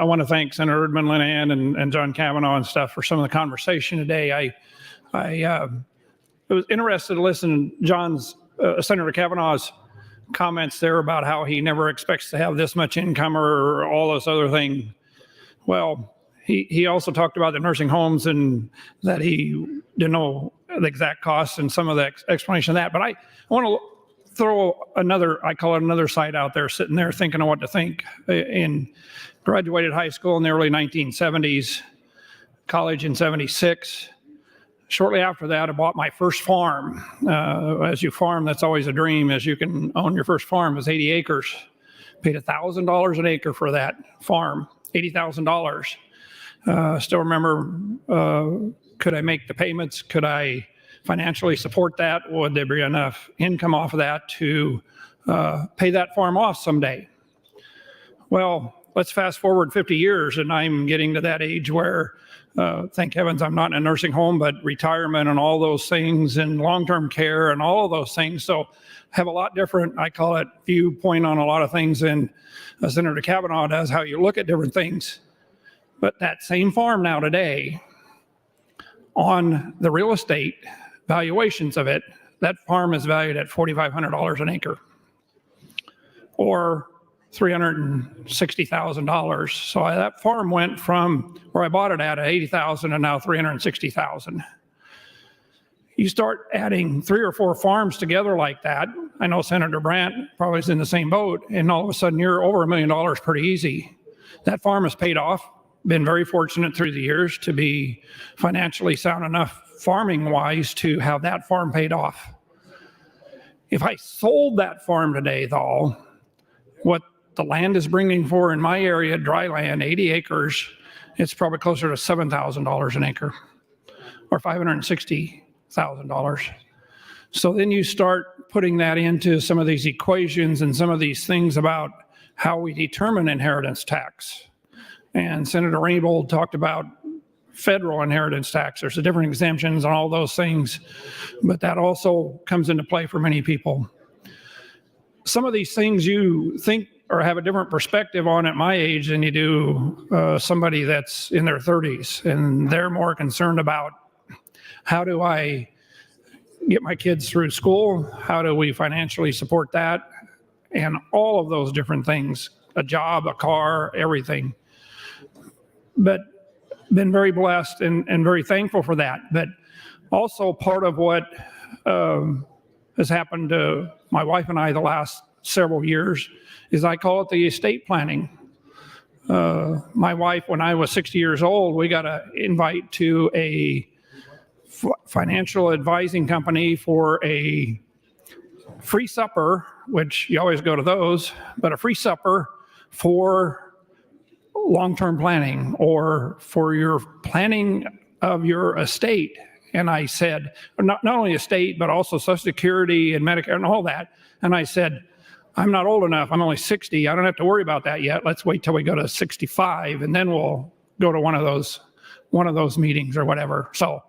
want to thank Senator Erdman, Linehan, and John Kavanaugh and stuff for some of the conversation today. I was interested to listen to Senator Kavanaugh's comments there about how he never expects to have this much income or all this other thing. Well, he also talked about the nursing homes and that he didn't know the exact costs and some of the explanation of that. But I want to throw I call it another side out there, sitting there thinking of what to think. Graduated high school in the early 1970s, college in 76. Shortly after that, I bought my first farm. As you farm, that's always a dream, as you can own your first farm. It was 80 acres. Paid $1,000 an acre for that farm, $80,000. Still remember, could I make the payments? Could I financially support that? Would there be enough income off of that to pay that farm off someday? Well, let's fast forward 50 years, and I'm getting to that age where, thank heavens, I'm not in a nursing home, but retirement and all those things and long-term care and all of those things. So have a lot different, I call it, viewpoint on a lot of things than Senator Kavanaugh does, how you look at different things. But that same farm now today, on the real estate valuations of it, that farm is valued at $4,500 an acre, or $360,000. So that farm went from where I bought it at $80,000 and now $360,000. You start adding 3 or 4 farms together like that. I know Senator Brandt probably is in the same boat, and all of a sudden you're over $1 million pretty easy. That farm has paid off. Been very fortunate through the years to be financially sound enough farming wise to have that farm paid off. If I sold that farm today, though, what the land is bringing for in my area, dry land, 80 acres, it's probably closer to $7,000 an acre or $560,000. So then you start putting that into some of these equations and some of these things about how we determine inheritance tax. And Senator Raybould talked about federal inheritance tax. There's different exemptions and all those things, but that also comes into play for many people. Some of these things you think or have a different perspective on at my age than you do somebody that's in their 30s, and they're more concerned about how do I get my kids through school? How do we financially support that? And all of those different things, a job, a car, everything. But been very blessed and very thankful for that. But also part of what has happened to my wife and I the last several years is I call it the estate planning. My wife, when I was 60 years old, we got an invite to a financial advising company for a free supper, which you always go to those, but a free supper for long-term planning or for your planning of your estate. And I said, not only estate, but also Social Security and Medicare and all that. And I said, I'm not old enough. I'm only 60. I don't have to worry about that yet. Let's wait till we go to 65 and then we'll go to one of those meetings or whatever. So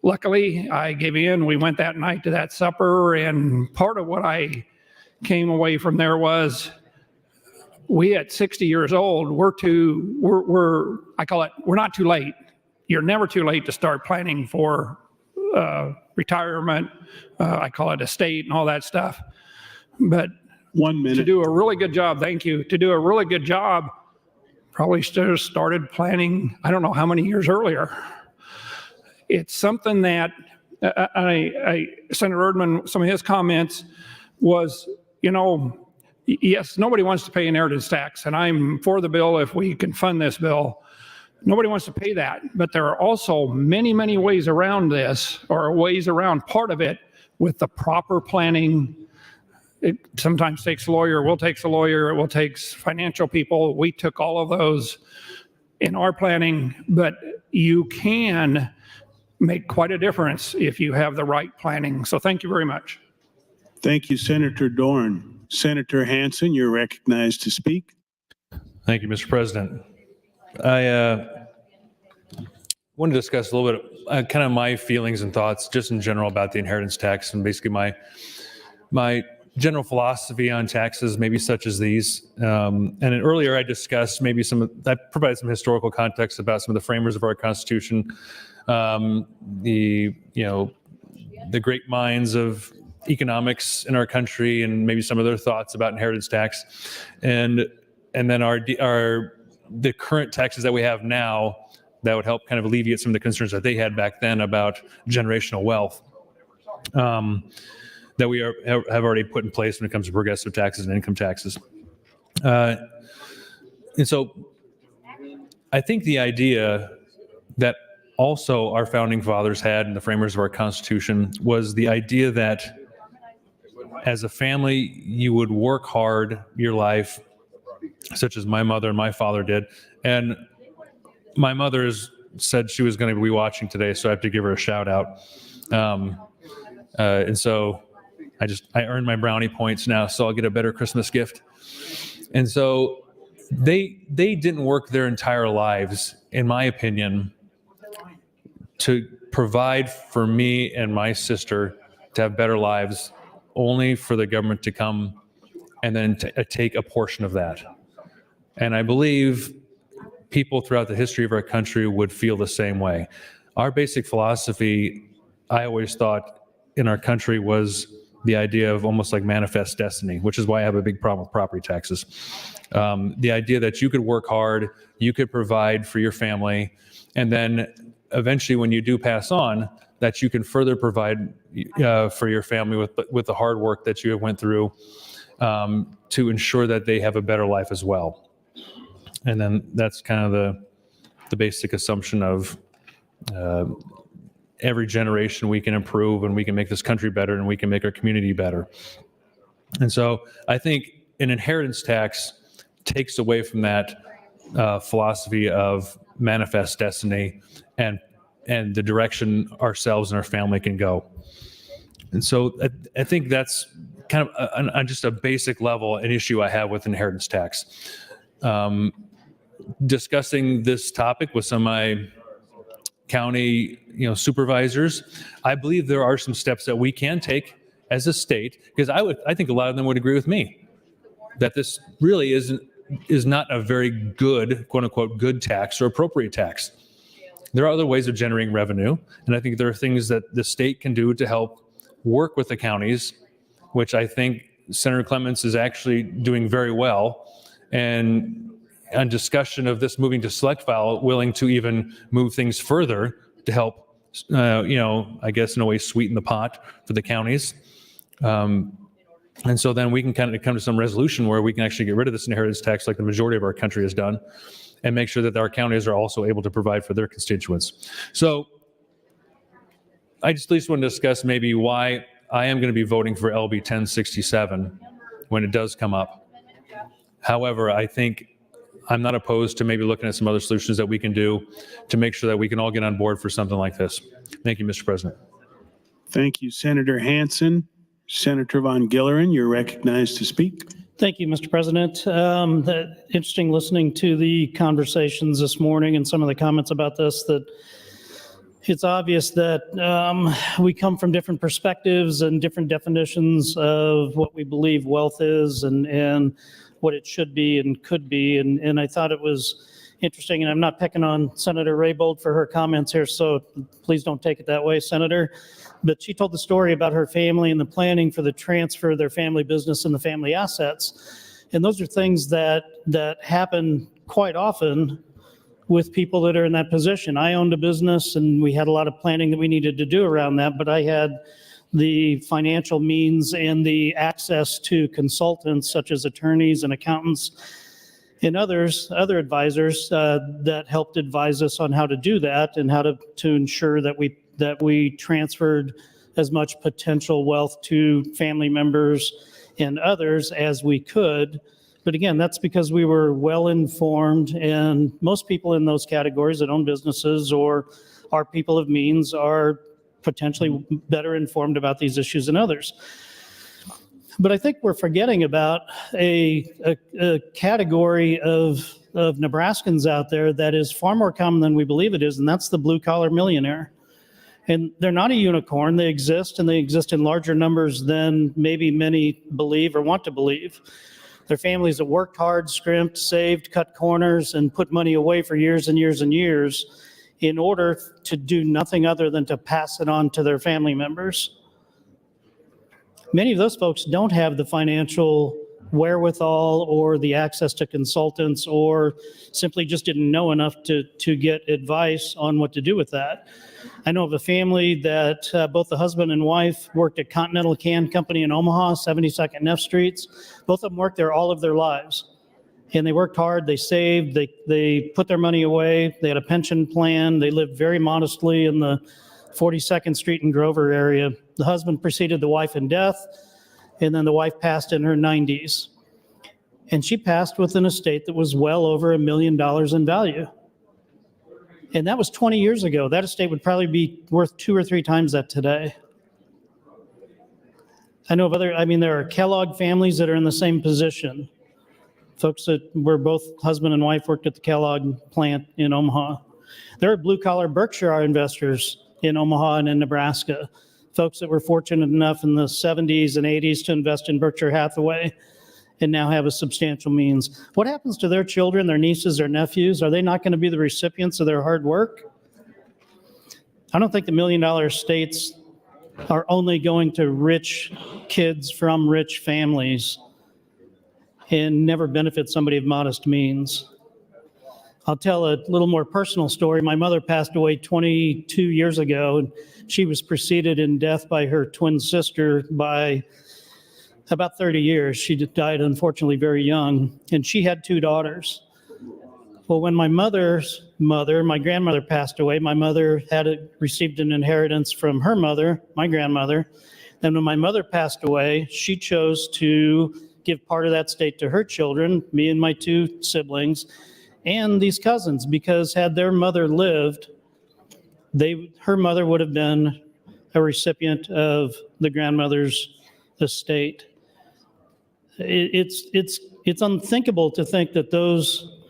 luckily I gave in. We went that night to that supper, and part of what I came away from there was, we at 60 years old, I call it, we're not too late. You're never too late to start planning for retirement. I call it estate and all that stuff. But
1 minute.
To do a really good job, thank you. To do a really good job, probably started planning, I don't know how many years earlier. It's something that Senator Erdman, some of his comments was, yes, nobody wants to pay inheritance tax, and I'm for the bill if we can fund this bill. Nobody wants to pay that, but there are also many, many ways around this, or ways around part of it with the proper planning. It sometimes takes a lawyer, will takes a lawyer, it will takes financial people. We took all of those in our planning, but you can make quite a difference if you have the right planning. So thank you very much.
Thank you, Senator Dorn. Senator Hansen, you're recognized to speak.
Thank you, Mr. President. I want to discuss a little bit kind of my feelings and thoughts just in general about the inheritance tax, and basically my general philosophy on taxes, maybe such as these. And earlier I discussed maybe I provided some historical context about some of the framers of our Constitution, the great minds of economics in our country, and maybe some of their thoughts about inheritance tax, and then the current taxes that we have now that would help kind of alleviate some of the concerns that they had back then about generational wealth that we have already put in place when it comes to progressive taxes and income taxes. And so I think the idea that also our founding fathers had and the framers of our Constitution was the idea that as a family, you would work hard your life, such as my mother and my father did. And my mother said she was going to be watching today, so I have to give her a shout out. And so I earned my brownie points now, so I'll get a better Christmas gift. And so they didn't work their entire lives, in my opinion, to provide for me and my sister to have better lives, only for the government to come and then take a portion of that. And I believe people throughout the history of our country would feel the same way. Our basic philosophy, I always thought, in our country was the idea of almost like manifest destiny, which is why I have a big problem with property taxes. The idea that you could work hard, you could provide for your family, and then eventually when you do pass on, that you can further provide for your family with the hard work that you went through to ensure that they have a better life as well. And then that's kind of the basic assumption of every generation we can improve and we can make this country better and we can make our community better. And so I think an inheritance tax takes away from that philosophy of manifest destiny and the direction ourselves and our family can go. And so I think that's kind of on just a basic level an issue I have with inheritance tax. Discussing this topic with some of my county supervisors, I believe there are some steps that we can take as a state, because I think a lot of them would agree with me that this really is not a very good, quote unquote, good tax or appropriate tax. There are other ways of generating revenue, and I think there are things that the state can do to help work with the counties, which I think Senator Clements is actually doing very well. And on discussion of this moving to select file, willing to even move things further to help, I guess in a way sweeten the pot for the counties. And so then we can kind of come to some resolution where we can actually get rid of this inheritance tax like the majority of our country has done, and make sure that our counties are also able to provide for their constituents. So I just at least want to discuss maybe why I am going to be voting for LB 1067 when it does come up. However, I think I'm not opposed to maybe looking at some other solutions that we can do to make sure that we can all get on board for something like this. Thank you, Mr. President.
Thank you, Senator Hansen. Senator Von Gilleren, you're recognized to speak.
Thank you, Mr. President. Interesting listening to the conversations this morning and some of the comments about this, that it's obvious that we come from different perspectives and different definitions of what we believe wealth is and what it should be and could be. And I thought it was interesting, and I'm not picking on Senator Raybould for her comments here, so please don't take it that way, Senator. But she told the story about her family and the planning for the transfer of their family business and the family assets. And those are things that happen quite often with people that are in that position. I owned a business and we had a lot of planning that we needed to do around that, but I had the financial means and the access to consultants such as attorneys and accountants and other advisors that helped advise us on how to do that and how to ensure that we transferred as much potential wealth to family members and others as we could. But again, that's because we were well informed, and most people in those categories that own businesses or are people of means are potentially better informed about these issues than others. But I think we're forgetting about a category of Nebraskans out there that is far more common than we believe it is, and that's the blue-collar millionaire. And they're not a unicorn. They exist, and they exist in larger numbers than maybe many believe or want to believe. They're families that worked hard, scrimped, saved, cut corners, and put money away for years and years and years in order to do nothing other than to pass it on to their family members. Many of those folks don't have the financial wherewithal or the access to consultants, or simply just didn't know enough to get advice on what to do with that. I know of a family that both the husband and wife worked at Continental Can Company in Omaha, 72nd and F Streets. Both of them worked there all of their lives. And they worked hard, they saved, they put their money away, they had a pension plan, they lived very modestly in the 42nd Street and Grover area. The husband preceded the wife in death, and then the wife passed in her 90s. And she passed with an estate that was well over $1 million in value. And that was 20 years ago. That estate would probably be worth 2 or 3 times that today. I know of there are Kellogg families that are in the same position. Folks that were both husband and wife worked at the Kellogg plant in Omaha. There are blue-collar Berkshire investors in Omaha and in Nebraska. Folks that were fortunate enough in the 70s and 80s to invest in Berkshire Hathaway and now have a substantial means. What happens to their children, their nieces, their nephews? Are they not going to be the recipients of their hard work? I don't think the $1 million estates are only going to rich kids from rich families and never benefit somebody of modest means. I'll tell a little more personal story. My mother passed away 22 years ago, and she was preceded in death by her twin sister by about 30 years. She died, unfortunately, very young, and she had 2 daughters. Well, when my mother's mother, my grandmother, passed away, my mother received an inheritance from her mother, my grandmother. Then when my mother passed away, she chose to give part of that estate to her children, me and my 2 siblings, and these cousins, because had their mother lived, her mother would have been a recipient of the grandmother's estate. It's unthinkable to think that those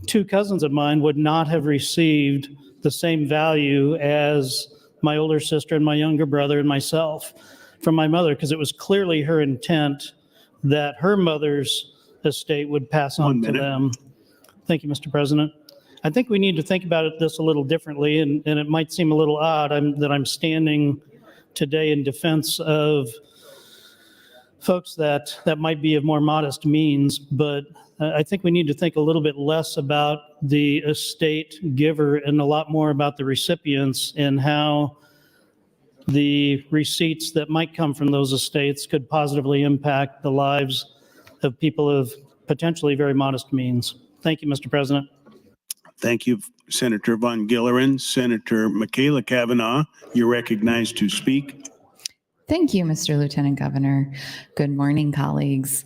2 cousins of mine would not have received the same value as my older sister and my younger brother and myself from my mother, because it was clearly her intent that her mother's estate would pass on to them. Thank you, Mr. President. I think we need to think about this a little differently, and it might seem a little odd that I'm standing today in defense of folks that might be of more modest means, but I think we need to think a little bit less about the estate giver and a lot more about the recipients and how the receipts that might come from those estates could positively impact the lives of people of potentially very modest means. Thank you, Mr. President.
Thank you, Senator Von Gilleren. Senator Michaela Cavanaugh, you're recognized to speak.
Thank you, Mr. Lieutenant Governor. Good morning, colleagues.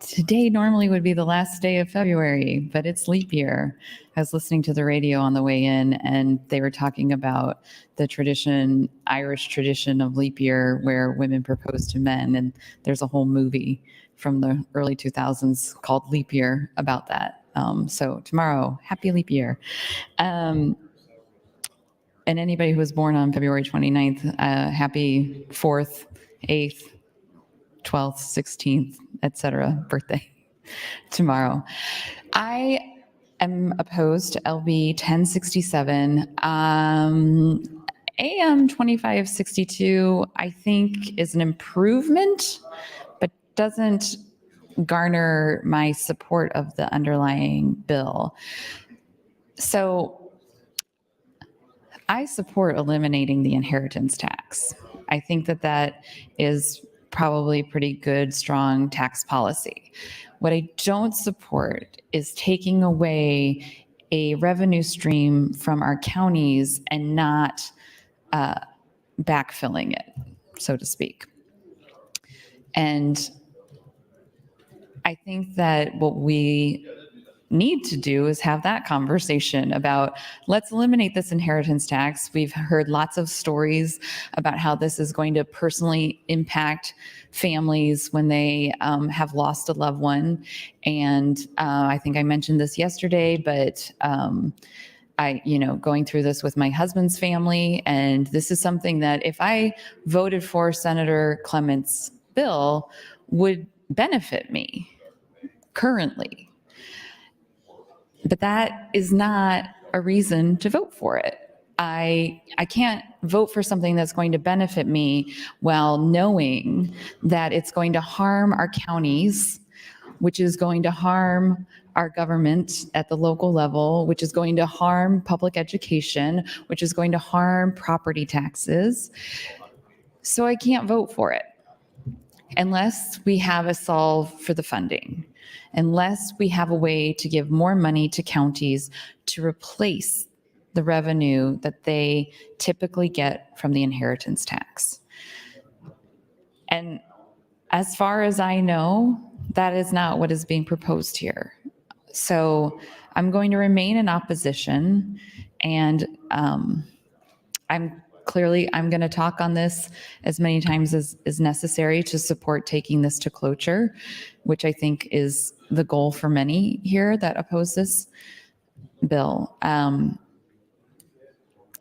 Today normally would be the last day of February, but it's leap year. I was listening to the radio on the way in, and they were talking about the tradition, Irish tradition of leap year, where women propose to men, and there's a whole movie from the early 2000s called Leap Year about that. So tomorrow, happy leap year. And anybody who was born on February 29th, happy 4th, 8th, 12th, 16th, etc. birthday tomorrow. I am opposed to LB 1067. AM 2562, I think, is an improvement, but doesn't garner my support of the underlying bill. So I support eliminating the inheritance tax. I think that that is probably pretty good, strong tax policy. What I don't support is taking away a revenue stream from our counties and not backfilling it, so to speak. And I think that what we need to do is have that conversation about, let's eliminate this inheritance tax. We've heard lots of stories about how this is going to personally impact families when they have lost a loved one. And I think I mentioned this yesterday, but going through this with my husband's family, and this is something that if I voted for Senator Clement's bill would benefit me currently. But that is not a reason to vote for it. I can't vote for something that's going to benefit me while knowing that it's going to harm our counties, which is going to harm our government at the local level, which is going to harm public education, which is going to harm property taxes. So I can't vote for it unless we have a solve for the funding, unless we have a way to give more money to counties to replace the revenue that they typically get from the inheritance tax. And as far as I know, that is not what is being proposed here. So I'm going to remain in opposition, and I'm going to talk on this as many times as is necessary to support taking this to cloture, which I think is the goal for many here that oppose this bill.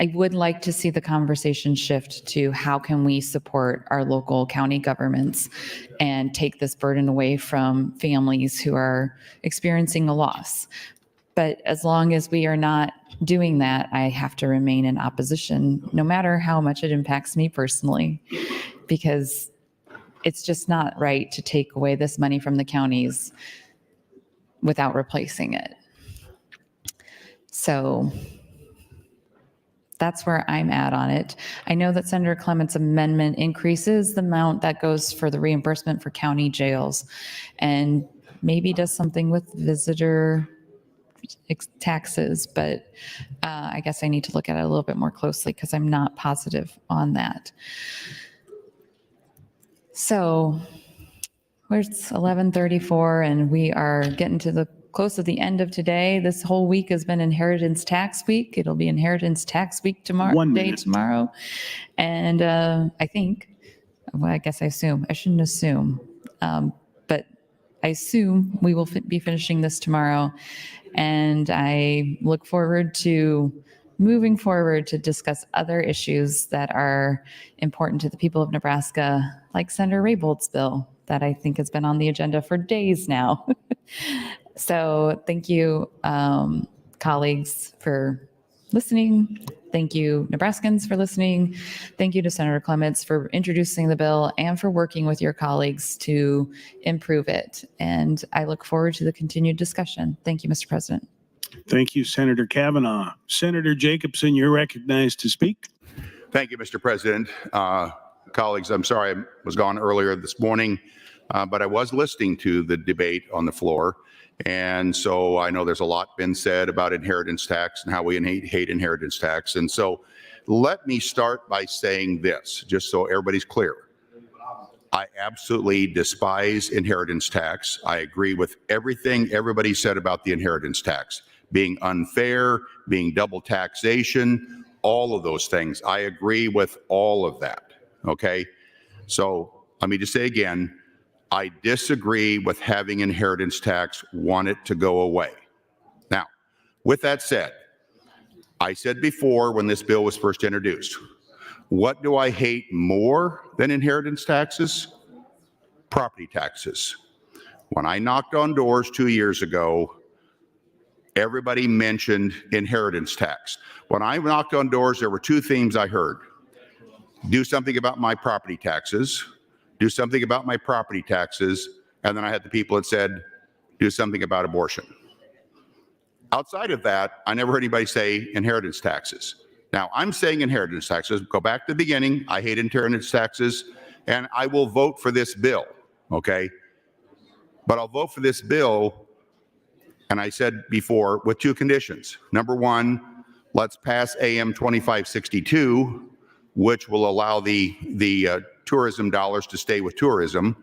I would like to see the conversation shift to how can we support our local county governments and take this burden away from families who are experiencing a loss. But as long as we are not doing that, I have to remain in opposition, no matter how much it impacts me personally, because it's just not right to take away this money from the counties without replacing it. So that's where I'm at on it. I know that Senator Clement's amendment increases the amount that goes for the reimbursement for county jails and maybe does something with visitor taxes, but I guess I need to look at it a little bit more closely because I'm not positive on that. So it's 11:34 and we are getting to the close to the end of today. This whole week has been Inheritance Tax Week. It'll be Inheritance Tax Week tomorrow. And I think, well, I guess I assume, I shouldn't assume, but I assume we will be finishing this tomorrow. And I look forward to moving forward to discuss other issues that are important to the people of Nebraska, like Senator Raybold's bill that I think has been on the agenda for days now. So thank you, colleagues, for listening. Thank you, Nebraskans, for listening. Thank you to Senator Clements for introducing the bill and for working with your colleagues to improve it. And I look forward to the continued discussion. Thank you, Mr. President.
Thank you, Senator Kavanaugh. Senator Jacobson, you're recognized to speak.
Thank you, Mr. President. Colleagues, I'm sorry I was gone earlier this morning, but I was listening to the debate on the floor. And so I know there's a lot been said about inheritance tax and how we hate inheritance tax. And so let me start by saying this, just so everybody's clear. I I absolutely despise inheritance tax. I agree with everything everybody said about the inheritance tax, being unfair, being double taxation, all of those things. I agree with all of that, okay? So let me just say again, I disagree with having inheritance tax, want it to go away. Now, with that said, I said before when this bill was first introduced, what do I hate more than inheritance taxes? Property taxes. When I knocked on doors 2 years ago, everybody mentioned inheritance tax. When I knocked on doors, there were two themes I heard. Do something about my property taxes, do something about my property taxes, and then I had the people that said, do something about abortion. Outside of that, I never heard anybody say inheritance taxes. Now, I'm saying inheritance taxes. Go back to the beginning. I hate inheritance taxes, and I will vote for this bill, okay? But I'll vote for this bill, and I said before, with two conditions. Number one, let's pass AM 2562, which will allow the tourism dollars to stay with tourism,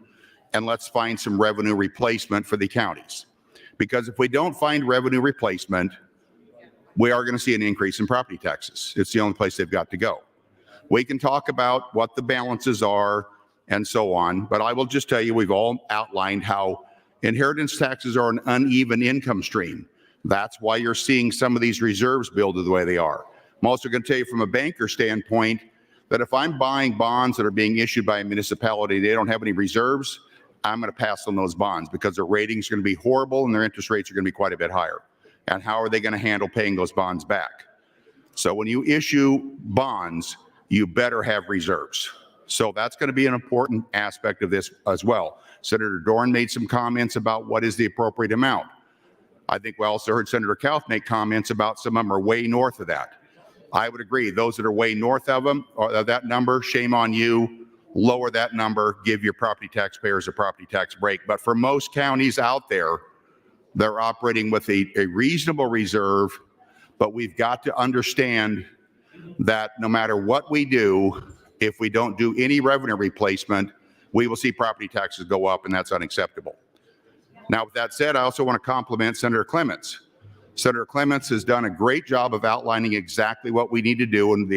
and let's find some revenue replacement for the counties. Because if we don't find revenue replacement, we are going to see an increase in property taxes. It's the only place they've got to go. We can talk about what the balances are and so on, but I will just tell you, we've all outlined how inheritance taxes are an uneven income stream. That's why you're seeing some of these reserves build the way they are. I'm also going to tell you from a banker standpoint that if I'm buying bonds that are being issued by a municipality, they don't have any reserves, I'm going to pass on those bonds because their ratings are going to be horrible and their interest rates are going to be quite a bit higher. And how are they going to handle paying those bonds back? So when you issue bonds, you better have reserves. So that's going to be an important aspect of this as well. Senator Dorn made some comments about what is the appropriate amount. I think we also heard Senator Kauth make comments about some of them are way north of that. I would agree. Those that are way north of them, or that number, shame on you. Lower that number, give your property taxpayers a property tax break. But for most counties out there, they're operating with a reasonable reserve, but we've got to understand that no matter what we do, if we don't do any revenue replacement, we will see property taxes go up, and that's unacceptable. Now, with that said, I also want to compliment Senator Clements. Senator Clements has done a great job of outlining exactly what we need to do and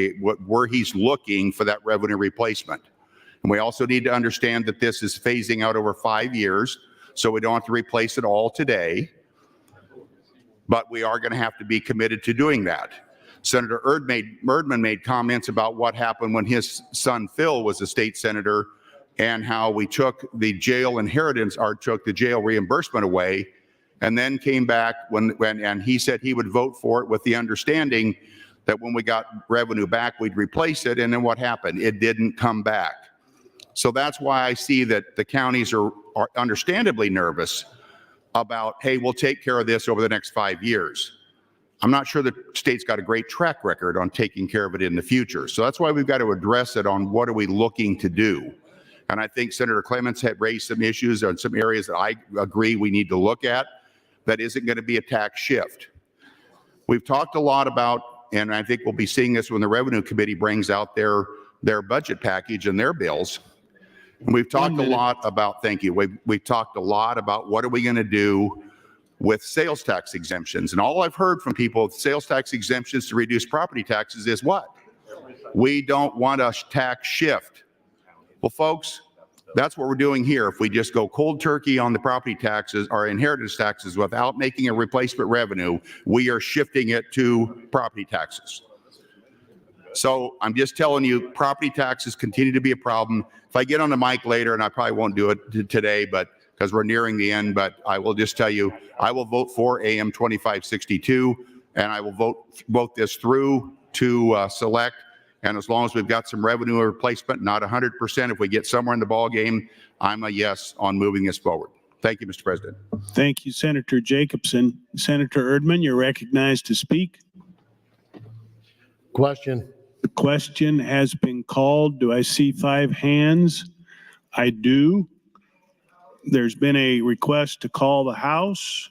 where he's looking for that revenue replacement. And we also need to understand that this is phasing out over 5 years, so we don't have to replace it all today. But we are going to have to be committed to doing that. Senator Erdman made comments about what happened when his son Phil was a state senator and how we took the jail inheritance or took the jail reimbursement away and then came back and he said he would vote for it with the understanding that when we got revenue back, we'd replace it. And then what happened? It didn't come back. So that's why I see that the counties are understandably nervous about, hey, we'll take care of this over the next 5 years. I'm not sure the state's got a great track record on taking care of it in the future. So that's why we've got to address it on what are we looking to do. And I think Senator Clements had raised some issues on some areas that I agree we need to look at that isn't going to be a tax shift. We've talked a lot about, and I think we'll be seeing this when the Revenue Committee brings out their budget package and their bills. And we've talked a lot about, thank you, we've talked a lot about what are we going to do with sales tax exemptions. And all I've heard from people with sales tax exemptions to reduce property taxes is what? We don't want a tax shift. Well, folks, that's what we're doing here. If we just go cold turkey on the property taxes or inheritance taxes without making a replacement revenue, we are shifting it to property taxes. So I'm just telling you, property taxes continue to be a problem. If I get on the mic later, and I probably won't do it today, but because we're nearing the end, but I will just tell you, I will vote for AM 2562, and I will vote this through to select. And as long as we've got some revenue replacement, not 100%, if we get somewhere in the ball game, I'm a yes on moving this forward. Thank you, Mr. President.
Thank you, Senator Jacobson. Senator Erdman, you're recognized to speak.
Question.
The question has been called. Do I see 5 hands? I do. There's been a request to call the House.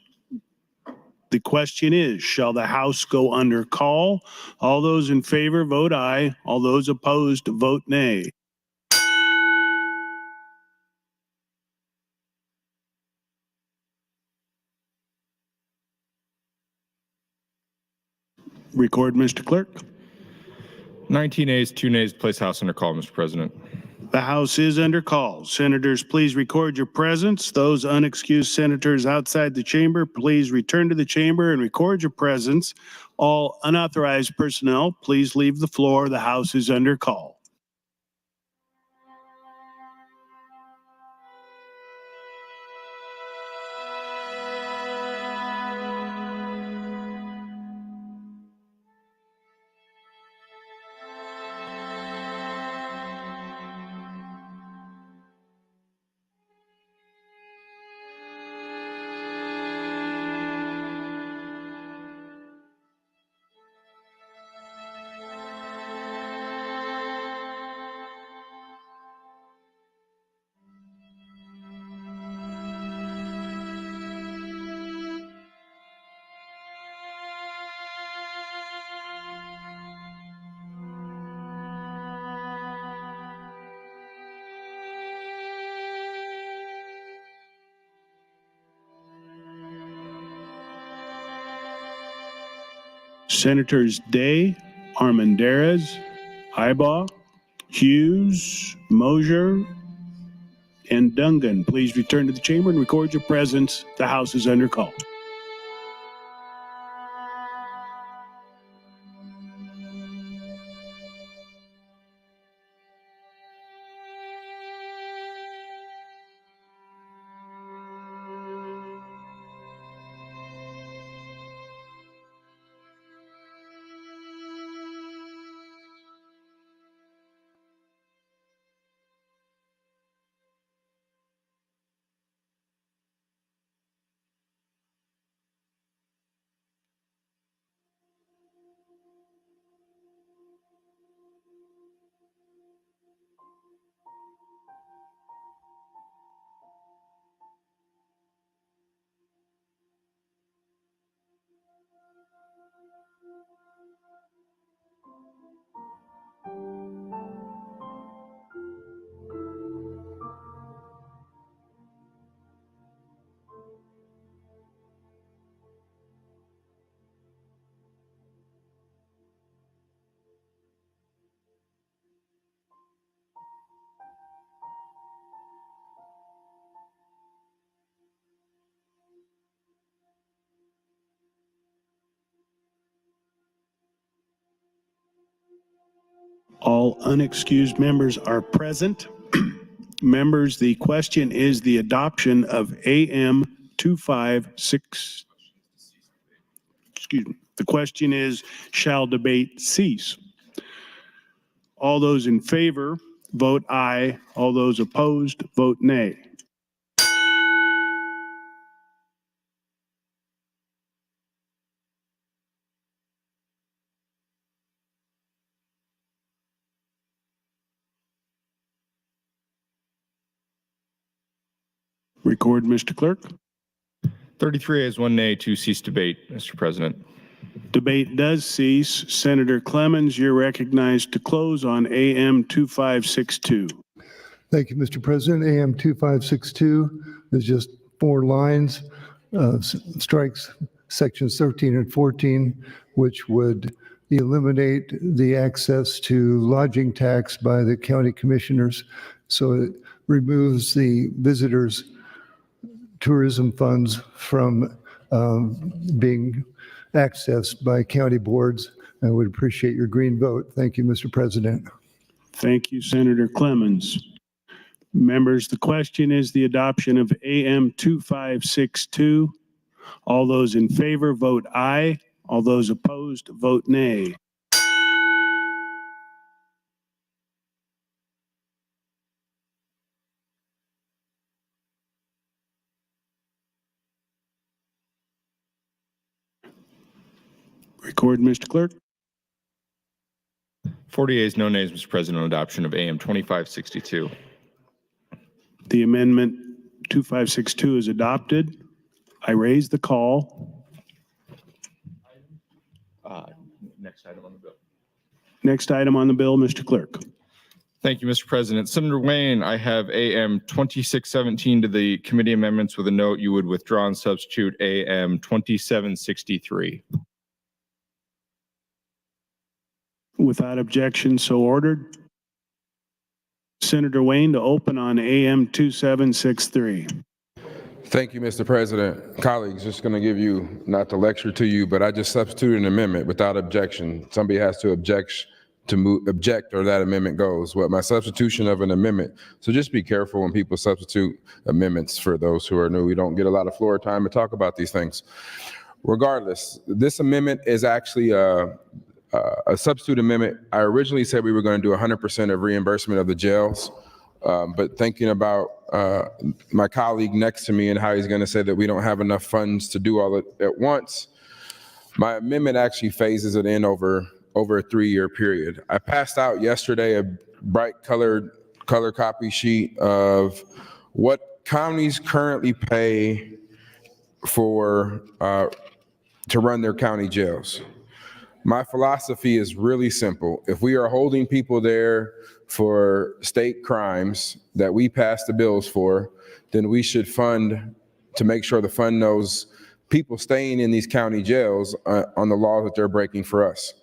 The question is, shall the House go under call? All those in favor, vote aye. All those opposed, vote nay. Record, Mr. Clerk.
19 ayes, 2 nays, place House under call, Mr. President.
The House is under call. Senators, please record your presence. Those unexcused senators outside the chamber, please return to the chamber and record your presence. All unauthorized personnel, please leave the floor. The House is under call. Senators Day, Armendariz, Ibaugh, Hughes, Mosier, and Dungan, please return to the chamber and record your presence. The House is under call. All unexcused members are present. Members, the question is the adoption of AM 256. Excuse me. The question is, shall debate cease? All those in favor, vote aye. All those opposed, vote nay. Record, Mr. Clerk.
33 ayes, 1 nay to cease debate, Mr. President.
Debate does cease. Senator Clemens, you're recognized to close on AM 2562.
Thank you, Mr. President. AM 2562 is just 4 lines, strikes sections 13 and 14, which would eliminate the access to lodging tax by the county commissioners. So it removes the visitors' tourism funds from being accessed by county boards. I would appreciate your green vote. Thank you, Mr. President.
Thank you, Senator Clemens. Members, the question is the adoption of AM 2562. All those in favor, vote aye. All those opposed, vote nay. Record, Mr. Clerk.
40 ayes, no nays, Mr. President, on adoption of AM 2562.
The amendment 2562 is adopted. I raise the call.
Next item on the bill.
Next item on the bill, Mr. Clerk.
Thank you, Mr. President. Senator Wayne, I have AM 2617 to the committee amendments with a note you would withdraw and substitute AM 2763.
Without objection, so ordered. Senator Wayne to open on AM 2763.
Thank you, Mr. President. Colleagues, just going to give you, not to lecture to you, but I just substituted an amendment without objection. Somebody has to object or that amendment goes. Well, my substitution of an amendment. So just be careful when people substitute amendments for those who are new. We don't get a lot of floor time to talk about these things. Regardless, this amendment is actually a substitute amendment. I originally said we were going to do 100% of reimbursement of the jails, but thinking about my colleague next to me and how he's going to say that we don't have enough funds to do all it at once, my amendment actually phases it in over a 3-year period. I passed out yesterday a bright color copy sheet of what counties currently pay for to run their county jails. My philosophy is really simple. If we are holding people there for state crimes that we pass the bills for, then we should fund to make sure the fund knows people staying in these county jails on the law that they're breaking for us.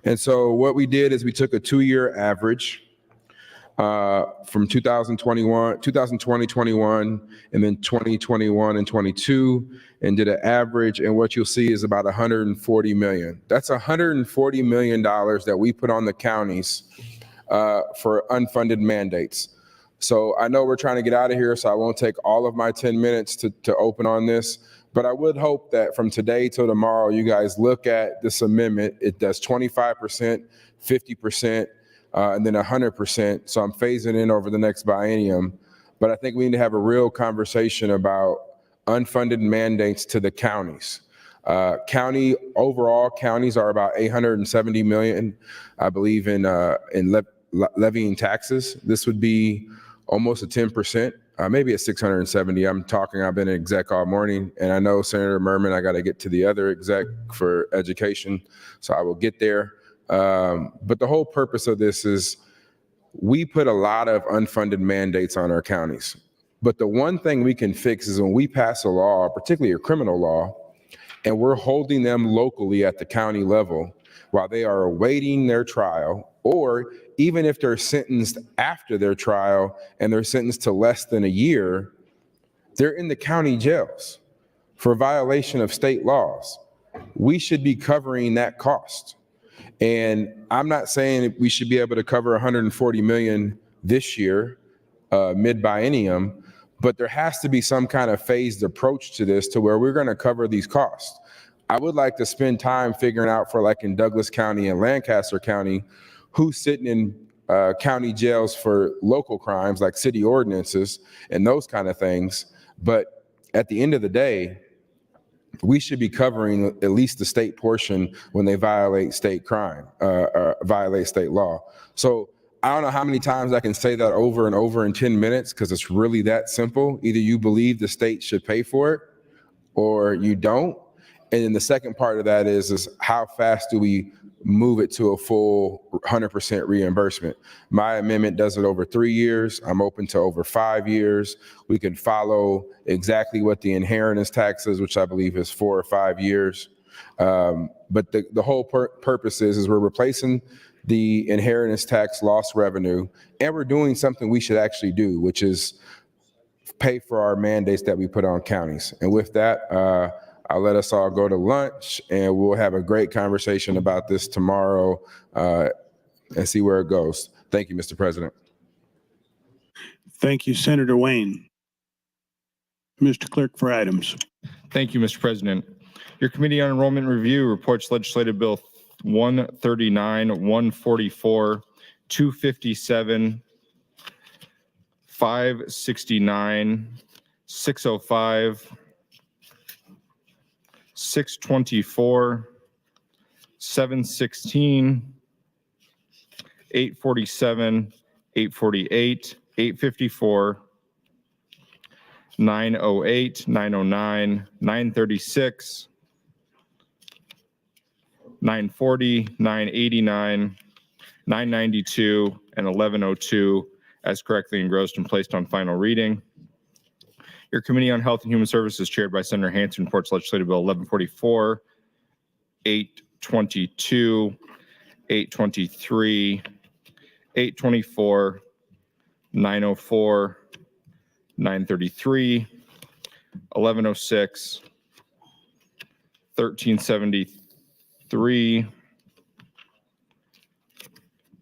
And so what we did is we took a 2-year average from 2020, 21, and then 2021 and 22, and did an average. And what you'll see is about $140 million. That's $140 million that we put on the counties for unfunded mandates. So I know we're trying to get out of here, so I won't take all of my 10 minutes to open on this. But I would hope that from today till tomorrow, you guys look at this amendment. It does 25%, 50%, and then 100%. So I'm phasing in over the next biennium. But I think we need to have a real conversation about unfunded mandates to the counties. Overall, counties are about $870 million, I believe, in levying taxes. This would be almost a 10%. Maybe at 670. I've been an exec all morning, and I know Senator Merman, I got to get to the other exec for education, so I will get there. But the whole purpose of this is we put a lot of unfunded mandates on our counties. But the one thing we can fix is when we pass a law, particularly a criminal law, and we're holding them locally at the county level while they are awaiting their trial, or even if they're sentenced after their trial and they're sentenced to less than a year, they're in the county jails for violation of state laws. We should be covering that cost. And I'm not saying we should be able to cover $140 million this year, mid-biennium, but there has to be some kind of phased approach to this to where we're going to cover these costs. I would like to spend time figuring out for, like in Douglas County and Lancaster County, who's sitting in county jails for local crimes like city ordinances and those kind of things. But at the end of the day, we should be covering at least the state portion when they violate state crime, violate state law. So I don't know how many times I can say that over and over in 10 minutes because it's really that simple. Either you believe the state should pay for it or you don't. And then the second part of that is how fast do we move it to a full 100% reimbursement? My amendment does it over 3 years. I'm open to over 5 years. We can follow exactly what the inheritance tax is, which I believe is 4 or 5 years. But the whole purpose is we're replacing the inheritance tax lost revenue, and we're doing something we should actually do, which is pay for our mandates that we put on counties. And with that, I'll let us all go to lunch, and we'll have a great conversation about this tomorrow and see where it goes. Thank you, Mr. President.
Thank you, Senator Wayne. Mr. Clerk for items.
Thank you, Mr. President. Your Committee on Enrollment Review reports Legislative Bill 139, 144, 257, 569, 605, 624, 716, 847, 848, 854, 908, 909, 936, 940, 989, 992, and 1102 as correctly engrossed and placed on final reading. Your Committee on Health and Human Services, chaired by Senator Hansen, reports Legislative Bill 1144, 822, 823, 824, 904, 933, 1106, 1373,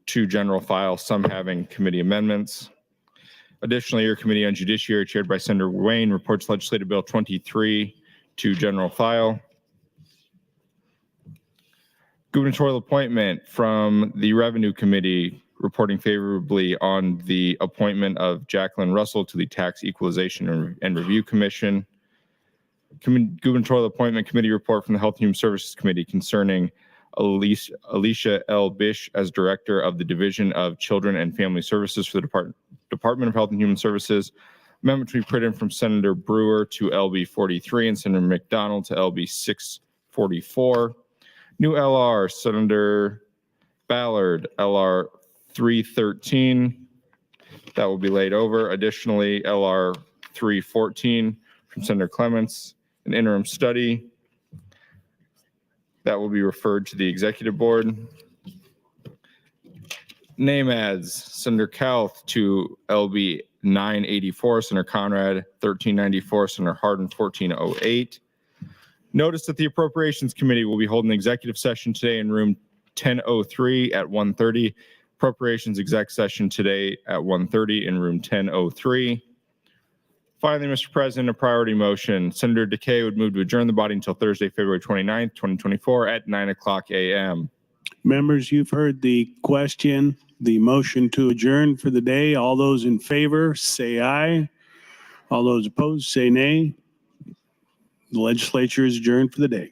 two general files, some having committee amendments. Additionally, your Committee on Judiciary, chaired by Senator Wayne, reports Legislative Bill 23 to general file. Gubernatorial appointment from the Revenue Committee, reporting favorably on the appointment of Jacqueline Russell to the Tax Equalization and Review Commission. Gubernatorial appointment committee report from the Health and Human Services Committee concerning Alicia L. Bish as Director of the Division of Children and Family Services for the Department of Health and Human Services. Amendment to be put in from Senator Brewer to LB 43 and Senator McDonald to LB 644. New LR, Senator Ballard, LR 313. That will be laid over. Additionally, LR 314 from Senator Clements, an interim study. That will be referred to the executive board. Name ads, Senator Kauth to LB 984, Senator Conrad 1394, Senator Hardin 1408. Notice that the Appropriations Committee will be holding an executive session today in room 1003 at 1:30. Appropriations exec session today at 1:30 in room 1003. Finally, Mr. President, a priority motion. Senator Decay would move to adjourn the body until Thursday, February 29th, 2024 at 9:00 a.m.
Members, you've heard the question, the motion to adjourn for the day. All those in favor, say aye. All those opposed, say nay. The legislature is adjourned for the day.